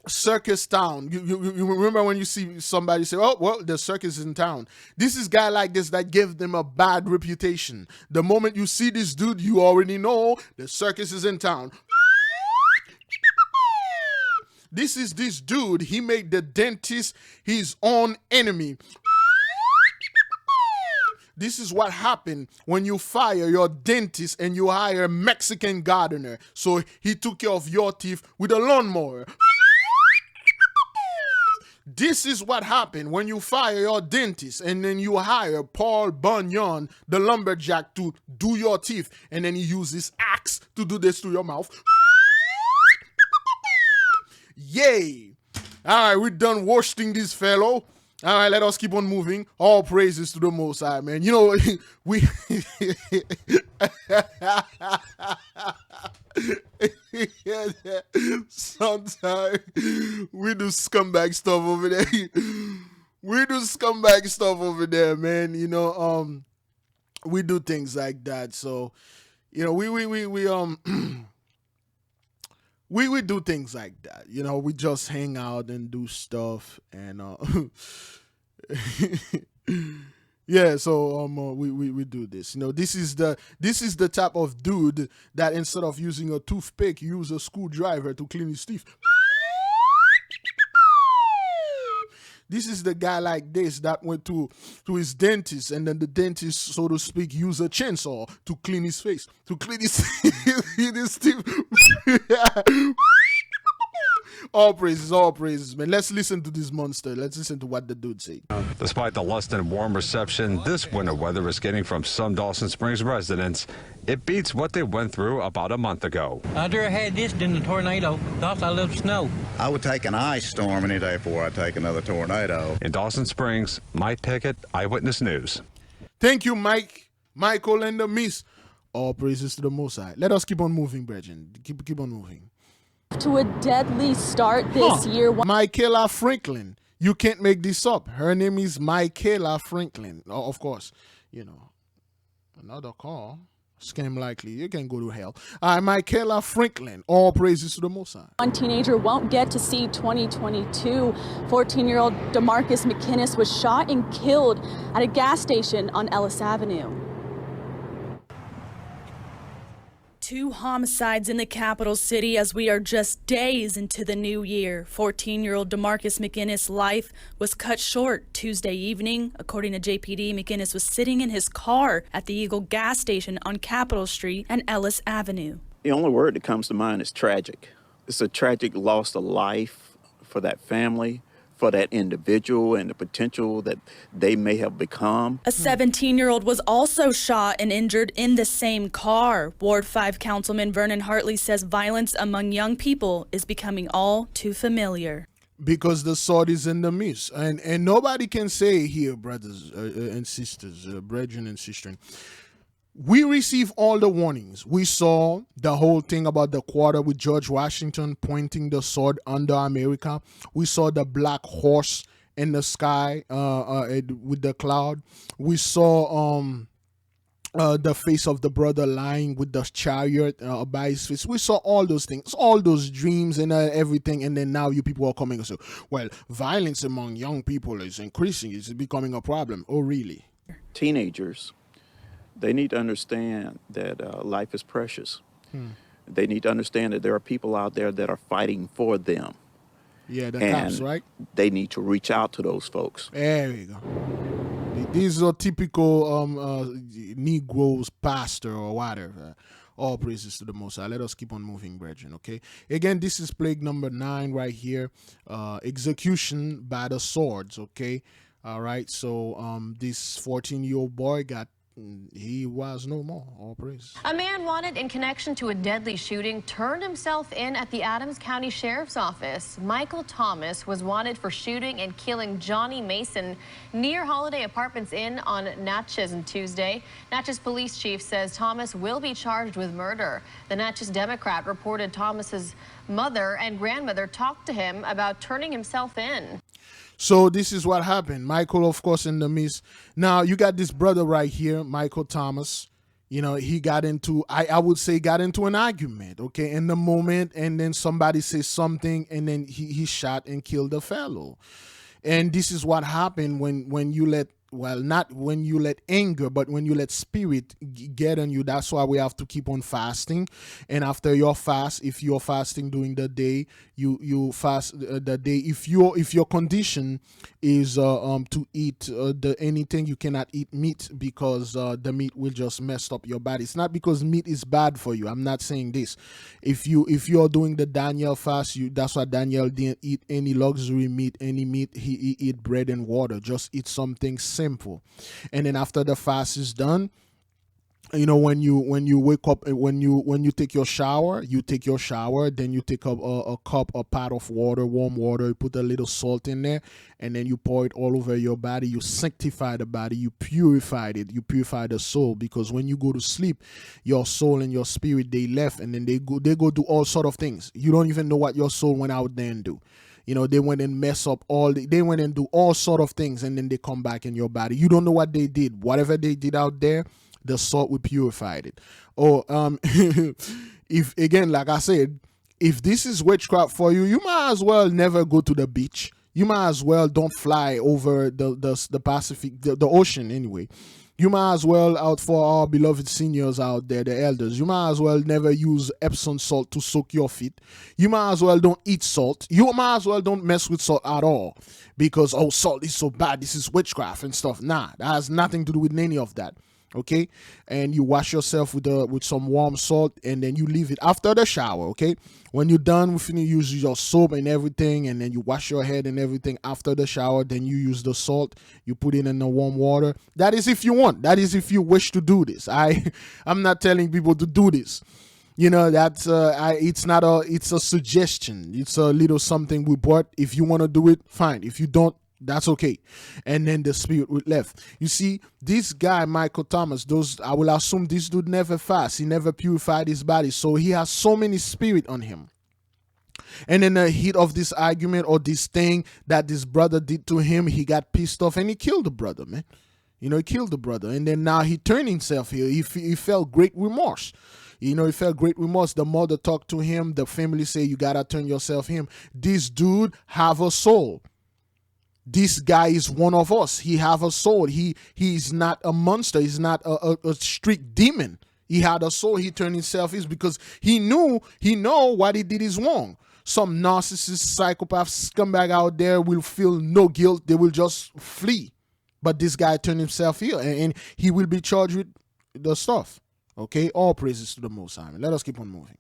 circus town. You remember when you see somebody say, oh, well, the circus is in town. This is guy like this that gave them a bad reputation. The moment you see this dude, you already know the circus is in town. This is this dude. He made the dentist his own enemy. This is what happened when you fire your dentist and you hire a Mexican gardener. So he took care of your teeth with a lawnmower. This is what happened when you fire your dentist and then you hire Paul Bunyan, the lumberjack, to do your teeth. And then he uses axe to do this to your mouth. Yay! All right, we're done roasting this fellow. All right, let us keep on moving. All praises to the Most High, man. You know, we... Sometimes we do scumbag stuff over there. We do scumbag stuff over there, man. You know, we do things like that. So, you know, we do things like that. You know, we just hang out and do stuff, and yeah. So we do this. You know, this is the type of dude that instead of using a toothpick, use a screwdriver to clean his teeth. This is the guy like this that went to his dentist, and then the dentist, so to speak, used a chainsaw to clean his face, to clean his, his teeth. All praises, man. Let's listen to this monster. Let's listen to what the dude said. Despite the less than warm reception this winter weather is getting from some Dawson Springs residents, it beats what they went through about a month ago. I'd rather had this than the tornado. Thought I love snow. I would take an ice storm any day before I take another tornado. In Dawson Springs, Mike Pickett, Eyewitness News. Thank you, Michael and the Miss. All praises to the Most High. Let us keep on moving, brethren. Keep on moving. To a deadly start this year. Michaela Franklin. You can't make this up. Her name is Michaela Franklin. Oh, of course, you know, another call. Scam likely. You can go to hell. Michaela Franklin. All praises to the Most High. One teenager won't get to see 2022. 14-year-old DeMarcus McInnes was shot and killed at a gas station on Ellis Avenue. 2 homicides in the capital city as we are just days into the new year. 14-year-old DeMarcus McInnes' life was cut short Tuesday evening. According to JPD, McInnes was sitting in his car at the Eagle gas station on Capitol Street and Ellis Avenue. The only word that comes to mind is tragic. It's a tragic loss of life for that family, for that individual, and the potential that they may have become. A 17-year-old was also shot and injured in the same car. Ward 5 Councilman Vernon Hartley says violence among young people is becoming all too familiar. Because the sword is in the midst. And nobody can say here, brothers and sisters, brethren and sisters, we receive all the warnings. We saw the whole thing about the quarter with George Washington pointing the sword under America. We saw the black horse in the sky with the cloud. We saw the face of the brother lying with the chariot by his face. We saw all those things, all those dreams and everything. And then now you people are coming and say, well, violence among young people is increasing. It's becoming a problem. Oh, really? Teenagers, they need to understand that life is precious. They need to understand that there are people out there that are fighting for them. Yeah, the cops, right? They need to reach out to those folks. There you go. These are typical Negroes, pastor or whatever. All praises to the Most High. Let us keep on moving, brethren, okay? Again, this is plague number 9 right here. Execution by the swords, okay? All right, so this 14-year-old boy he was no more. All praise. A man wanted in connection to a deadly shooting turned himself in at the Adams County Sheriff's Office. Michael Thomas was wanted for shooting and killing Johnny Mason near Holiday Apartments Inn on Natchez on Tuesday. Natchez police chief says Thomas will be charged with murder. The Natchez Democrat reported Thomas's mother and grandmother talked to him about turning himself in. So this is what happened. Michael, of course, in the midst. Now, you got this brother right here, Michael Thomas. You know, he got into, I would say, got into an argument, okay, in the moment, and then somebody says something, and then he shot and killed the fellow. And this is what happened when you let, well, not when you let anger, but when you let spirit get on you. That's why we have to keep on fasting. And after your fast, if you're fasting during the day, you fast the day. If your condition is to eat anything, you cannot eat meat, because the meat will just mess up your body. It's not because meat is bad for you. I'm not saying this. If you're doing the Daniel fast, that's why Daniel didn't eat any luxury meat, any meat. He eat bread and water. Just eat something simple. And then after the fast is done, you know, when you wake up, when you take your shower, then you take a pot of water, warm water, you put a little salt in there, and then you pour it all over your body. You sanctify the body, you purify it, you purify the soul, because when you go to sleep, your soul and your spirit, they left, and then they go do all sort of things. You don't even know what your soul went out there and do. You know, they went and mess up they went and do all sort of things, and then they come back in your body. You don't know what they did. Whatever they did out there, the salt will purify it. Or if, again, like I said, if this is witchcraft for you, you might as well never go to the beach. You might as well don't fly over the Pacific, the ocean anyway. You might as well, out for our beloved seniors out there, the elders, you might as well never use Epsom salt to soak your feet. You might as well don't eat salt. You might as well don't mess with salt at all, because, oh, salt is so bad, this is witchcraft and stuff. Nah, that has nothing to do with any of that. Okay, and you wash yourself with some warm salt, and then you leave it after the shower. Okay, when you're done with it, you use your soap and everything, and then you wash your head and everything after the shower. Then you use the salt, you put it in the warm water. That is if you want. That is if you wish to do this. I'm not telling people to do this. You know, that's it's a suggestion. It's a little something we brought. If you want to do it, fine. If you don't, that's okay. And then the spirit would left. You see, this guy, Michael Thomas, I will assume this dude never fast. He never purified his body. So he has so many spirit on him. And in the heat of this argument or this thing that this brother did to him, he got pissed off and he killed the brother, man. You know, he killed the brother. And then now he turned himself here. He felt great remorse. You know, he felt great remorse. The mother talked to him. The family say, you got to turn yourself in. This dude have a soul. This guy is one of us. He have a soul. He's not a monster. He's not a strict demon. He had a soul. He turned himself in because he know what he did is wrong. Some narcissist, psychopath, scumbag out there will feel no guilt. They will just flee. But this guy turned himself in, and he will be charged with the stuff. Okay? All praises to the Most High. Let us keep on moving.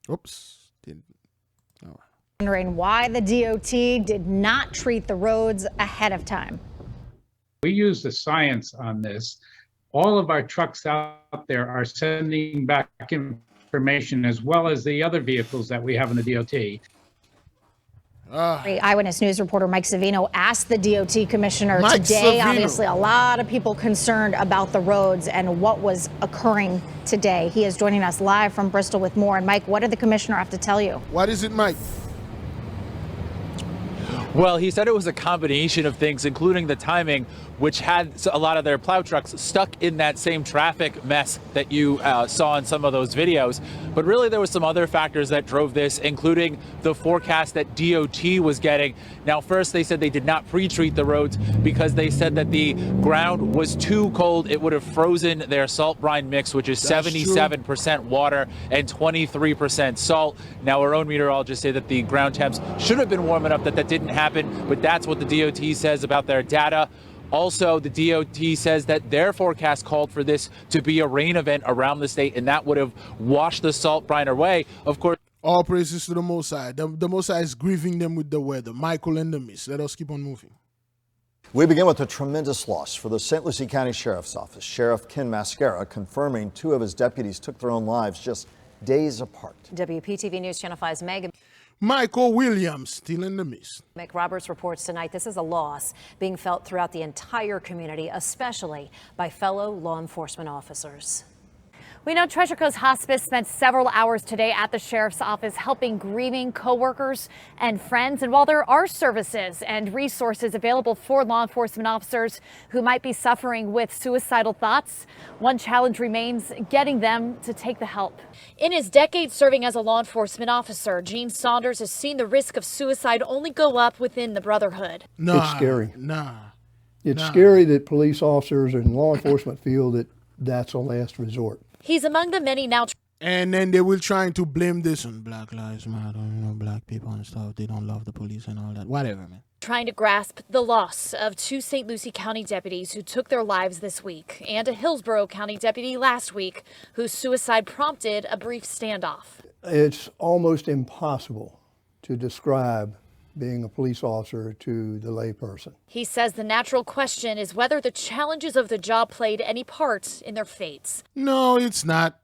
Oops. All right. Wondering why the DOT did not treat the roads ahead of time. We use the science on this. All of our trucks out there are sending back information, as well as the other vehicles that we have in the DOT. Eyewitness News reporter Mike Savino asked the DOT commissioner today. Obviously, a lot of people concerned about the roads and what was occurring today. He is joining us live from Bristol with more. And Mike, what did the commissioner have to tell you? What is it, Mike? Well, he said it was a combination of things, including the timing, which had a lot of their plow trucks stuck in that same traffic mess that you saw in some of those videos. But really, there was some other factors that drove this, including the forecast that DOT was getting. Now, first, they said they did not pre-treat the roads because they said that the ground was too cold. It would have frozen their salt brine mix, which is 77% water and 23% salt. Now, our own meteorologists say that the ground temps should have been warm enough that didn't happen, but that's what the DOT says about their data. Also, the DOT says that their forecast called for this to be a rain event around the state, and that would have washed the salt brine away. Of course, all praises to the Most High. The Most High is grieving them with the weather. Michael and the Mist. Let us keep on moving. We begin with a tremendous loss for the St. Lucie County Sheriff's Office. Sheriff Ken Mascara confirming 2 of his deputies took their own lives just days apart. WPTV News Channel 5's Megan Michael Williams still in the mist. Mick Roberts reports tonight this is a loss being felt throughout the entire community, especially by fellow law enforcement officers. We know Treasure Coast Hospice spent several hours today at the sheriff's office helping grieving coworkers and friends. And while there are services and resources available for law enforcement officers who might be suffering with suicidal thoughts, one challenge remains getting them to take the help. In his decade serving as a law enforcement officer, Gene Saunders has seen the risk of suicide only go up within the Brotherhood. It's scary. It's scary that police officers and law enforcement feel that that's a last resort. He's among the many now. And then they will trying to blame this on Black Lives Matter, black people and stuff. They don't love the police and all that. Whatever, man. Trying to grasp the loss of 2 St. Lucie County deputies who took their lives this week and a Hillsborough County deputy last week whose suicide prompted a brief standoff. It's almost impossible to describe being a police officer to the layperson. He says the natural question is whether the challenges of the job played any part in their fates. No, it's not.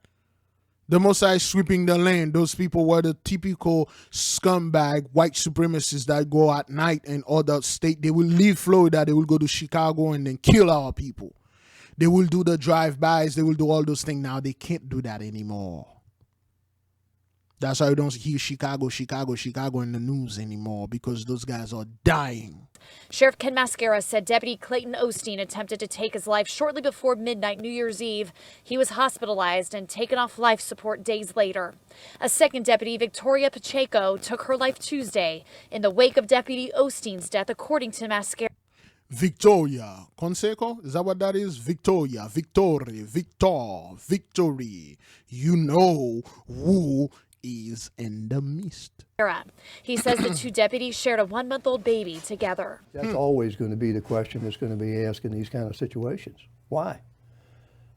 The Mosai is sweeping the land. Those people were the typical scumbag white supremacists that go at night and other state. They will leave Florida, they will go to Chicago and then kill our people. They will do the drive-bys, they will do all those things. Now they can't do that anymore. That's why you don't hear Chicago in the news anymore, because those guys are dying. Sheriff Ken Mascara said Deputy Clayton Osteen attempted to take his life shortly before midnight New Year's Eve. He was hospitalized and taken off life support days later. A second deputy, Victoria Pacheco, took her life Tuesday in the wake of Deputy Osteen's death, according to Mascara. Victoria Conseco, is that what that is? Victoria, Victory, Victor, Victory. You know who is in the mist. He says the 2 deputies shared a 1-month-old baby together. That's always going to be the question that's going to be asked in these kind of situations. Why?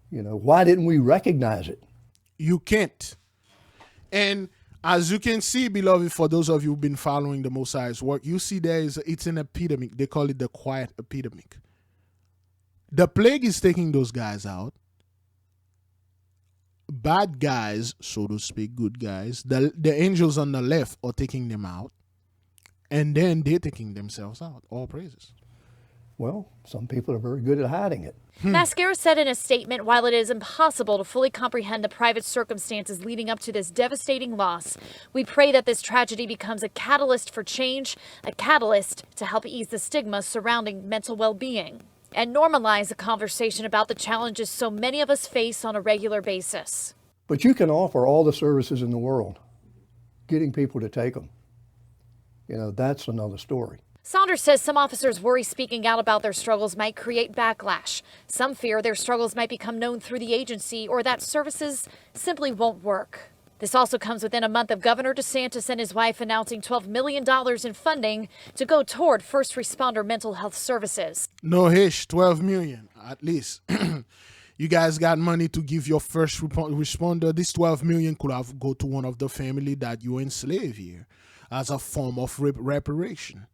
Why didn't we recognize it? You can't. And as you can see, beloved, for those of you who've been following the Mosai's work, you see it's an epidemic. They call it the quiet epidemic. The plague is taking those guys out. Bad guys, so to speak, good guys, the angels on the left are taking them out, and then they're taking themselves out. All praises. Well, some people are very good at hiding it. Mascara said in a statement, while it is impossible to fully comprehend the private circumstances leading up to this devastating loss, we pray that this tragedy becomes a catalyst for change, a catalyst to help ease the stigma surrounding mental well-being, and normalize a conversation about the challenges so many of us face on a regular basis. But you can offer all the services in the world. Getting people to take them, that's another story. Saunders says some officers worry speaking out about their struggles might create backlash. Some fear their struggles might become known through the agency or that services simply won't work. This also comes within a month of Governor DeSantis and his wife announcing $12 million in funding to go toward first responder mental health services. No hish, 12 million at least. You guys got money to give your first responder. This 12 million could have go to one of the family that you enslaved here as a form of reparation.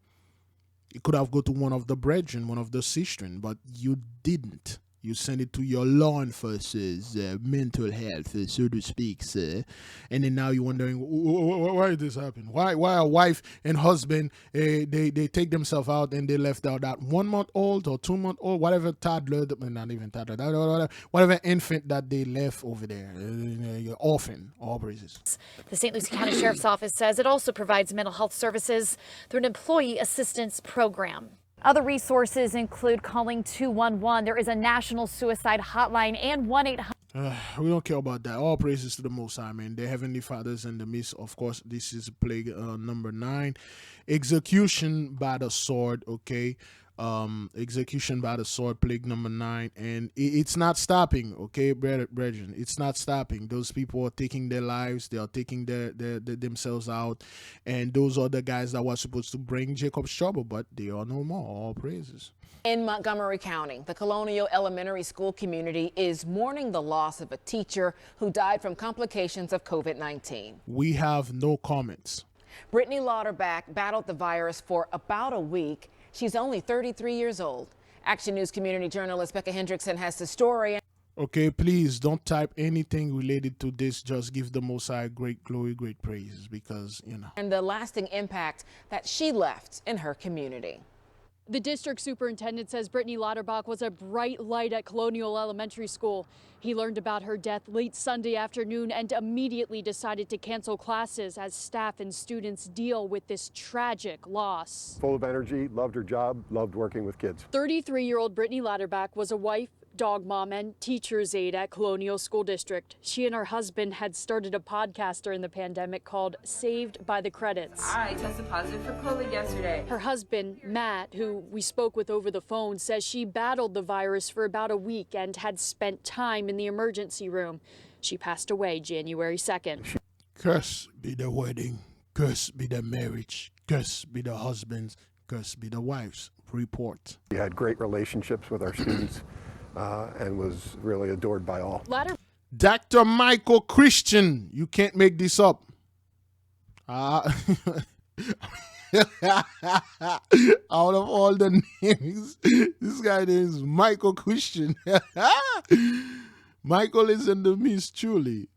It could have go to one of the brethren, one of the sisters, but you didn't. You send it to your law enforcement's mental health, so to speak, sir. And then now you're wondering, why did this happen? Why a wife and husband, they take themselves out and they left out that 1-month-old or 2-month-old, whatever toddler, not even toddler, whatever infant that they left over there, orphan, all praises. The St. Lucie County Sheriff's Office says it also provides mental health services through an employee assistance program. Other resources include calling 211. There is a national suicide hotline and 1-800. We don't care about that. All praises to the Most High, man. The Heavenly Father's in the midst. Of course, this is plague number 9. Execution by the sword, okay? Execution by the sword, plague number 9, and it's not stopping, okay, brethren. It's not stopping. Those people are taking their lives. They are taking themselves out, and those are the guys that were supposed to bring Jacob's trouble, but they are no more. All praises. In Montgomery County, the Colonial Elementary School community is mourning the loss of a teacher who died from complications of COVID-19. We have no comments. Brittany Lauterbach battled the virus for about a week. She's only 33 years old. Action News community journalist Becca Hendrickson has the story. Okay, please don't type anything related to this. Just give the Most High great glory, great praises, because, And the lasting impact that she left in her community. The district superintendent says Brittany Lauterbach was a bright light at Colonial Elementary School. He learned about her death late Sunday afternoon and immediately decided to cancel classes as staff and students deal with this tragic loss. Full of energy, loved her job, loved working with kids. 33-year-old Brittany Lauterbach was a wife, dog mom, and teacher's aide at Colonial School District. She and her husband had started a podcast during the pandemic called Saved by the Credits. I tested positive for COVID yesterday. Her husband, Matt, who we spoke with over the phone, says she battled the virus for about a week and had spent time in the emergency room. She passed away January 2nd. Curse be the wedding, curse be the marriage, curse be the husbands, curse be the wives. Report. We had great relationships with our students. And was really adored by all. Dr. Michael Christian, you can't make this up. Out of all the names, this guy is Michael Christian. Michael is in the midst, truly.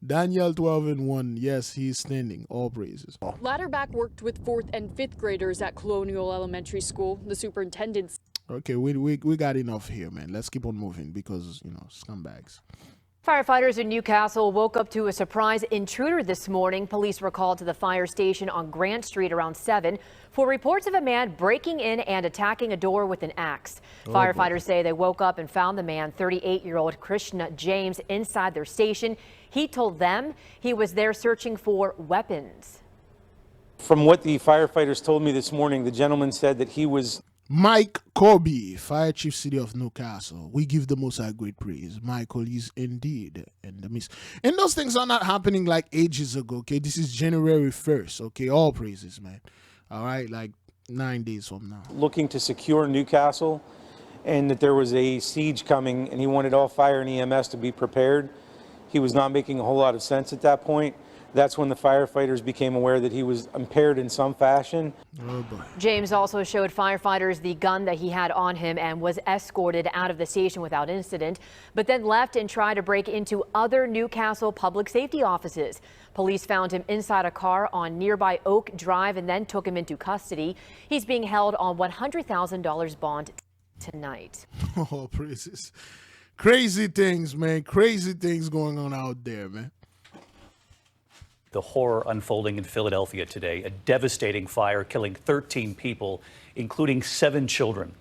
Daniel 12:1. Yes, he is standing. All praises. Lauterbach worked with 4th and 5th graders at Colonial Elementary School. The superintendent. Okay, we got enough here, man. Let's keep on moving because, scumbags. Firefighters in Newcastle woke up to a surprise intruder this morning. Police were called to the fire station on Grant Street around 7 for reports of a man breaking in and attacking a door with an axe. Firefighters say they woke up and found the man, 38-year-old Krishna James, inside their station. He told them he was there searching for weapons. From what the firefighters told me this morning, the gentleman said that he was Mike Corby, Fire Chief City of Newcastle. We give the Most High great praise. Michael is indeed in the midst. And those things are not happening like ages ago, okay? This is January 1st, okay? All praises, man. All right, like 9 days from now. looking to secure Newcastle and that there was a siege coming and he wanted all fire and EMS to be prepared. He was not making a whole lot of sense at that point. That's when the firefighters became aware that he was impaired in some fashion. Oh boy. James also showed firefighters the gun that he had on him and was escorted out of the station without incident, but then left and tried to break into other Newcastle public safety offices. Police found him inside a car on nearby Oak Drive and then took him into custody. He's being held on $100,000 bond tonight. Oh, praises. Crazy things, man. Crazy things going on out there, man. The horror unfolding in Philadelphia today, a devastating fire killing 13 people, including 7 children.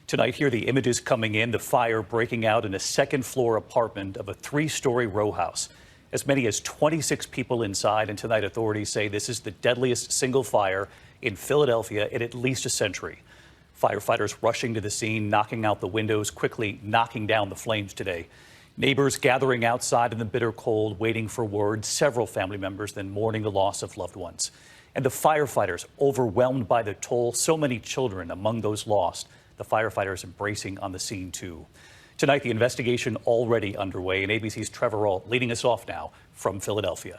Tonight, here are the images coming in, the fire breaking out in a second-floor apartment of a 3-story row house. As many as 26 people inside, and tonight authorities say this is the deadliest single fire in Philadelphia in at least a century. Firefighters rushing to the scene, knocking out the windows, quickly knocking down the flames today. Neighbors gathering outside in the bitter cold, waiting for word. Several family members then mourning the loss of loved ones. And the firefighters overwhelmed by the toll. So many children among those lost. The firefighters embracing on the scene, too. Tonight, the investigation already underway. And ABC's Trevor Ault leading us off now from Philadelphia.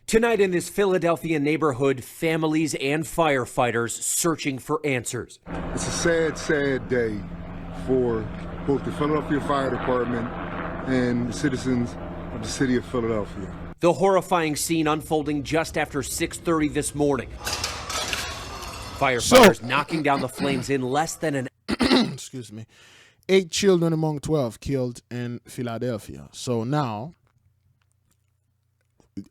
Tonight in this Philadelphia neighborhood, families and firefighters searching for answers. It's a sad, sad day for both the Philadelphia Fire Department and the citizens of the city of Philadelphia. The horrifying scene unfolding just after 6:30 this morning. Firefighters knocking down the flames in less than an excuse me. 8 children among 12 killed in Philadelphia. So now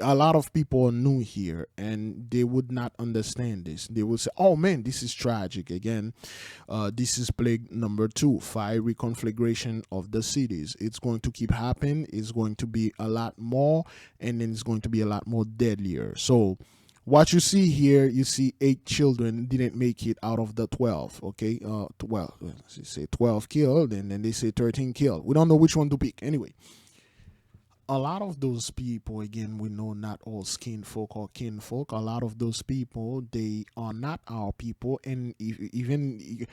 a lot of people are new here and they would not understand this. They would say, oh man, this is tragic. Again, this is plague number 2, fiery conflagration of the cities. It's going to keep happening. It's going to be a lot more, and then it's going to be a lot more deadlier. So what you see here, you see 8 children didn't make it out of the 12. Okay, 12. They say 12 killed, and then they say 13 killed. We don't know which one to pick. Anyway, a lot of those people, again, we know not all skin folk or kinfolk. A lot of those people, they are not our people, and even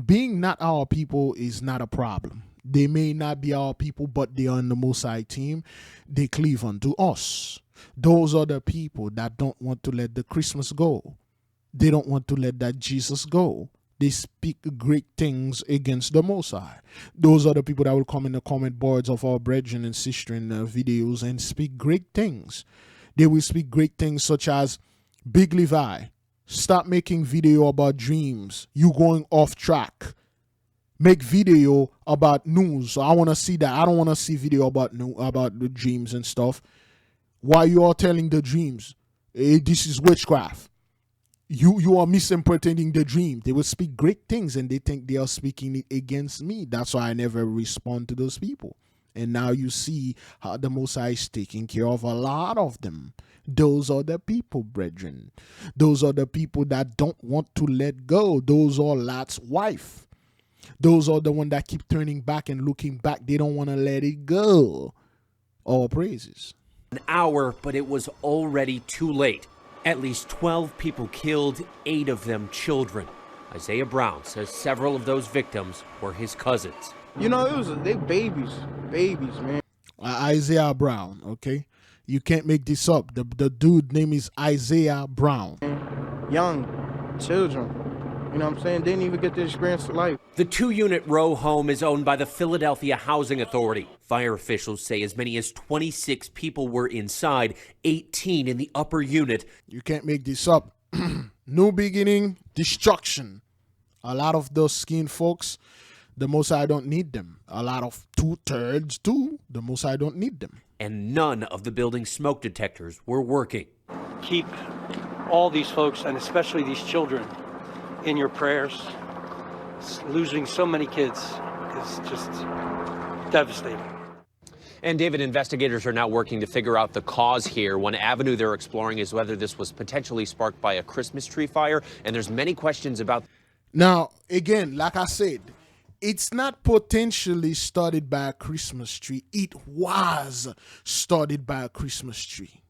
being not our people is not a problem. They may not be our people, but they are in the Most High team. They cleave unto us. Those are the people that don't want to let the Christmas go. They don't want to let that Jesus go. They speak great things against the Most High. Those are the people that will come in the comment boards of our brethren and sistren videos and speak great things. They will speak great things such as Big Levi. Stop making video about dreams. You going off track. Make video about news. So I want to see that. I don't want to see video about the dreams and stuff. Why you all telling the dreams? This is witchcraft. You are misinterpreting the dream. They will speak great things and they think they are speaking it against me. That's why I never respond to those people. And now you see how the Most High is taking care of a lot of them. Those are the people, brethren. Those are the people that don't want to let go. Those are Lot's wife. Those are the ones that keep turning back and looking back. They don't want to let it go. All praises. An hour, but it was already too late. At least 12 people killed, 8 of them children. Isaiah Brown says several of those victims were his cousins. You know, they babies, man. Isaiah Brown, okay? You can't make this up. The dude name is Isaiah Brown. Young children, you know what I'm saying? Didn't even get the experience of life. The 2-unit row home is owned by the Philadelphia Housing Authority. Fire officials say as many as 26 people were inside, 18 in the upper unit. You can't make this up. New beginning, destruction. A lot of those skin folks, the Most High don't need them. A lot of 2/3 too, the Most High don't need them. And none of the building's smoke detectors were working. Keep all these folks, and especially these children, in your prayers. Losing so many kids is just devastating. And David, investigators are now working to figure out the cause here. One avenue they're exploring is whether this was potentially sparked by a Christmas tree fire, and there's many questions about. Now, again, like I said, it's not potentially started by a Christmas tree. It was started by a Christmas tree.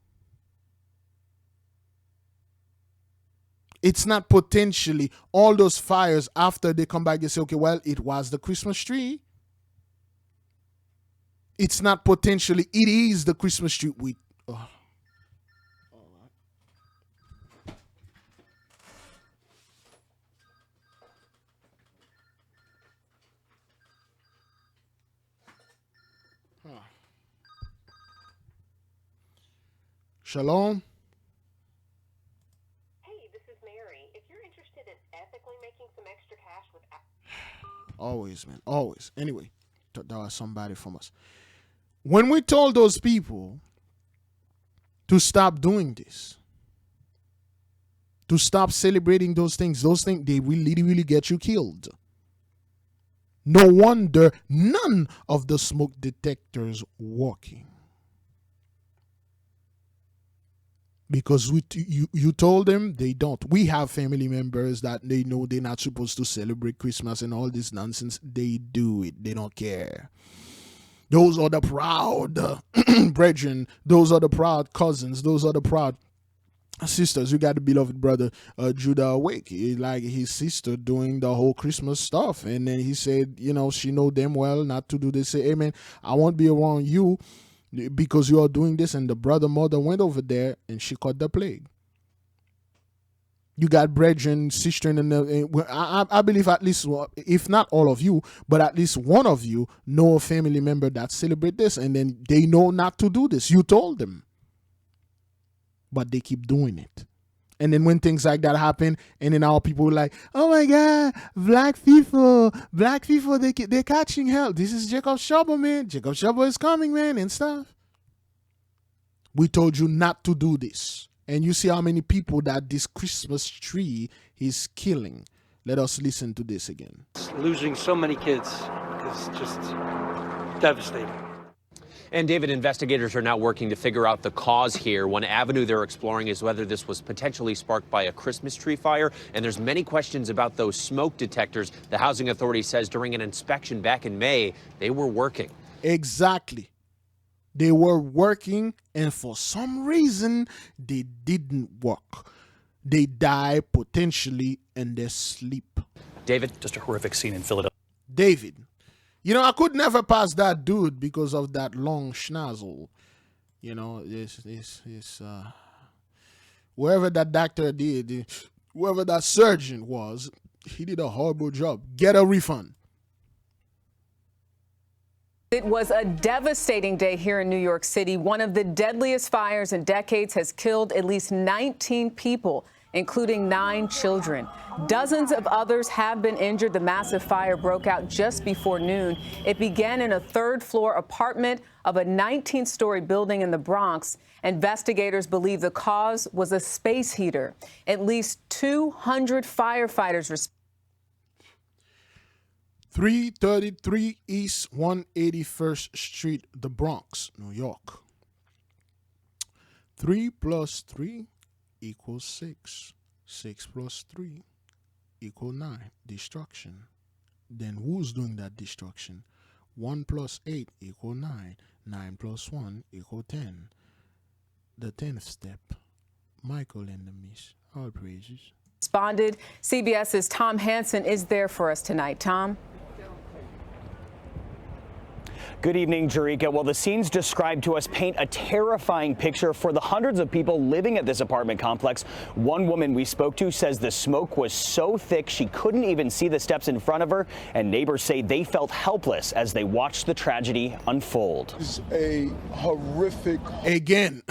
It's not potentially all those fires after they come back, they say, okay, well, it was the Christmas tree. It's not potentially, it is the Christmas tree. Shalom. Hey, this is Mary. If you're interested in ethically making some extra cash with... Always, man. Always. Anyway, that was somebody from us. When we told those people to stop doing this, to stop celebrating those things, they will literally get you killed. No wonder none of the smoke detectors working. Because you told them they don't. We have family members that they know they're not supposed to celebrate Christmas and all this nonsense. They do it. They don't care. Those are the proud brethren. Those are the proud cousins. Those are the proud sisters. You got the beloved brother Judah awake. Like his sister doing the whole Christmas stuff. And then he said, you know, she know them well not to do this. Say, hey man, I won't be around you because you are doing this. And the brother mother went over there and she caught the plague. You got brethren, sister, and I believe at least, if not all of you, but at least one of you know a family member that celebrate this, and then they know not to do this. You told them, but they keep doing it. And then when things like that happen, and then our people are like, oh my God, black people, they're catching hell. This is Jacob Shaba, man. Jacob Shaba is coming, man, and stuff. We told you not to do this. And you see how many people that this Christmas tree is killing. Let us listen to this again. Losing so many kids is just devastating. And David, investigators are now working to figure out the cause here. One avenue they're exploring is whether this was potentially sparked by a Christmas tree fire. And there's many questions about those smoke detectors. The housing authority says during an inspection back in May, they were working. Exactly. They were working, and for some reason, they didn't work. They die potentially in their sleep. David, just a horrific scene in Philadelphia. David, you know, I could never pass that dude because of that long schnozzle. You know, whoever that doctor did, whoever that surgeon was, he did a horrible job. Get a refund. It was a devastating day here in New York City. One of the deadliest fires in decades has killed at least 19 people including 9 children. Dozens of others have been injured. The massive fire broke out just before noon. It began in a third-floor apartment of a 19-story building in the Bronx. Investigators believe the cause was a space heater. At least 200 firefighters responded. 333 East 181st Street, the Bronx, New York. 3 plus 3 equals 6. 6 plus 3 equals 9. Destruction. Then who's doing that destruction? 1 plus 8 equals 9. 9 plus 1 equals 10. The 10th step. Michael and the Miss. All praises. Responded. CBS's Tom Hansen is there for us tonight. Tom? Good evening, Jerika. Well, the scenes described to us paint a terrifying picture for the hundreds of people living at this apartment complex. One woman we spoke to says the smoke was so thick she couldn't even see the steps in front of her, and neighbors say they felt helpless as they watched the tragedy unfold. It's a horrific... Again,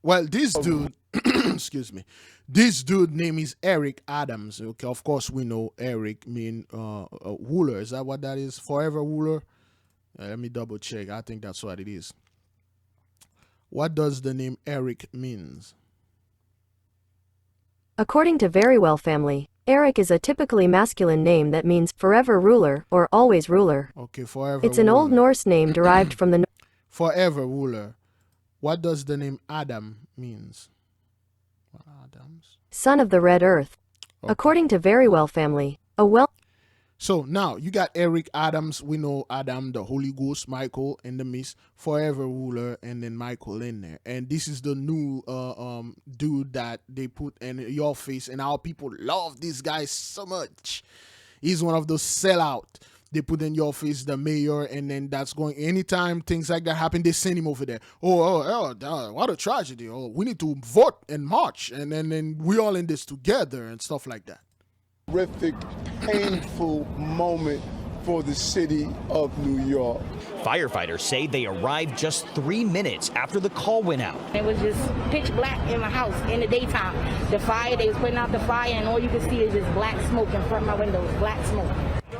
well, this dude, excuse me, this dude name is Eric Adams. Okay, of course we know Eric mean ruler. Is that what that is? Forever ruler? Let me double check. I think that's what it is. What does the name Eric means? According to Very Well Family, Eric is a typically masculine name that means forever ruler or always ruler. Okay, forever It's an Old Norse name derived from the... Forever ruler. What does the name Adam means? Adams. Son of the Red Earth. Okay. According to Very Well Family, a well... So now you got Eric Adams. We know Adam, the Holy Ghost, Michael, and the Miss, forever ruler, and then Michael in there. And this is the new dude that they put in your face, and our people love this guy so much. He's one of those sellout. They put in your face the mayor, and then that's going. Anytime things like that happen, they send him over there. Oh, what a tragedy! Oh, we need to vote and march, and then we all in this together and stuff like that. Horrific, painful moment for the city of New York. Firefighters say they arrived just 3 minutes after the call went out. It was just pitch black in my house in the daytime. The fire, they was putting out the fire, and all you could see is just black smoke in front of my windows, black smoke.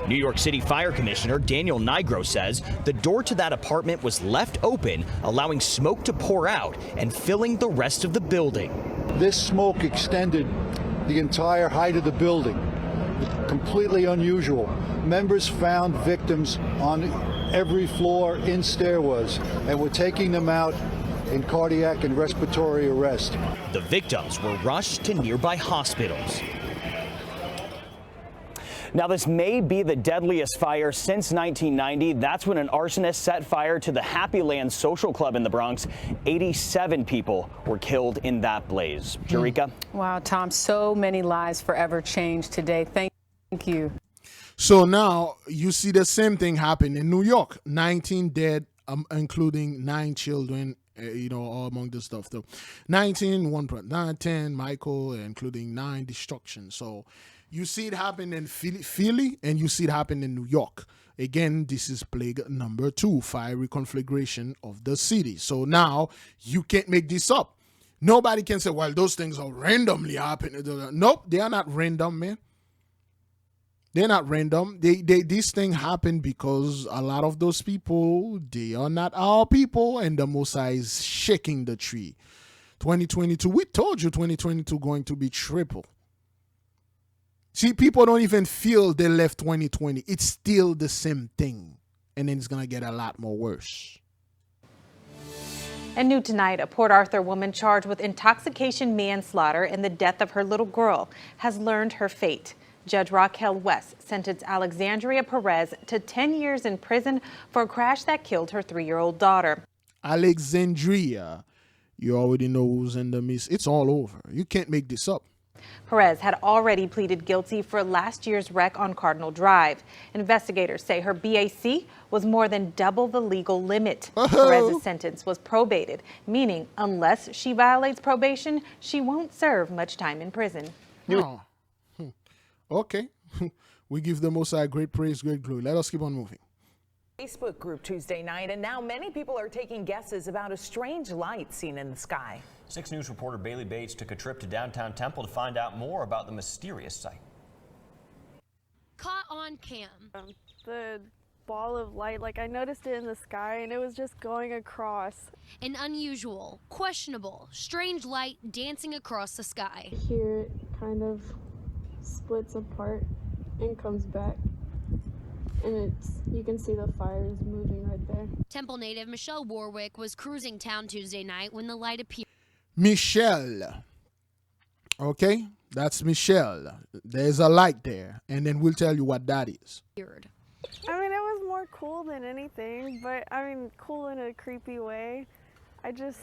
New York City Fire Commissioner Daniel Nigro says the door to that apartment was left open, allowing smoke to pour out and filling the rest of the building. This smoke extended the entire height of the building. Completely unusual. Members found victims on every floor in stairwells and were taking them out in cardiac and respiratory arrest. The victims were rushed to nearby hospitals. Now, this may be the deadliest fire since 1990. That's when an arsonist set fire to the Happy Land Social Club in the Bronx. 87 people were killed in that blaze. Jerika? Wow, Tom, so many lives forever changed today. Thank you. So now you see the same thing happen in New York. 19 dead, including 9 children. All among the stuff though. 19, 1.9, 10, Michael, including 9 destruction. So you see it happen in Philly, and you see it happen in New York. Again, this is plague number 2, fiery conflagration of the city. So now you can't make this up. Nobody can say, well, those things are randomly happening. Nope, they are not random, man. They're not random. This thing happened because a lot of those people, they are not our people, and the Most High is shaking the tree. 2022, we told you 2022 going to be triple. See, people don't even feel they left 2020. It's still the same thing, and then it's going to get a lot more worse. And new tonight, a Port Arthur woman charged with intoxication manslaughter in the death of her little girl has learned her fate. Judge Raquel West sentenced Alexandria Perez to 10 years in prison for a crash that killed her 3-year-old daughter. Alexandria, you already know who's in the midst. It's all over. You can't make this up. Perez had already pleaded guilty for last year's wreck on Cardinal Drive. Investigators say her BAC was more than double the legal limit. Perez's sentence was probated, meaning unless she violates probation, she won't serve much time in prison. Oh. Okay. We give the Most High great praise, great glory. Let us keep on moving. Facebook group Tuesday night, and now many people are taking guesses about a strange light seen in the sky. 6 News reporter Bailey Bates took a trip to downtown Temple to find out more about the mysterious sight. Caught on cam. The ball of light, like I noticed it in the sky and it was just going across. An unusual, questionable, strange light dancing across the sky. Here it kind of splits apart and comes back. And you can see the fires moving right there. Temple native Michelle Warwick was cruising town Tuesday night when the light appeared. Michelle. Okay, that's Michelle. There's a light there, and then we'll tell you what that is. I mean, it was more cool than anything, but I mean, cool in a creepy way. I just...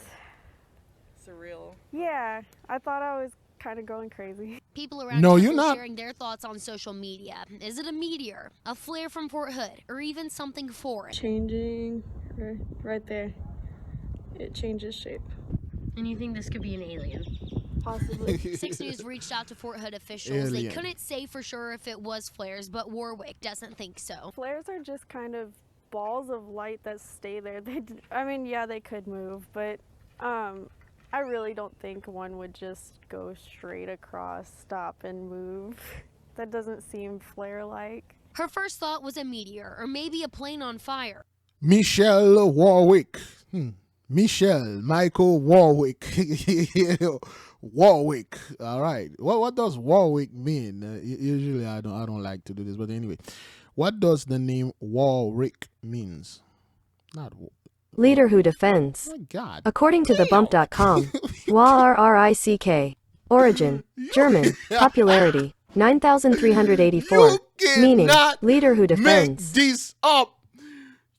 Surreal. Yeah, I thought I was kind of going crazy. People around No, Temple you're not. sharing their thoughts on social media. Is it a meteor, a flare from Fort Hood, or even something foreign? Changing right there. It changes shape. And you think this could be an alien? Possibly. 6 News reached out to Fort Hood officials. They Alien. couldn't say for sure if it was flares, but Warwick doesn't think so. Flares are just kind of balls of light that stay there. I mean, yeah, they could move, but I really don't think one would just go straight across, stop, and move. That doesn't seem flare-like. Her first thought was a meteor, or maybe a plane on fire. Michelle Warwick. Michelle Michael Warwick. Warwick. All right. What does Warwick mean? Usually I don't like to do this, but anyway, what does the name Warwick means? Not Leader who defends. Oh my God. According to thebump.com, WARRICK. Origin, German, popularity, 9,384. Meaning, leader who defends. Make this up.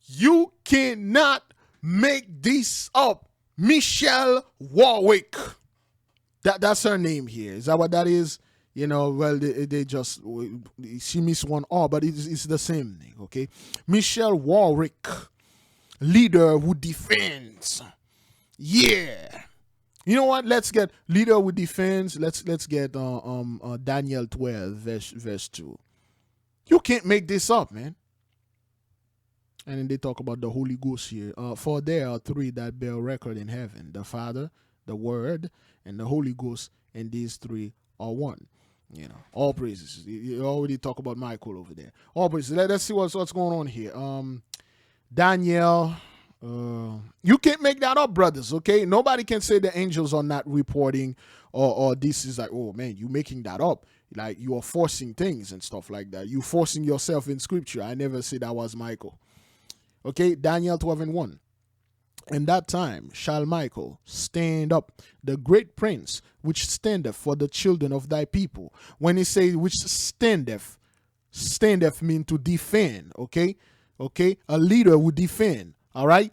You cannot make this up. Michelle Warwick. That's her name here. Is that what that is? You know, well, they just, she missed one R, but it's the same thing, okay? Michelle Warwick. Leader who defends. Yeah. You know what? Let's get leader who defends. Let's get Daniel 12 verse 2. You can't make this up, man. And then they talk about the Holy Ghost here. For there are three that bear record in heaven: the Father, the Word, and the Holy Ghost. And these three are one. You know, all praises. You already talk about Michael over there. All praises. Let's see what's going on here. Daniel, you can't make that up, brothers, okay? Nobody can say the angels are not reporting or this is like, oh man, you making that up. Like you are forcing things and stuff like that. You forcing yourself in scripture. I never said that was Michael. Okay, Daniel 12:1. In that time shall Michael stand up, the great prince, which standeth for the children of thy people. When he say which standeth mean to defend, okay? Okay, a leader would defend. All right,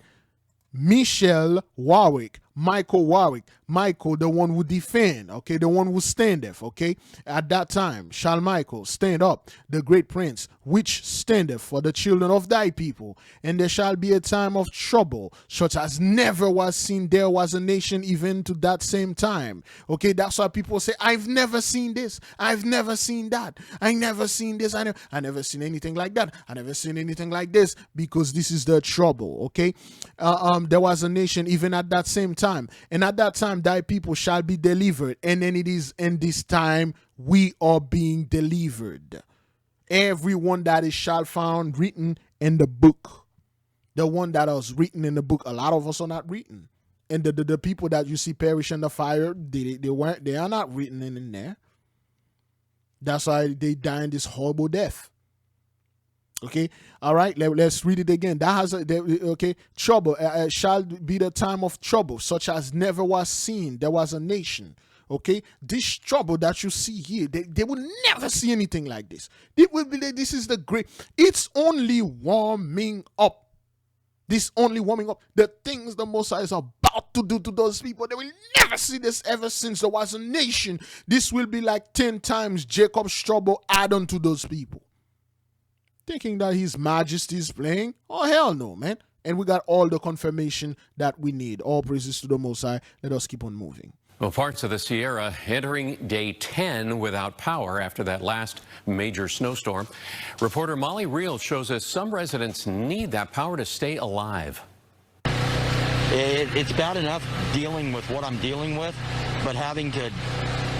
Michelle Warwick, Michael Warwick, Michael, the one who defend. Okay, the one who standeth. Okay, at that time shall Michael stand up, the great prince, which standeth for the children of thy people. And there shall be a time of trouble, such as never was seen. There was a nation even to that same time. Okay, that's why people say, I've never seen this, I've never seen that, I never seen this, I never seen anything like that, I never seen anything like this, because this is the trouble. Okay, there was a nation even at that same time, and at that time thy people shall be delivered. And then it is in this time we are being delivered. Everyone that is shall found written in the book. The one that was written in the book, a lot of us are not written. And the people that you see perish in the fire, they are not written in there. That's why they die in this horrible death. Okay, all right, let's read it again. That has okay, trouble shall be the time of trouble, such as never was seen. There was a nation. Okay, this trouble that you see here, they will never see anything like this. It will be. This is the great. It's only warming up. This only warming up. The things the Most High is about to do to those people, they will never see this ever since there was a nation. This will be like 10 times Jacob's trouble add on to those people. Thinking that His Majesty is playing? Oh, hell no, man. And we got all the confirmation that we need. All praises to the Most High. Let us keep on moving. Well, parts of the Sierra entering day 10 without power after that last major snowstorm. Reporter Molly Reel shows us some residents need that power to stay alive. It's bad enough dealing with what I'm dealing with, but having to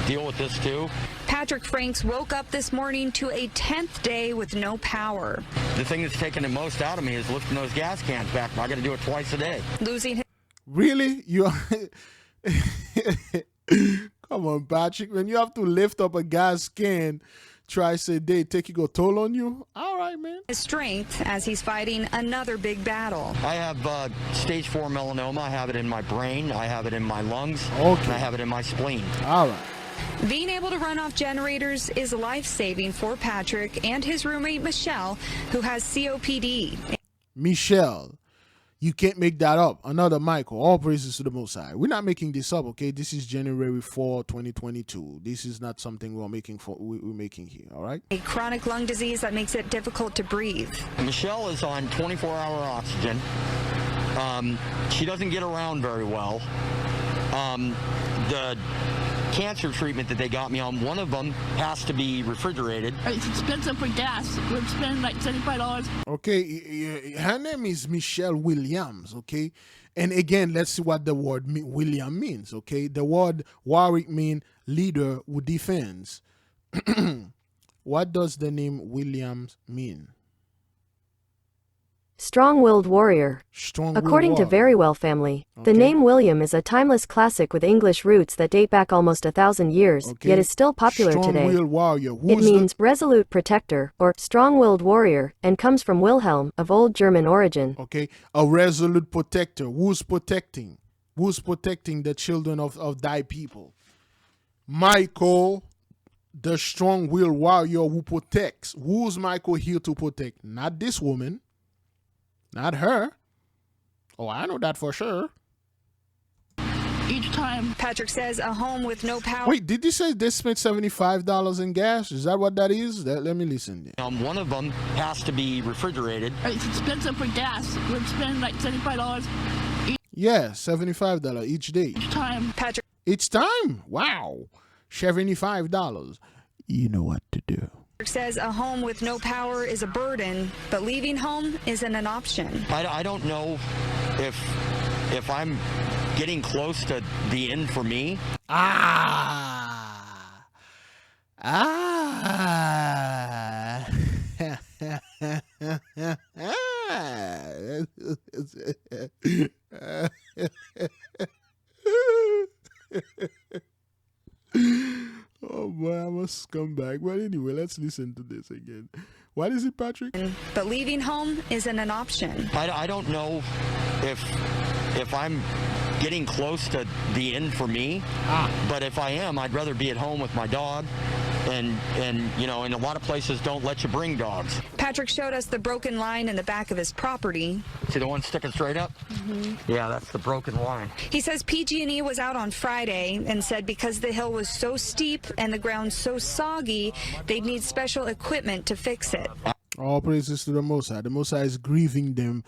deal with this too. Patrick Franks woke up this morning to a 10th day with no power. The thing that's taking the most out of me is lifting those gas cans back. I got to do it twice a day. Losing his Really? You come on, Patrick. When you have to lift up a gas can twice a day, take a toll on you? All right, man. strength as he's fighting another big battle. I have stage 4 melanoma. I have it in my brain. I have it in my lungs. Okay. And I have it in my spleen. All right. Being able to run off generators is life-saving for Patrick and his roommate Michelle, who has COPD. Michelle, you can't make that up. Another Michael. All praises to the Most High. We're not making this up, okay? This is January 4, 2022. This is not something we're making here, all right? A chronic lung disease that makes it difficult to breathe. Michelle is on 24-hour oxygen. She doesn't get around very well. The cancer treatment that they got me on, one of them has to be refrigerated. It's expensive for gas. We'd spend like $75. Okay, her name is Michelle Williams, okay? And again, let's see what the word William means, okay? The word Warwick means leader who defends. What does the name Williams mean? Strong-willed warrior. According to Very Well Family, the name William is a timeless classic with English roots that date back almost 1,000 years, yet is still popular today. Strong-willed warrior. It means resolute protector or strong-willed warrior and comes from Wilhelm, of Old German origin. Okay, a resolute protector. Who's protecting? Who's protecting the children of thy people? Michael, the strong-willed warrior who protects. Who's Michael here to protect? Not this woman. Not her. Oh, I know that for sure. Each time. Patrick says a home with no power. Wait, did you say they spent $75 in gas? Is that what that is? Let me listen. One of them has to be refrigerated. It's expensive for gas. We'd spend like $75. Yeah, $75 each day. Each time. Patrick. Each time? Wow. $75. You know what to do. Says a home with no power is a burden, but leaving home isn't an option. I don't know if I'm getting close to the end for me. Oh boy, I'm a scumbag. But anyway, let's listen to this again. What is it, Patrick? But leaving home isn't an option. I don't know if I'm getting close to the end for me. But if I am, I'd rather be at home with my dog. And you know, and a lot of places don't let you bring dogs. Patrick showed us the broken line in the back of his property. See the one sticking straight up? Yeah, that's the broken line. He says PG&E was out on Friday and said because the hill was so steep and the ground so soggy, they'd need special equipment to fix it. All praises to the Most High. The Most High is grieving them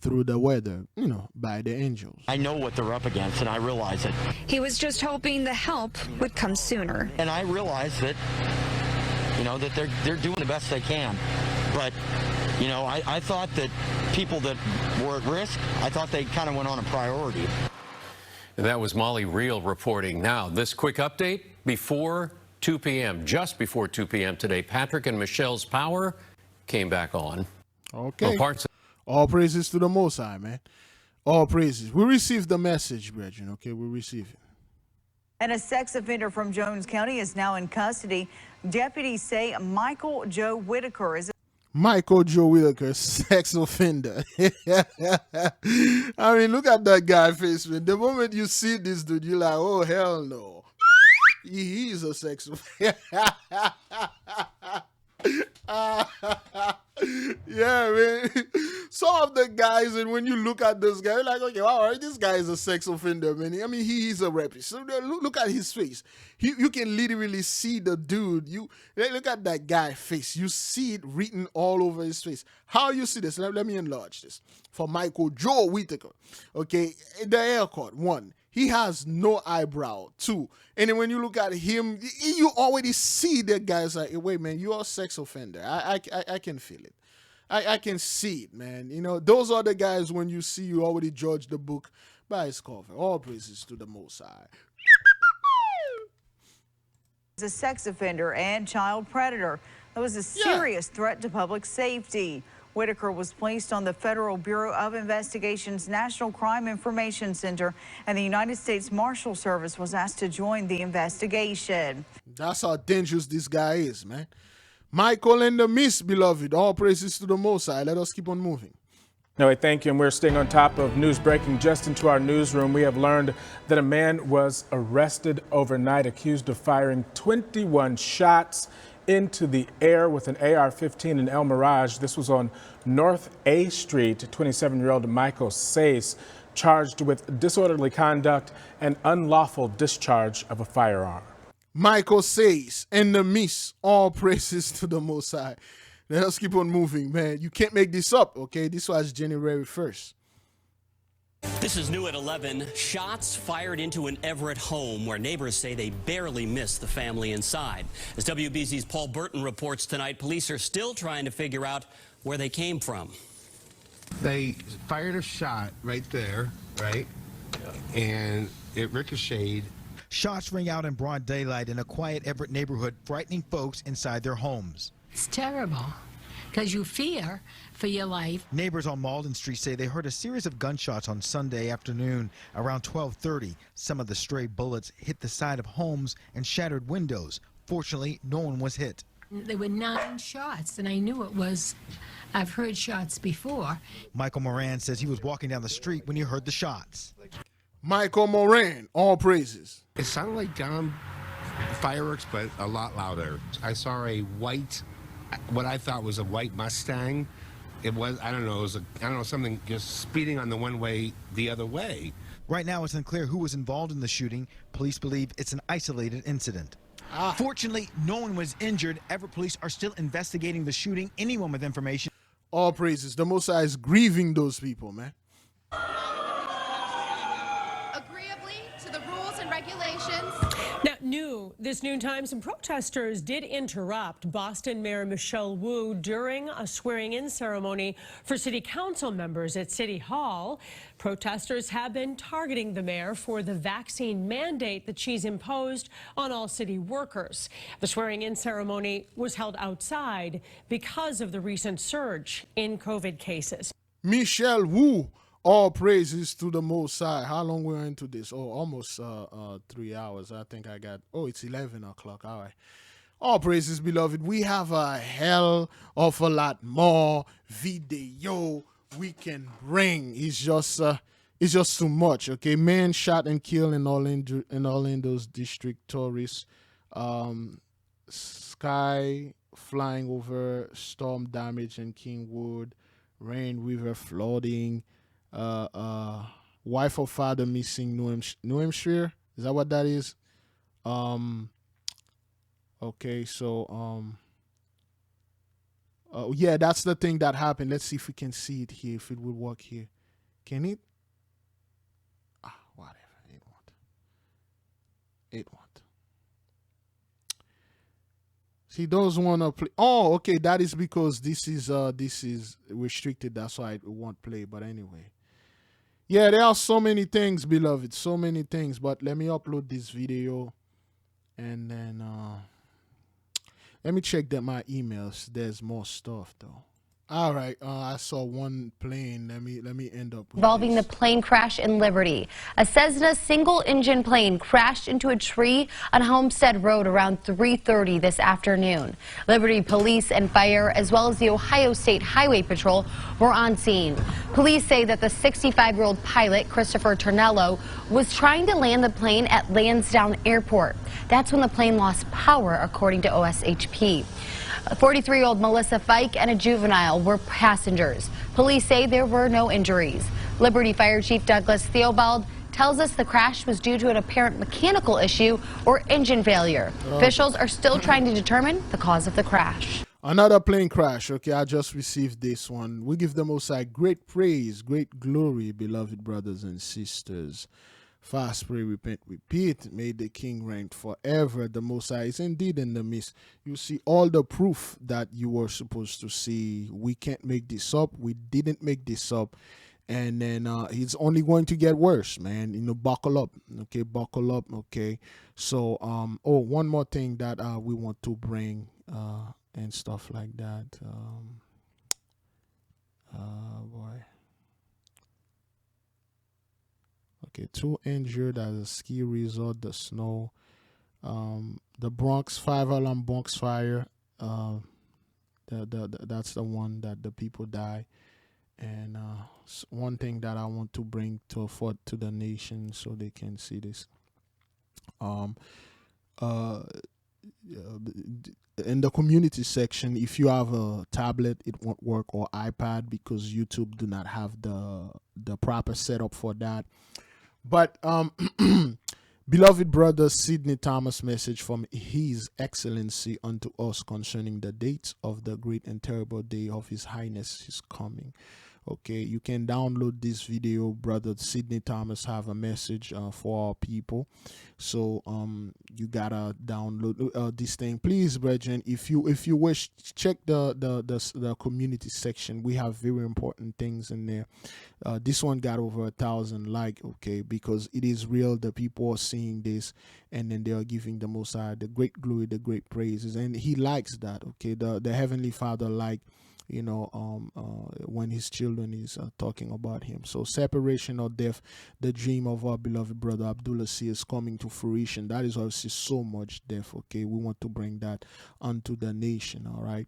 through the weather, you know, by the angels. I know what they're up against, and I realize it. He was just hoping the help would come sooner. And I realize that, you know, that they're doing the best they can. But, you know, I thought that people that were at risk, I thought they kind of went on a priority. And that was Molly Reel reporting. Now, this quick update before 2 p.m., just before 2 p.m. today, Patrick and Michelle's power came back on. Okay. Well, all praises to the Most High, man. All praises. We received the message, brethren, okay? We received it. And a sex offender from Jones County is now in custody. Deputies say Michael Joe Whitaker is... Michael Joe Whitaker, sex offender. I mean, look at that guy face, man. The moment you see this dude, you're like, oh, hell no. He's a sex offender. Yeah, man. Some of the guys, and when you look at this guy, you're like, okay, all right, this guy is a sex offender, man. I mean, he's a rapist. So look at his face. You can literally see the dude. Look at that guy's face. You see it written all over his face. How you see this? Let me enlarge this. For Michael Joe Whitaker. Okay, the haircut, one. He has no eyebrow too. And then when you look at him, you already see that guy's like, wait, man, you're a sex offender. I can feel it. I can see it, man. You know, those are the guys when you see, you already judge the book by its cover. All praises to the Most High. A sex offender and child predator. That was a serious threat to public safety. Whitaker was placed on the Federal Bureau of Investigation's National Crime Information Center, and the United States Marshal Service was asked to join the investigation. That's how dangerous this guy is, man. Michael and the Miss, beloved, all praises to the Most High. Let us keep on moving. No, thank you, and we're staying on top of news breaking. Just into our newsroom, we have learned that a man was arrested overnight accused of firing 21 shots into the air with an AR-15 in El Mirage. This was on North A Street. 27-year-old Michael Sayce charged with disorderly conduct and unlawful discharge of a firearm. Michael Sayce and the Miss, all praises to the Most High. Let us keep on moving, man. You can't make this up, okay? This was January 1st. This is new at 11. Shots fired into an Everett home where neighbors say they barely missed the family inside. As WBZ's Paul Burton reports tonight, police are still trying to figure out where they came from. They fired a shot right there, right? And it ricocheted. Shots ring out in broad daylight in a quiet Everett neighborhood, frightening folks inside their homes. It's terrible because you fear for your life. Neighbors on Malden Street say they heard a series of gunshots on Sunday afternoon around 12:30. Some of the stray bullets hit the side of homes and shattered windows. Fortunately, no one was hit. There were 9 shots, and I knew it was, I've heard shots before. Michael Moran says he was walking down the street when he heard the shots. Michael Moran, all praises. It sounded like fireworks, but a lot louder. I saw a white, what I thought was a white Mustang. It was, I don't know, it was something just speeding on the one way the other way. Right now, it's unclear who was involved in the shooting. Police believe it's an isolated incident. Fortunately, no one was injured. Everett police are still investigating the shooting. Anyone with information. All praises. The Most High is grieving those people, man. Agreeably to the rules and regulations. Now, this noontime, some protesters did interrupt Boston Mayor Michelle Wu during a swearing-in ceremony for city council members at City Hall. Protesters have been targeting the mayor for the vaccine mandate that she's imposed on all city workers. The swearing-in ceremony was held outside because of the recent surge in COVID cases. Michelle Wu. All praises to the Most High. How long we're into this? Oh, almost 3 hours. I think I got, it's 11 o'clock. All right. All praises, beloved. We have a hell of a lot more video we can bring. It's just too much, okay? Man shot and killed in Orlando's district. Tourists. Sky flying over, storm damage in Kingwood. Rain, river flooding. Wife or father missing New Hampshire. Is that what that is? Okay, so yeah, that's the thing that happened. Let's see if we can see it here, if it will work here. Can it? Whatever. It won't. See, those wanna play. Oh, okay, that is because this is restricted. That's why it won't play. But anyway. Yeah, there are so many things, beloved, so many things. But let me upload this video, and then let me check that my emails. There's more stuff though. All right, I saw one plane. Let me end up with involving the plane crash in Liberty. A Cessna single-engine plane crashed into a tree on Homestead Road around 3:30 this afternoon. Liberty police and fire, as well as the Ohio State Highway Patrol, were on scene. Police say that the 65-year-old pilot, Christopher Tornello, was trying to land the plane at Lansdowne Airport. That's when the plane lost power, according to OSHP. 43-year-old Melissa Fike and a juvenile were passengers. Police say there were no injuries. Liberty Fire Chief Douglas Theobald tells us the crash was due to an apparent mechanical issue or engine failure. Officials are still trying to determine the cause of the crash. Another plane crash. Okay, I just received this one. We give the Most High great praise, great glory, beloved brothers and sisters. Fast, pray, repent, repeat. May the King reign forever. The Most High is indeed in the midst. You see all the proof that you were supposed to see. We can't make this up. We didn't make this up. And then it's only going to get worse, man. You know, buckle up, okay? Buckle up, okay? So, oh, one more thing that we want to bring and stuff like that. Boy. Okay, 2 injured at a ski resort, the snow. The Bronx, 5-alarm Bronx fire. That's the one that the people die. And one thing that I want to bring to the nation so they can see this. In the community section, if you have a tablet, it won't work, or iPad, because YouTube do not have the proper setup for that. But beloved brother Sidney Thomas message from His Excellency unto us concerning the dates of the great and terrible day of His Highness is coming. Okay, you can download this video. Brother Sidney Thomas have a message for our people. So you gotta download this thing, please, brethren. If you wish, check the community section. We have very important things in there. This one got over 1,000 likes, okay, because it is real. The people are seeing this, and then they are giving the Most High the great glory, the great praises, and He likes that. Okay, the Heavenly Father like, you know, when His children is talking about Him. So separation or death, the dream of our beloved brother Abdullah C is coming to fruition. That is obviously so much death. Okay, we want to bring that unto the nation. All right.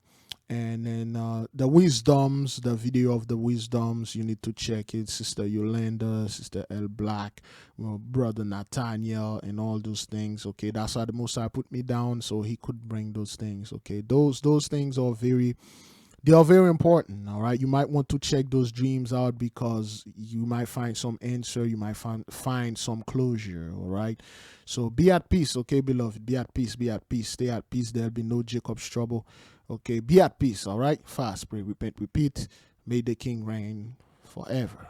And then the wisdoms, the video of the wisdoms, you need to check it. Sister Yolanda, Sister L Black, Brother Nathaniel, and all those things. Okay, that's why the Most High put me down, so He could bring those things. Okay, those things are very important. All right, you might want to check those dreams out, because you might find some answer, you might find some closure. All right, so be at peace, okay, beloved. Be at peace, stay at peace. There'll be no Jacob's trouble. Okay, be at peace. All right, fast, pray, repent, repeat. May the King reign forever.